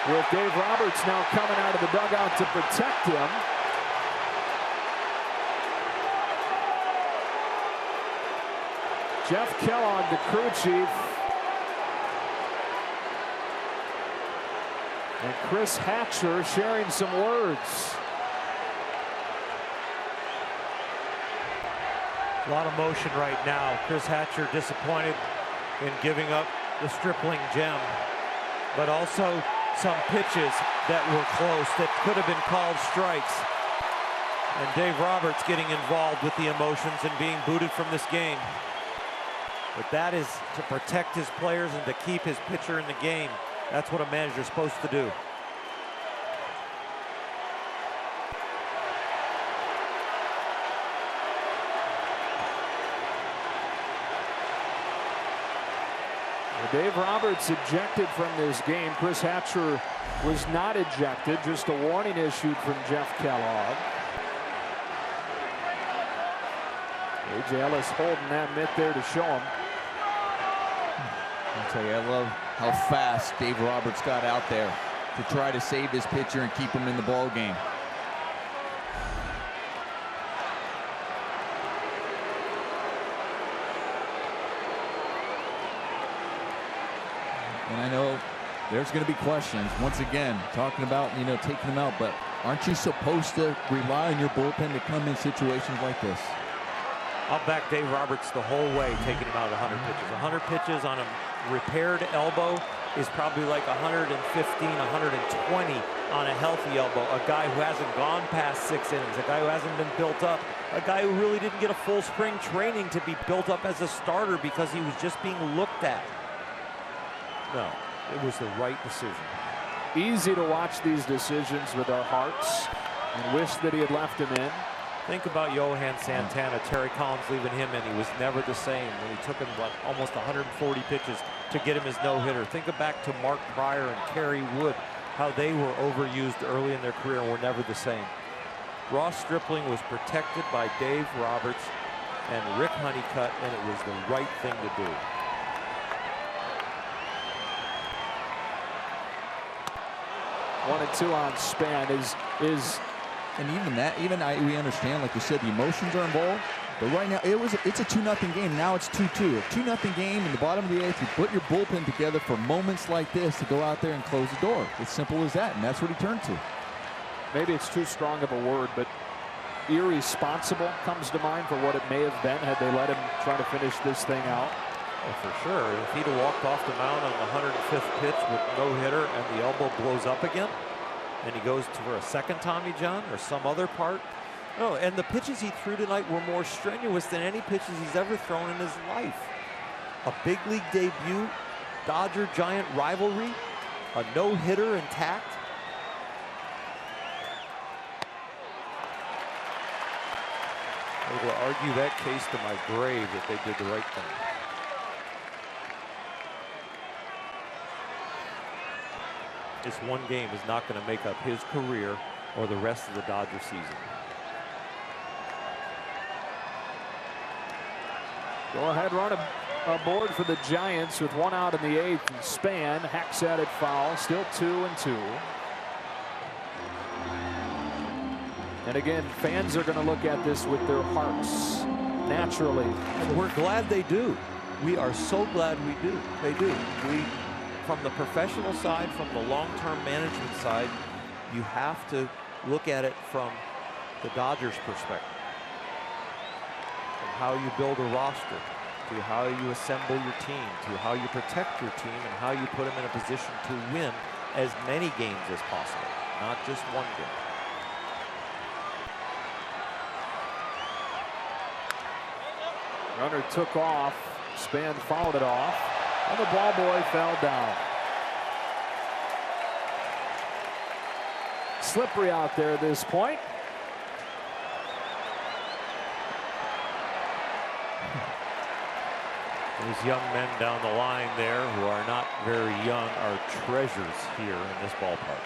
A: with Dave Roberts now coming out of the dugout to protect him. Jeff Kellogg, the crew chief, and Chris Hatcher sharing some words.
C: A lot of motion right now. Chris Hatcher disappointed in giving up the Stripling gem, but also some pitches that were close that could have been called strikes. And Dave Roberts getting involved with the emotions and being booted from this game. But that is to protect his players and to keep his pitcher in the game. That's what a manager is supposed to do.
A: Dave Roberts ejected from this game. Chris Hatcher was not ejected, just a warning issued from Jeff Kellogg. A.J. Ellis holding that mitt there to show him.
E: I'll tell you, I love how fast Dave Roberts got out there to try to save his pitcher and keep him in the ball game. And I know there's going to be questions once again talking about, taking him out, but aren't you supposed to rely on your bullpen to come in situations like this?
C: I'll back Dave Roberts the whole way, taking him out at 100 pitches. 100 pitches on a repaired elbow is probably like 115, 120 on a healthy elbow. A guy who hasn't gone past 6 innings, a guy who hasn't been built up, a guy who really didn't get a full spring training to be built up as a starter because he was just being looked at. No, it was the right decision.
A: Easy to watch these decisions with our hearts and wish that he had left him in.
C: Think about Johan Santana, Terry Collins leaving him in. He was never the same when he took him almost 140 pitches to get him his no-hitter. Think back to Mark Pryor and Kerry Wood, how they were overused early in their career and were never the same. Ross Stripling was protected by Dave Roberts and Rick Honeycutt, and it was the right thing to do.
A: One and two on Span is
E: and we understand, like you said, the emotions are involved. But right now, it's a 2-0 game. Now it's 2-2. A 2-0 game in the bottom of the 8th. You put your bullpen together for moments like this to go out there and close the door. It's simple as that, and that's what he turned to.
A: Maybe it's too strong of a word, but irresponsible comes to mind for what it may have been had they let him try to finish this thing out.
C: Well, for sure. If he'd have walked off the mound on the 105th pitch with no hitter and the elbow blows up again, and he goes for a second Tommy John or some other part. No, and the pitches he threw tonight were more strenuous than any pitches he's ever thrown in his life. A big league debut, Dodger-Giant rivalry, a no-hitter intact. I will argue that case to my grave that they did the right thing. This one game is not going to make up his career or the rest of the Dodger season.
A: Go ahead, run aboard for the Giants with 1 out in the 8th. And Span hacks at it foul. Still 2-2. And again, fans are going to look at this with their hearts naturally.
C: And we're glad they do. We are so glad we do. They do. From the professional side, from the long-term management side, you have to look at it from the Dodgers' perspective. From how you build a roster, to how you assemble your team, to how you protect your team, and how you put them in a position to win as many games as possible, not just one game.
A: Runner took off. Span fouled it off. And the ball boy fell down. Slippery out there at this point.
C: These young men down the line there who are not very young are treasures here in this ballpark.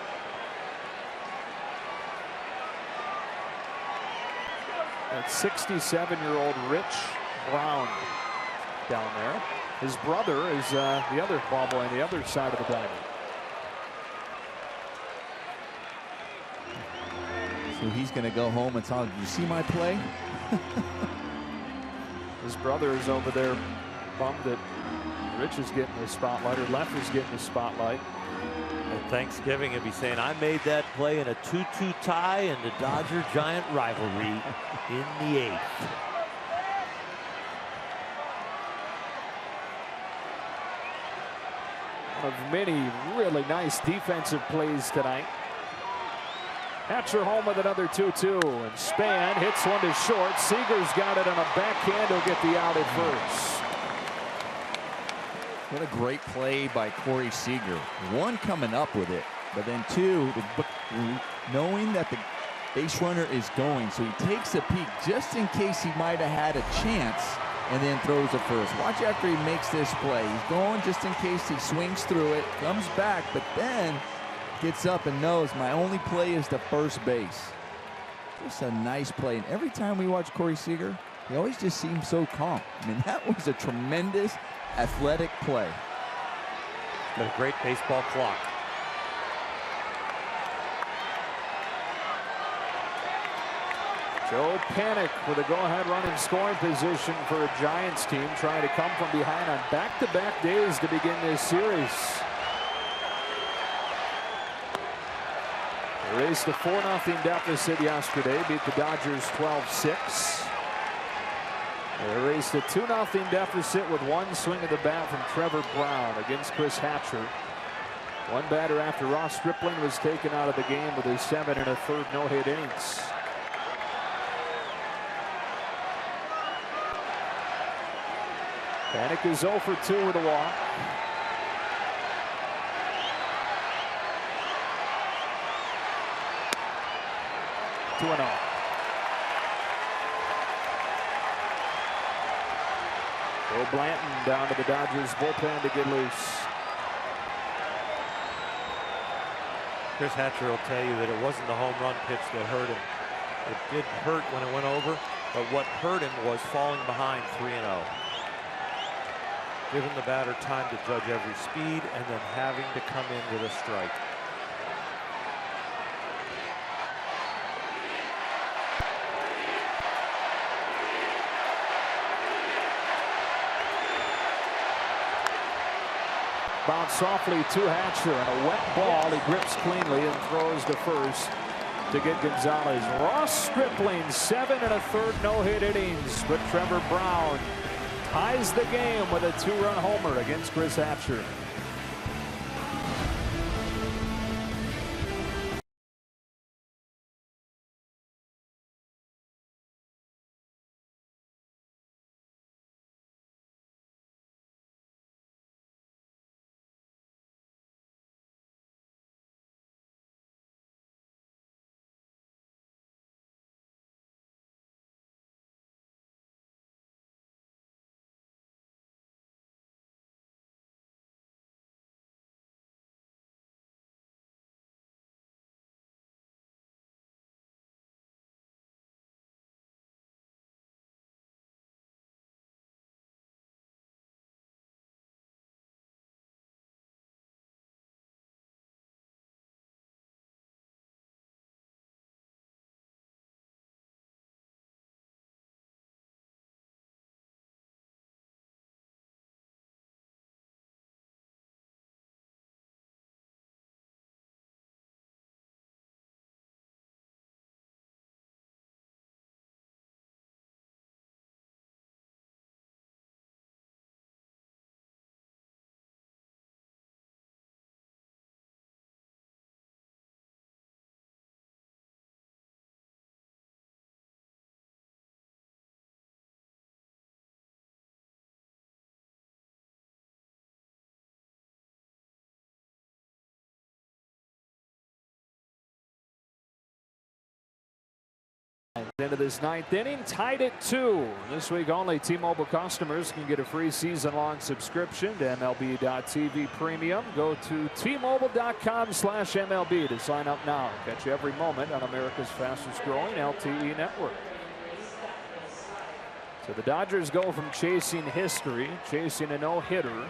A: That 67-year-old Rich Brown down there. His brother is the other ball boy on the other side of the diamond.
E: So he's going to go home and tell him, "You see my play?"
A: His brother is over there bummed that Rich is getting the spotlight, or Left is getting the spotlight.
C: At Thanksgiving, he'll be saying, "I made that play in a 2-2 tie in the Dodger-Giant rivalry in the 8th."
A: One of many really nice defensive plays tonight. Hatcher home with another 2-2, and Span hits one to short. Seager's got it on a backhand. He'll get the out at first.
E: What a great play by Corey Seager. One, coming up with it, but then two, knowing that the base runner is going, so he takes a peek just in case he might have had a chance, and then throws it first. Watch after he makes this play. He's going just in case he swings through it, comes back, but then gets up and knows my only play is to first base. Just a nice play. And every time we watch Corey Seager, he always just seems so calm. I mean, that was a tremendous athletic play.
C: Got a great baseball clock.
A: Joe Panic with a go-ahead run in scoring position for a Giants team trying to come from behind on back-to-back days to begin this series. They raised a 4-0 deficit yesterday, beat the Dodgers 12-6. They raised a 2-0 deficit with one swing of the bat from Trevor Brown against Chris Hatcher. One batter after Ross Stripling was taken out of the game with a 7 1/3 no-hit innings. Panic is 0 for 2 with a walk. Two and off. Joe Blanton down to the Dodgers bullpen to get loose.
C: Chris Hatcher will tell you that it wasn't the home run pitch that hurt him. It did hurt when it went over, but what hurt him was falling behind 3-0. Giving the batter time to judge every speed and then having to come in with a strike.
A: Bounce softly to Hatcher, and a wet ball. He grips cleanly and throws to first to get Gonzalez. Ross Stripling, 7 1/3 no-hit innings, but Trevor Brown ties the game with a 2-run homer against Chris Hatcher. Into this 9th inning, tied at 2. This week only T-Mobile customers can get a free season-long subscription to MLB.TV Premium. Go to T-Mobile.com/MLB to sign up now. Catch every moment on America's fastest-growing LTE network. So the Dodgers go from chasing history, chasing a no-hitter,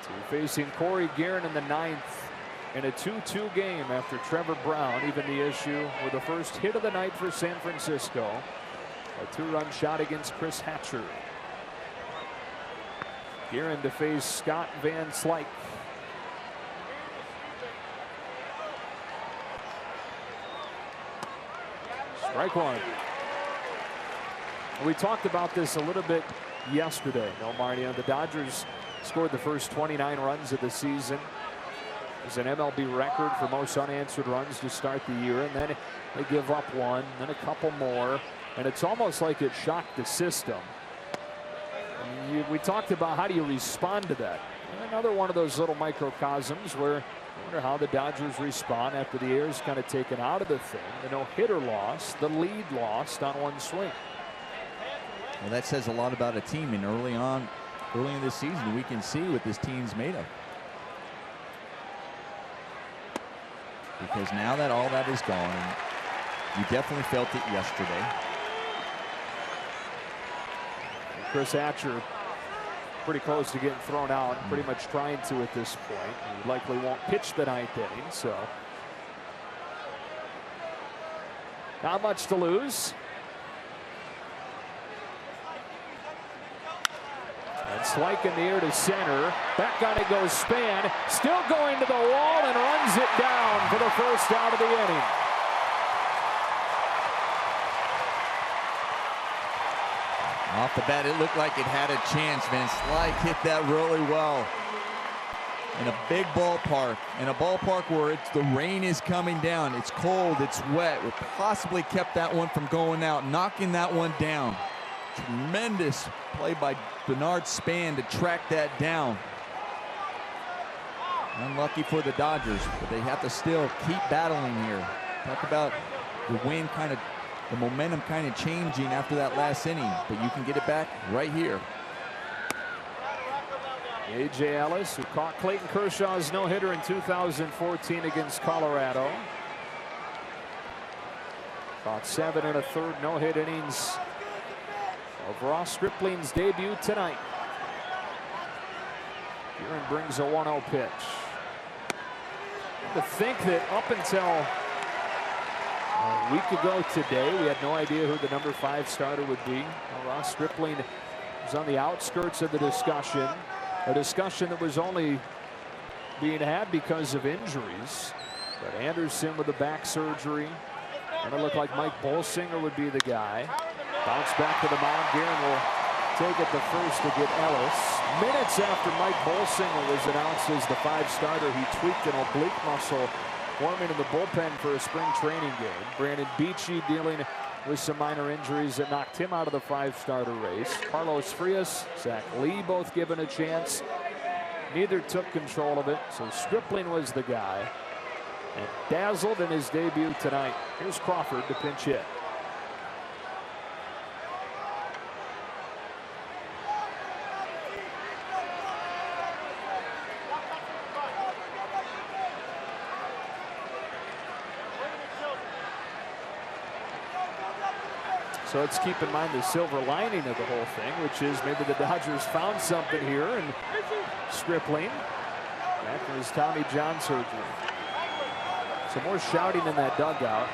A: to facing Corey Guerin in the 9th. In a 2-2 game after Trevor Brown evened the issue with the first hit of the night for San Francisco. A 2-run shot against Chris Hatcher. Guerin to face Scott Van Slyke. Strike one. We talked about this a little bit yesterday. No, Marty, the Dodgers scored the first 29 runs of the season. It's an MLB record for most unanswered runs to start the year, and then they give up one, then a couple more, and it's almost like it shocked the system. We talked about how do you respond to that. Another one of those little microcosms where I wonder how the Dodgers respond after the air is kind of taken out of the thing. The no-hitter lost, the lead lost on one swing.
E: Well, that says a lot about a team, and early in this season we can see what this team's made of. Because now that all that is gone, you definitely felt it yesterday.
A: Chris Hatcher pretty close to getting thrown out, pretty much trying to at this point. He likely won't pitch the 9th inning, so not much to lose. And Slyke in the air to center. Back on it goes Span. Still going to the wall and runs it down for the first out of the inning.
E: Off the bat, it looked like it had a chance, man. Slyke hit that really well. In a big ballpark, in a ballpark where the rain is coming down. It's cold, it's wet. We possibly kept that one from going out, knocking that one down. Tremendous play by Bernard Span to track that down. Unlucky for the Dodgers, but they have to still keep battling here. Talk about the wind the momentum kind of changing after that last inning, but you can get it back right here.
A: A.J. Ellis, who caught Clayton Kershaw's no-hitter in 2014 against Colorado. Caught 7 1/3 no-hit innings of Ross Stripling's debut tonight. Guerin brings a 1-0 pitch. To think that up until a week ago today, we had no idea who the number 5 starter would be. Ross Stripling was on the outskirts of the discussion. A discussion that was only being had because of injuries. But Anderson with the back surgery. And it looked like Mike Bolsinger would be the guy. Bounce back to the mound. Guerin will take it to first to get Ellis. Minutes after Mike Bolsinger was announced as the 5 starter, he tweaked an oblique muscle, warming in the bullpen for a spring training game. Brandon Beachy dealing with some minor injuries that knocked him out of the 5-starter race. Carlos Frias, Zach Lee both given a chance. Neither took control of it, so Stripling was the guy. And dazzled in his debut tonight. Here's Crawford to pinch hit. So let's keep in mind the silver lining of the whole thing, which is maybe the Dodgers found something here, and Stripling back from his Tommy John surgery. Some more shouting in that dugout.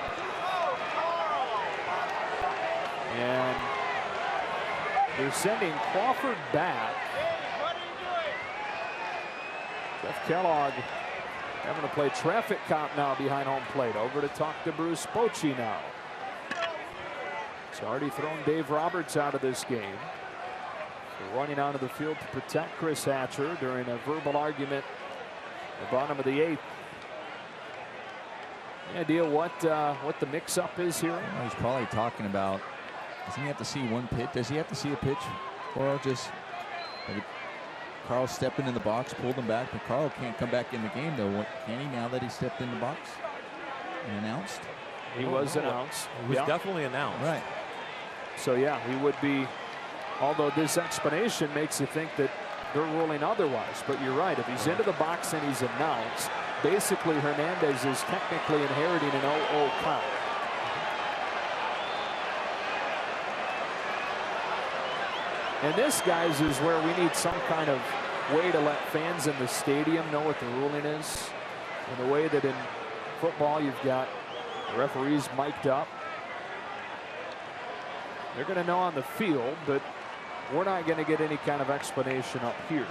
A: And they're sending Crawford back. Jeff Kellogg having to play traffic cop now behind home plate. Over to talk to Bruce Bochy now. He's already thrown Dave Roberts out of this game. They're running out of the field to protect Chris Hatcher during a verbal argument at the bottom of the 8th. Any idea what the mix-up is here?
E: Well, he's probably talking about, doesn't he have to see one pitch? Does he have to see a pitch? Or just Carl stepping in the box, pulled him back, but Carl can't come back in the game though. Can he now that he stepped in the box and announced?
A: He was announced.
C: He was definitely announced.
E: Right.
A: So yeah, he would be, although this explanation makes you think that they're ruling otherwise. But you're right, if he's into the box and he's announced, basically Hernandez is technically inheriting an 0-0 count. And this, guys, is where we need some kind of way to let fans in the stadium know what the ruling is. In the way that in football you've got referees mic'd up. They're going to know on the field, but we're not going to get any kind of explanation up here.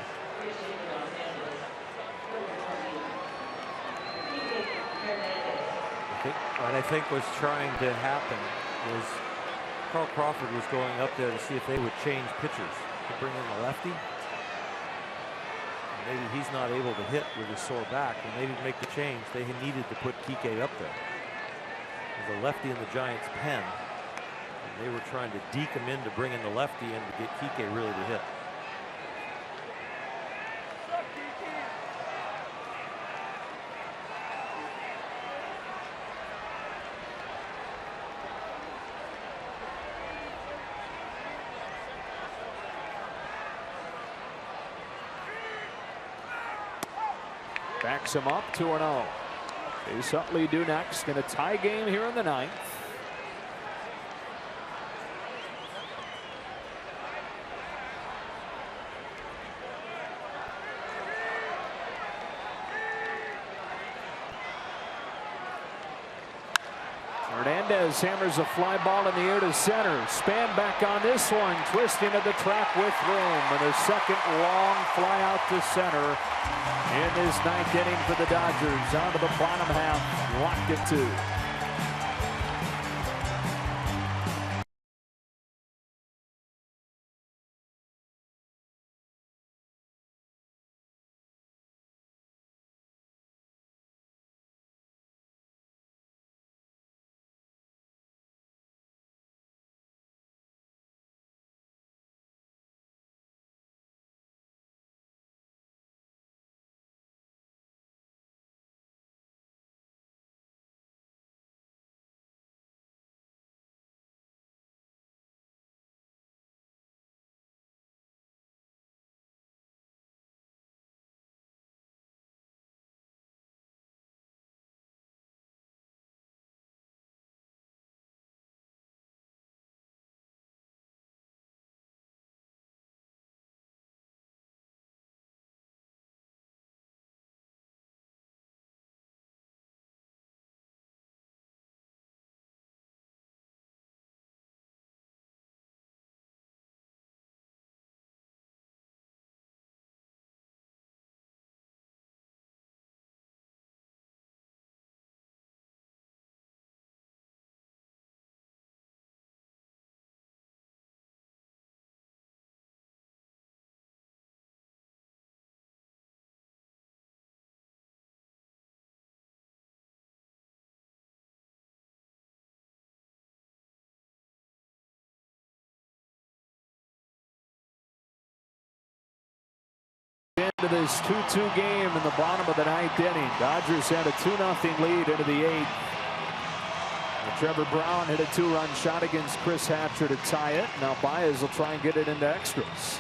C: What I think was trying to happen was Carl Crawford was going up there to see if they would change pitchers to bring in the lefty. And maybe he's not able to hit with his sore back. When they didn't make the change, they needed to put Kike up there. There's a lefty in the Giants' pen. And they were trying to deke him in to bring in the lefty and to get Kike really to hit.
A: Backs him up 2-0. Chase Utley due next in a tie game here in the 9th. Hernandez hammers a fly ball in the air to center. Span back on this one, twisting to the track with room, and a second long fly out to center in this 9th inning for the Dodgers. Onto the bottom half, locked at 2. Into this 2-2 game in the bottom of the 9th inning. Dodgers had a 2-0 lead into the 8th. And Trevor Brown hit a 2-run shot against Chris Hatcher to tie it. Now Baez will try and get it into extras.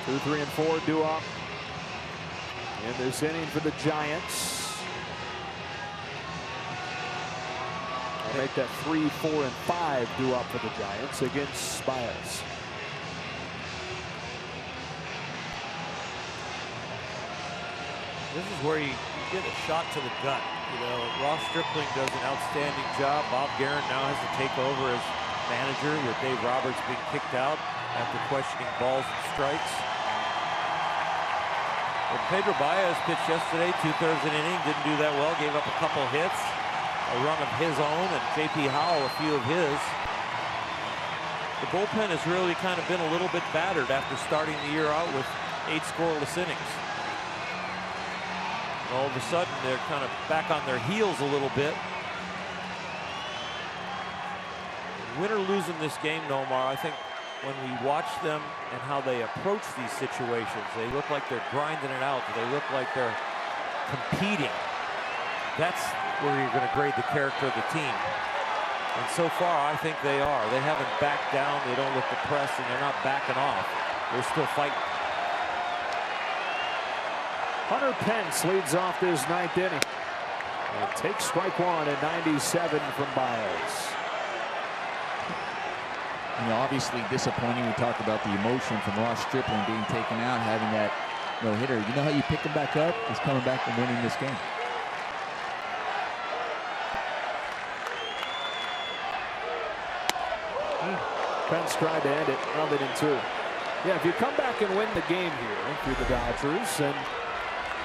A: Two, 3, and 4 due up in this inning for the Giants. Make that 3, 4, and 5 due up for the Giants against Baez.
C: This is where you get a shot to the gut. You know, Ross Stripling does an outstanding job. Bob Guerin now has to take over as manager with Dave Roberts being kicked out after questioning balls and strikes. But Pedro Baez pitched yesterday, 2/3 an inning, didn't do that well, gave up a couple hits. A run of his own, and J.P. Howell a few of his. The bullpen has really kind of been a little bit battered after starting the year out with 8 scoreless innings. And all of a sudden, they're kind of back on their heels a little bit. Win or lose in this game, Nomar, I think when we watch them and how they approach these situations, they look like they're grinding it out. They look like they're competing. That's where you're going to grade the character of the team. And so far, I think they are. They haven't backed down. They don't look depressed, and they're not backing off. They're still fighting.
A: Hunter Pence leads off this ninth inning. And takes strike one at 97 from Baez.
E: You know, obviously disappointing. We talked about the emotion from Ross Stripling being taken out, having that no-hitter. You know how you pick him back up? He's coming back and winning this game.
A: Pence tried to end it, 0-2. Yeah, if you come back and win the game here through the Dodgers, and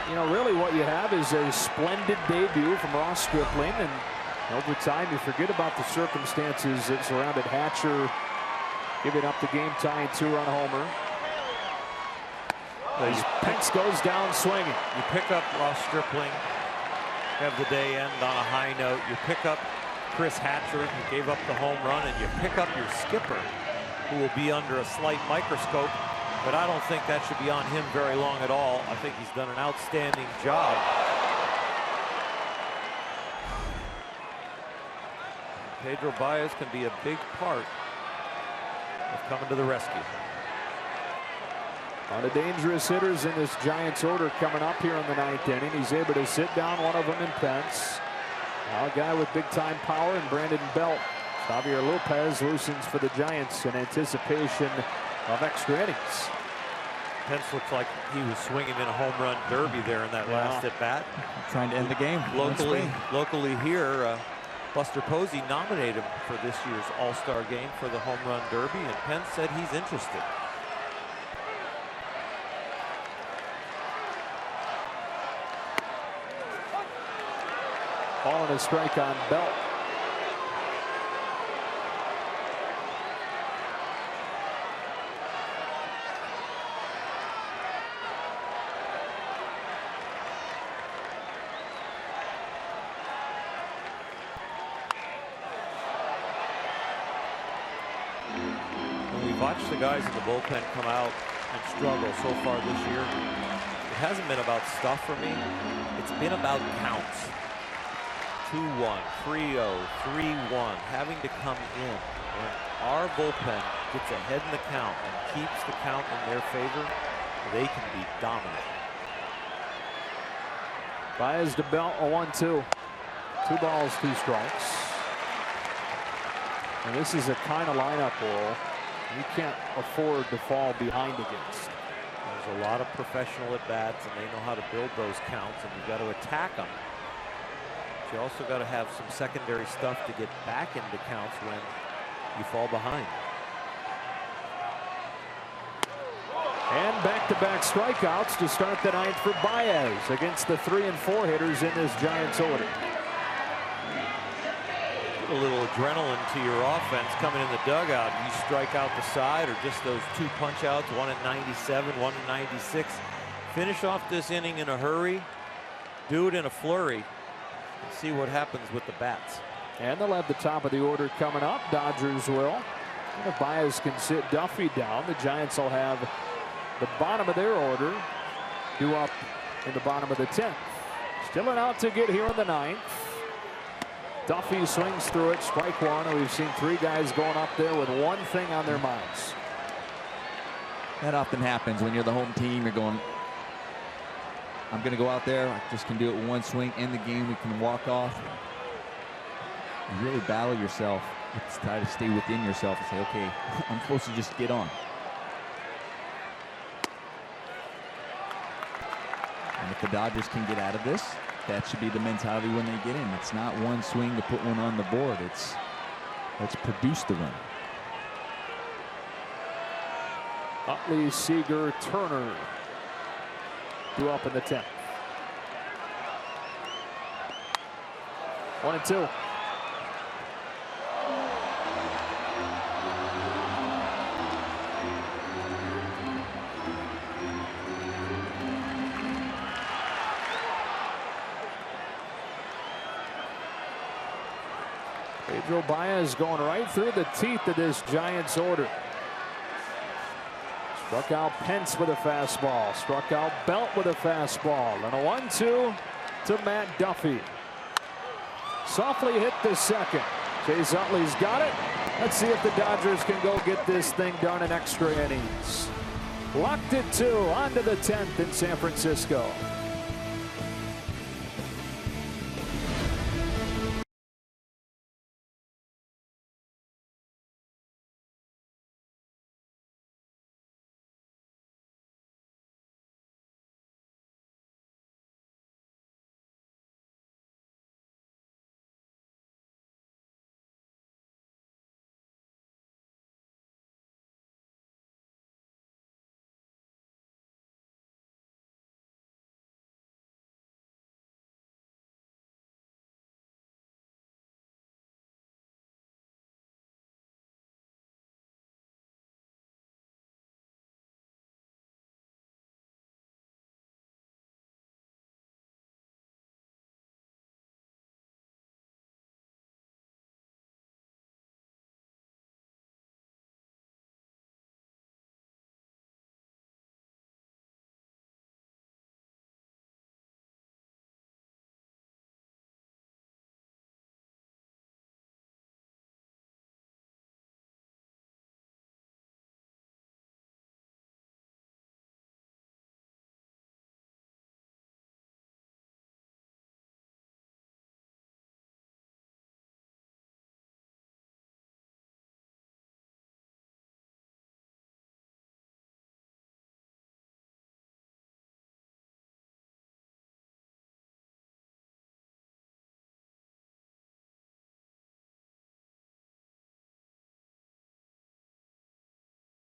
A: you know, really what you have is a splendid debut from Ross Stripling, and over time you forget about the circumstances that surrounded Hatcher giving up the game-tying 2-run homer. As Pence goes down swinging.
C: You pick up Ross Stripling, have the day end on a high note. You pick up Chris Hatcher, who gave up the home run, and you pick up your skipper, who will be under a slight microscope. But I don't think that should be on him very long at all. I think he's done an outstanding job. Pedro Baez can be a big part of coming to the rescue.
A: On the dangerous hitters in this Giants order coming up here in the ninth inning. He's able to sit down one of them in Pence. Now a guy with big-time power and Brandon Belt. Javier Lopez loosens for the Giants in anticipation of extra innings.
C: Pence looks like he was swinging in a home run derby there in that last at bat.
E: Trying to end the game.
C: Locally here, Buster Posey nominated him for this year's All-Star game for the home run derby, and Pence said he's interested.
A: Ball and a strike on Belt.
C: Watch the guys in the bullpen come out and struggle so far this year. It hasn't been about stuff for me. It's been about counts. 2-1, 3-0, 3-1, having to come in. When our bullpen gets ahead in the count and keeps the count in their favor, they can be dominant.
A: Baez to Belt, a 1-2. 2 balls, 2 strikes. And this is a kind of lineup role you can't afford to fall behind against.
C: There's a lot of professional at-bats, and they know how to build those counts, and you've got to attack them. But you also got to have some secondary stuff to get back into counts when you fall behind.
A: And back-to-back strikeouts to start the ninth for Baez against the 3 and 4 hitters in this Giants order.
C: A little adrenaline to your offense coming in the dugout. You strike out the side, or just those 2 punch outs, one at 97, one at 96. Finish off this inning in a hurry. Do it in a flurry. And see what happens with the bats.
A: And they'll have the top of the order coming up. Dodgers will. And if Baez can sit Duffy down, the Giants will have the bottom of their order due up in the bottom of the 10th. Still an out to get here in the ninth. Duffy swings through it, strike one, and we've seen 3 guys going up there with one thing on their minds.
E: That often happens when you're the home team. You're going, I'm going to go out there. I just can do it with one swing. End the game. We can walk off. You really battle yourself. It's try to stay within yourself and say, okay, I'm supposed to just get on. And if the Dodgers can get out of this, that should be the mentality when they get in. It's not one swing to put one on the board. It's let's produce the run.
A: Utley, Seager, Turner due up in the 10th. 1-2. Pedro Baez going right through the teeth of this Giants order. Struck out Pence with a fastball. Struck out Belt with a fastball. And a 1-2 to Matt Duffy. Softly hit the second. Chase Utley's got it. Let's see if the Dodgers can go get this thing done in extra innings. Locked at 2. On to the 10th in San Francisco.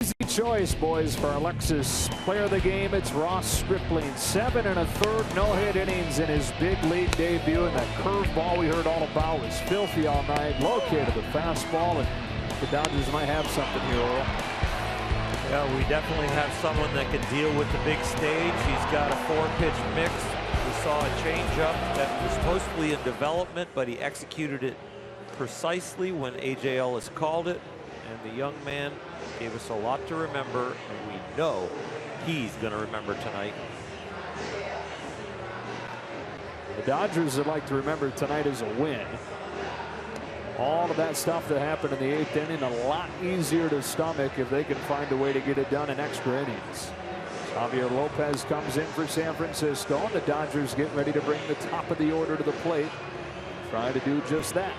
A: Easy choice, boys, for Alexis. Player of the game, it's Ross Stripling. 7 1/3 no-hit innings in his big league debut, and that curveball we heard all about was filthy all night. Located the fastball, and the Dodgers might have something here, Earl.
C: Yeah, we definitely have someone that can deal with the big stage. He's got a 4-pitch mix. We saw a changeup that was mostly in development, but he executed it precisely when A.J. Ellis called it. And the young man gave us a lot to remember, and we know he's going to remember tonight.
A: The Dodgers would like to remember tonight as a win. All of that stuff that happened in the 8th inning, a lot easier to stomach if they can find a way to get it done in extra innings. Javier Lopez comes in for San Francisco, and the Dodgers get ready to bring the top of the order to the plate. Trying to do just that.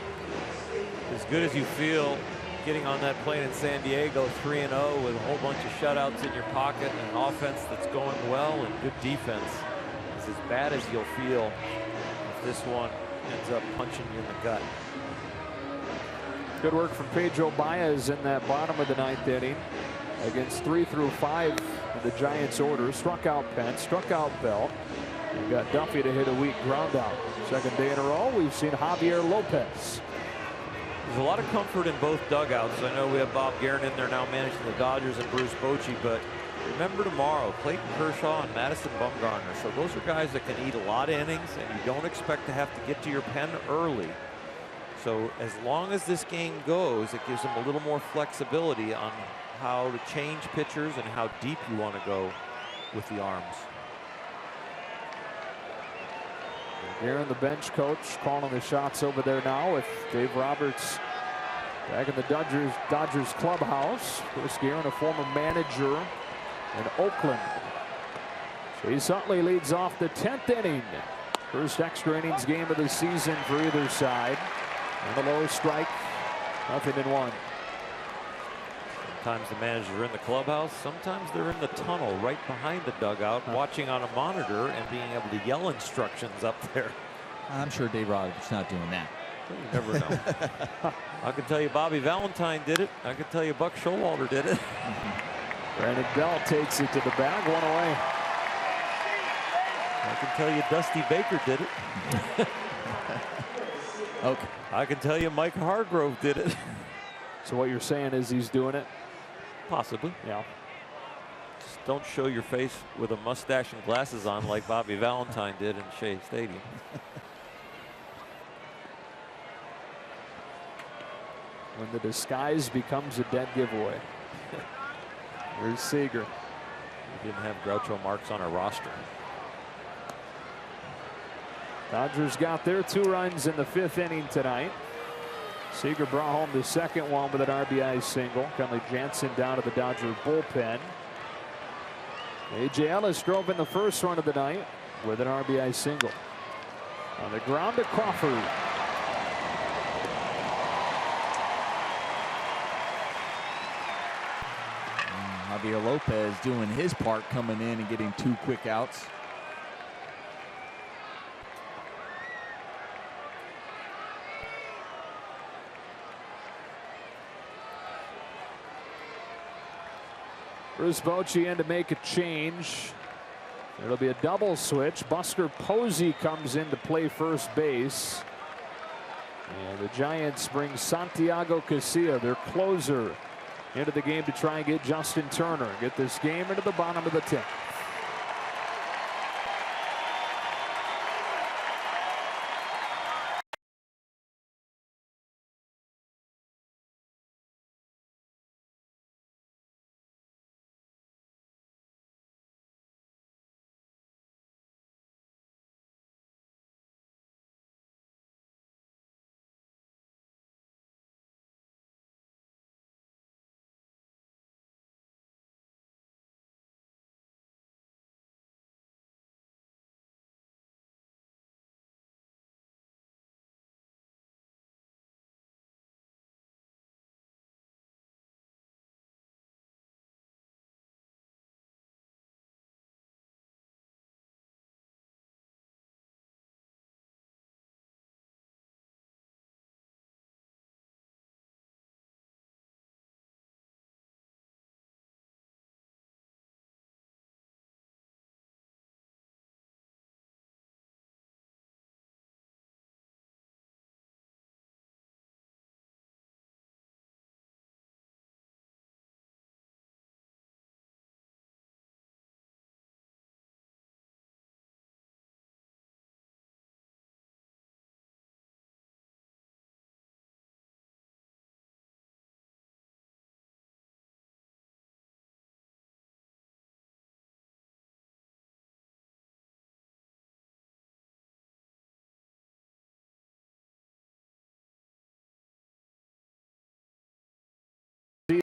C: As good as you feel getting on that plane in San Diego 3-0 with a whole bunch of shutouts in your pocket and an offense that's going well and good defense, is as bad as you'll feel if this one ends up punching you in the gut.
A: Good work from Pedro Baez in that bottom of the 9th inning against 3 through 5 in the Giants' order. Struck out Pence, struck out Bell. You got Duffy to hit a weak ground out. Second day in a row, we've seen Javier Lopez.
C: There's a lot of comfort in both dugouts. I know we have Bob Guerin in there now managing the Dodgers and Bruce Bochy, but remember tomorrow, Clayton Kershaw and Madison Bumgarner. So those are guys that can eat a lot of innings, and you don't expect to have to get to your pen early. So as long as this game goes, it gives them a little more flexibility on how to change pitchers and how deep you want to go with the arms.
A: Guerin, the bench coach, calling the shots over there now with Dave Roberts back in the Dodgers clubhouse. Chris Guerin, a former manager in Oakland. Chase Utley leads off the 10th inning. First extra innings game of the season for either side. And the low strike, nothing in one.
C: Sometimes the managers are in the clubhouse. Sometimes they're in the tunnel right behind the dugout, watching on a monitor and being able to yell instructions up there.
E: I'm sure Dave Roberts not doing that.
C: You never know. I can tell you Bobby Valentine did it. I can tell you Buck Showalter did it.
A: Brandon Bell takes it to the bag, one away.
C: I can tell you Dusty Baker did it.
E: Okay.
C: I can tell you Mike Hargrove did it.
A: So what you're saying is he's doing it?
C: Possibly.
A: Yeah.
C: Just don't show your face with a mustache and glasses on like Bobby Valentine did in Shea Stadium.
A: When the disguise becomes a dead giveaway. Here's Seager.
C: We didn't have Groucho Marx on our roster.
A: Dodgers got their 2 runs in the 5th inning tonight. Seager brought home the 2nd one with an RBI single. Kenley Jansen down to the Dodger bullpen. A.J. Ellis drove in the 1st run of the night with an RBI single. On the ground to Crawford.
E: Javier Lopez doing his part, coming in and getting 2 quick outs.
A: Bruce Bochy in to make a change. It'll be a double switch. Buster Posey comes in to play first base. And the Giants bring Santiago Casilla, their closer, into the game to try and get Justin Turner. Get this game into the bottom of the 10th.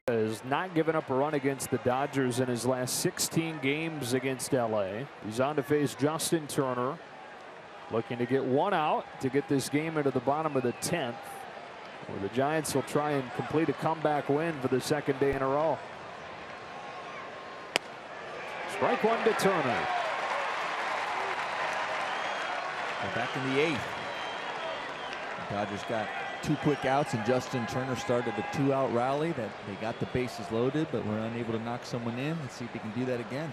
A: Is not giving up a run against the Dodgers in his last 16 games against LA. He's on to face Justin Turner, looking to get 1 out to get this game into the bottom of the 10th, where the Giants will try and complete a comeback win for the 2nd day in a row. Strike 1 to Turner.
E: And back in the 8th. The Dodgers got 2 quick outs, and Justin Turner started a 2-out rally that they got the bases loaded, but were unable to knock someone in. Let's see if he can do that again.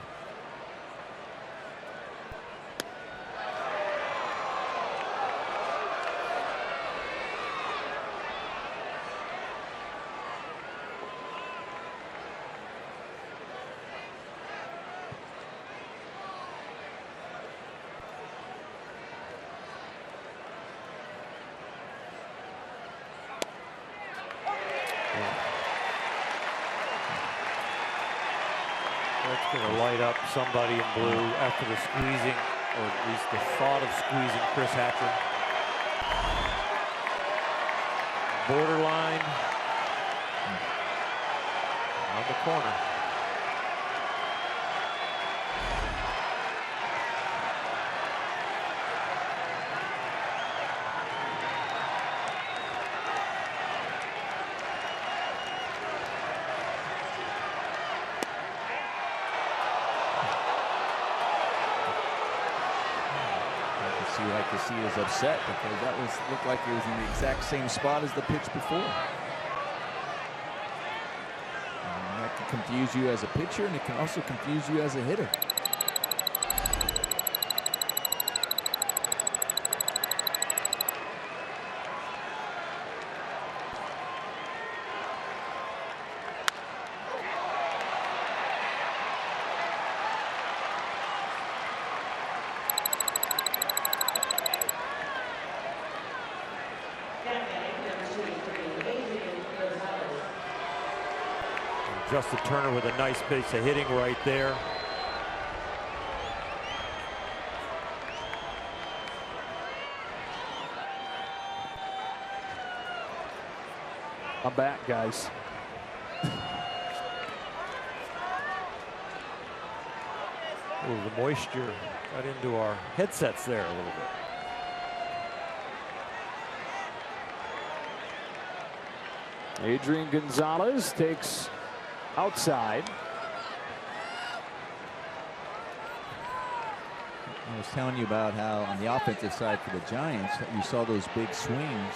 C: That's going to light up somebody in blue after the squeezing, or at least the thought of squeezing Chris Hatcher. Borderline on the corner.
E: He is upset because that looked like it was in the exact same spot as the pitch before. And that can confuse you as a pitcher, and it can also confuse you as a hitter.
C: Justin Turner with a nice piece of hitting right there.
A: I'm back, guys.
C: Oh, the moisture got into our headsets there a little bit.
A: Adrian Gonzalez takes outside.
E: I was telling you about how on the offensive side for the Giants, you saw those big swings.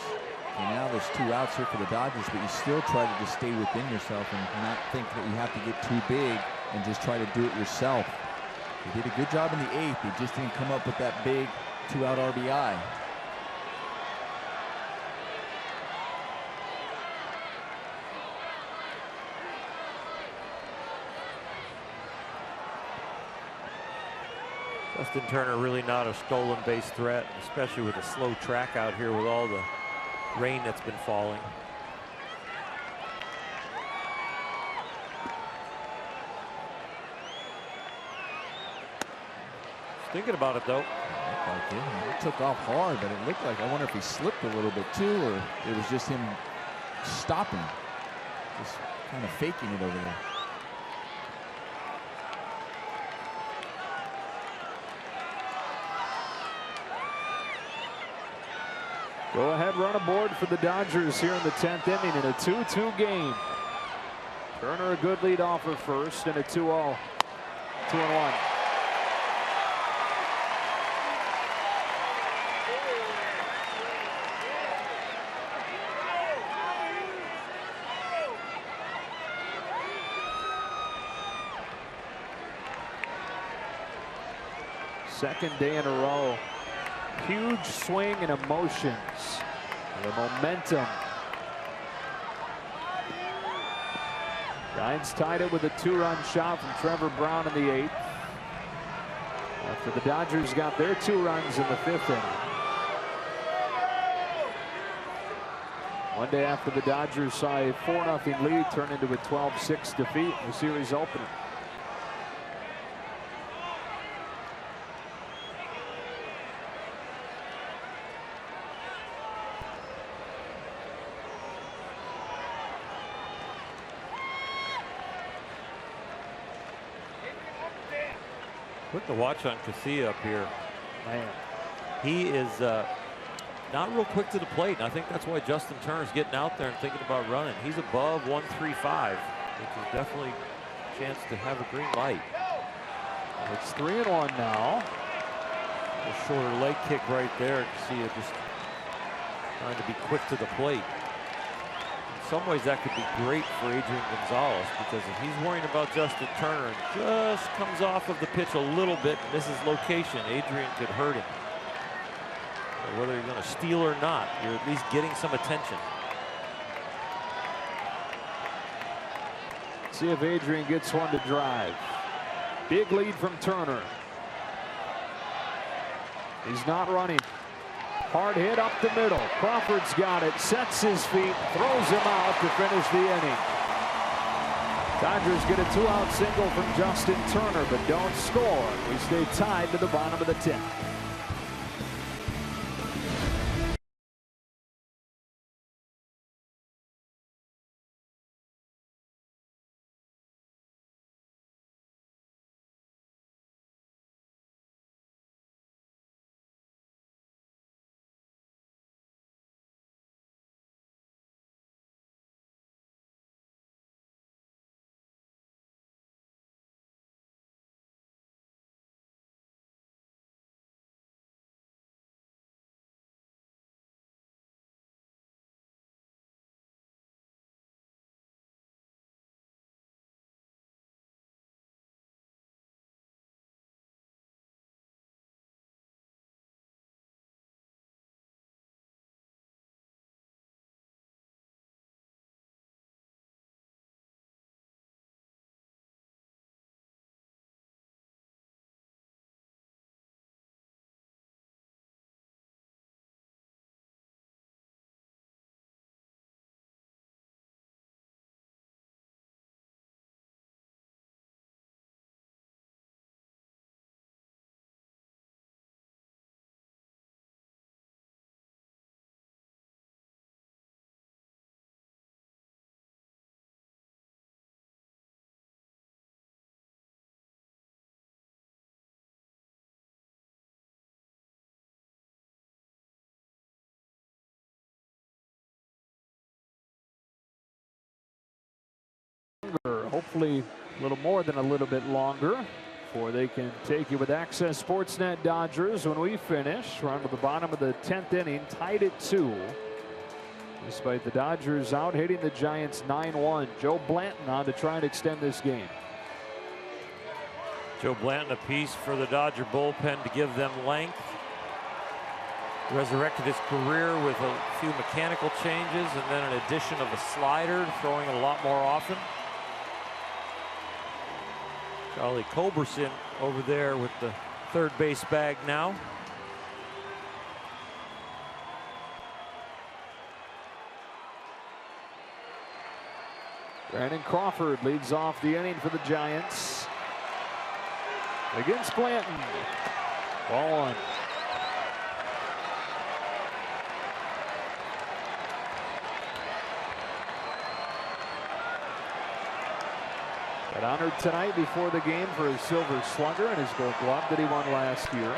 E: And now there's 2 outs here for the Dodgers, but you still try to just stay within yourself and not think that you have to get too big and just try to do it yourself. They did a good job in the 8th. They just didn't come up with that big 2-out RBI.
C: Justin Turner really not a stolen base threat, especially with a slow track out here with all the rain that's been falling. Thinking about it though.
E: It took off hard, but it looked like, I wonder if he slipped a little bit too, or it was just him stopping, just kind of faking it over there.
A: Go ahead run aboard for the Dodgers here in the 10th inning in a 2-2 game. Turner a good lead off of first and a 2-0. 2-1. Second day in a row. Huge swing and emotions. The momentum. Giants tied it with a 2-run shot from Trevor Brown in the 8th. After the Dodgers got their 2 runs in the 5th inning. One day after the Dodgers saw a 4-0 lead turn into a 12-6 defeat in the series opener.
C: Put the watch on Casilla up here.
A: Man,
C: he is not real quick to the plate, and I think that's why Justin Turner's getting out there and thinking about running. He's above 135, which is definitely a chance to have a green light.
A: It's 3-1 now.
C: A shorter leg kick right there. Casilla just trying to be quick to the plate. In some ways, that could be great for Adrian Gonzalez, because if he's worrying about Justin Turner and just comes off of the pitch a little bit, misses location, Adrian could hurt him. So whether you're going to steal or not, you're at least getting some attention.
A: See if Adrian gets one to drive. Big lead from Turner. He's not running. Hard hit up the middle. Crawford's got it, sets his feet, throws him out to finish the inning. Dodgers get a 2-out single from Justin Turner, but don't score. We stay tied to the bottom of the 10th. hopefully a little more than a little bit longer before they can take you with Access Sportsnet Dodgers when we finish. We're on to the bottom of the 10th inning, tied at 2. Despite the Dodgers out hitting the Giants 9-1. Joe Blanton on to try and extend this game.
C: Joe Blanton, a piece for the Dodger bullpen to give them length. Resurrected his career with a few mechanical changes and then an addition of a slider, throwing it a lot more often. Charlie Culberson over there with the third base bag now.
A: Brandon Crawford leads off the inning for the Giants against Blanton. Ball 1. Got honored tonight before the game for his Silver Slugger and his Gold Glove that he won last year.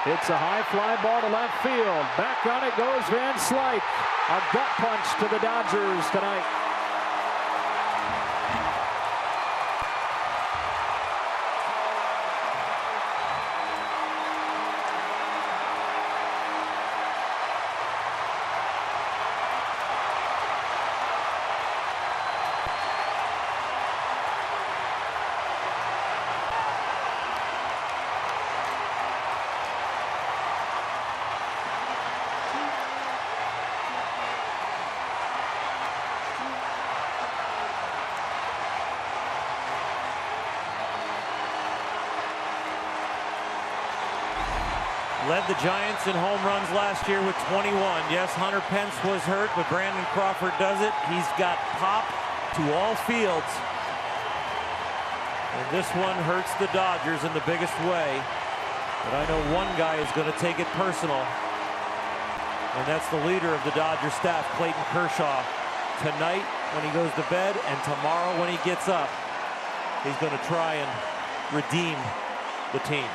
A: It's a high fly ball to left field. Back on it goes Van Slyke. A gut punch to the Dodgers tonight.
C: Led the Giants in home runs last year with 21. Yes, Hunter Pence was hurt, but Brandon Crawford does it. He's got pop to all fields. And this one hurts the Dodgers in the biggest way. But I know one guy is going to take it personal. And that's the leader of the Dodger staff, Clayton Kershaw. Tonight when he goes to bed and tomorrow when he gets up, he's going to try and redeem the team.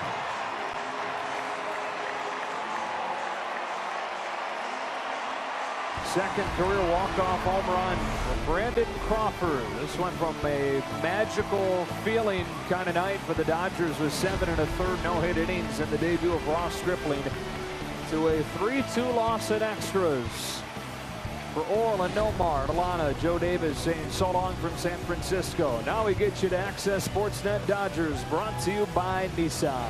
A: Second career walk-off home run for Brandon Crawford. This went from a magical feeling kind of night for the Dodgers with 7 1/3 no-hit innings in the debut of Ross Stripling to a 3-2 loss at extras. For Oral and Nomar, Alana, Joe Davis saying so long from San Francisco. Now we get you to Access Sportsnet Dodgers, brought to you by Nissan.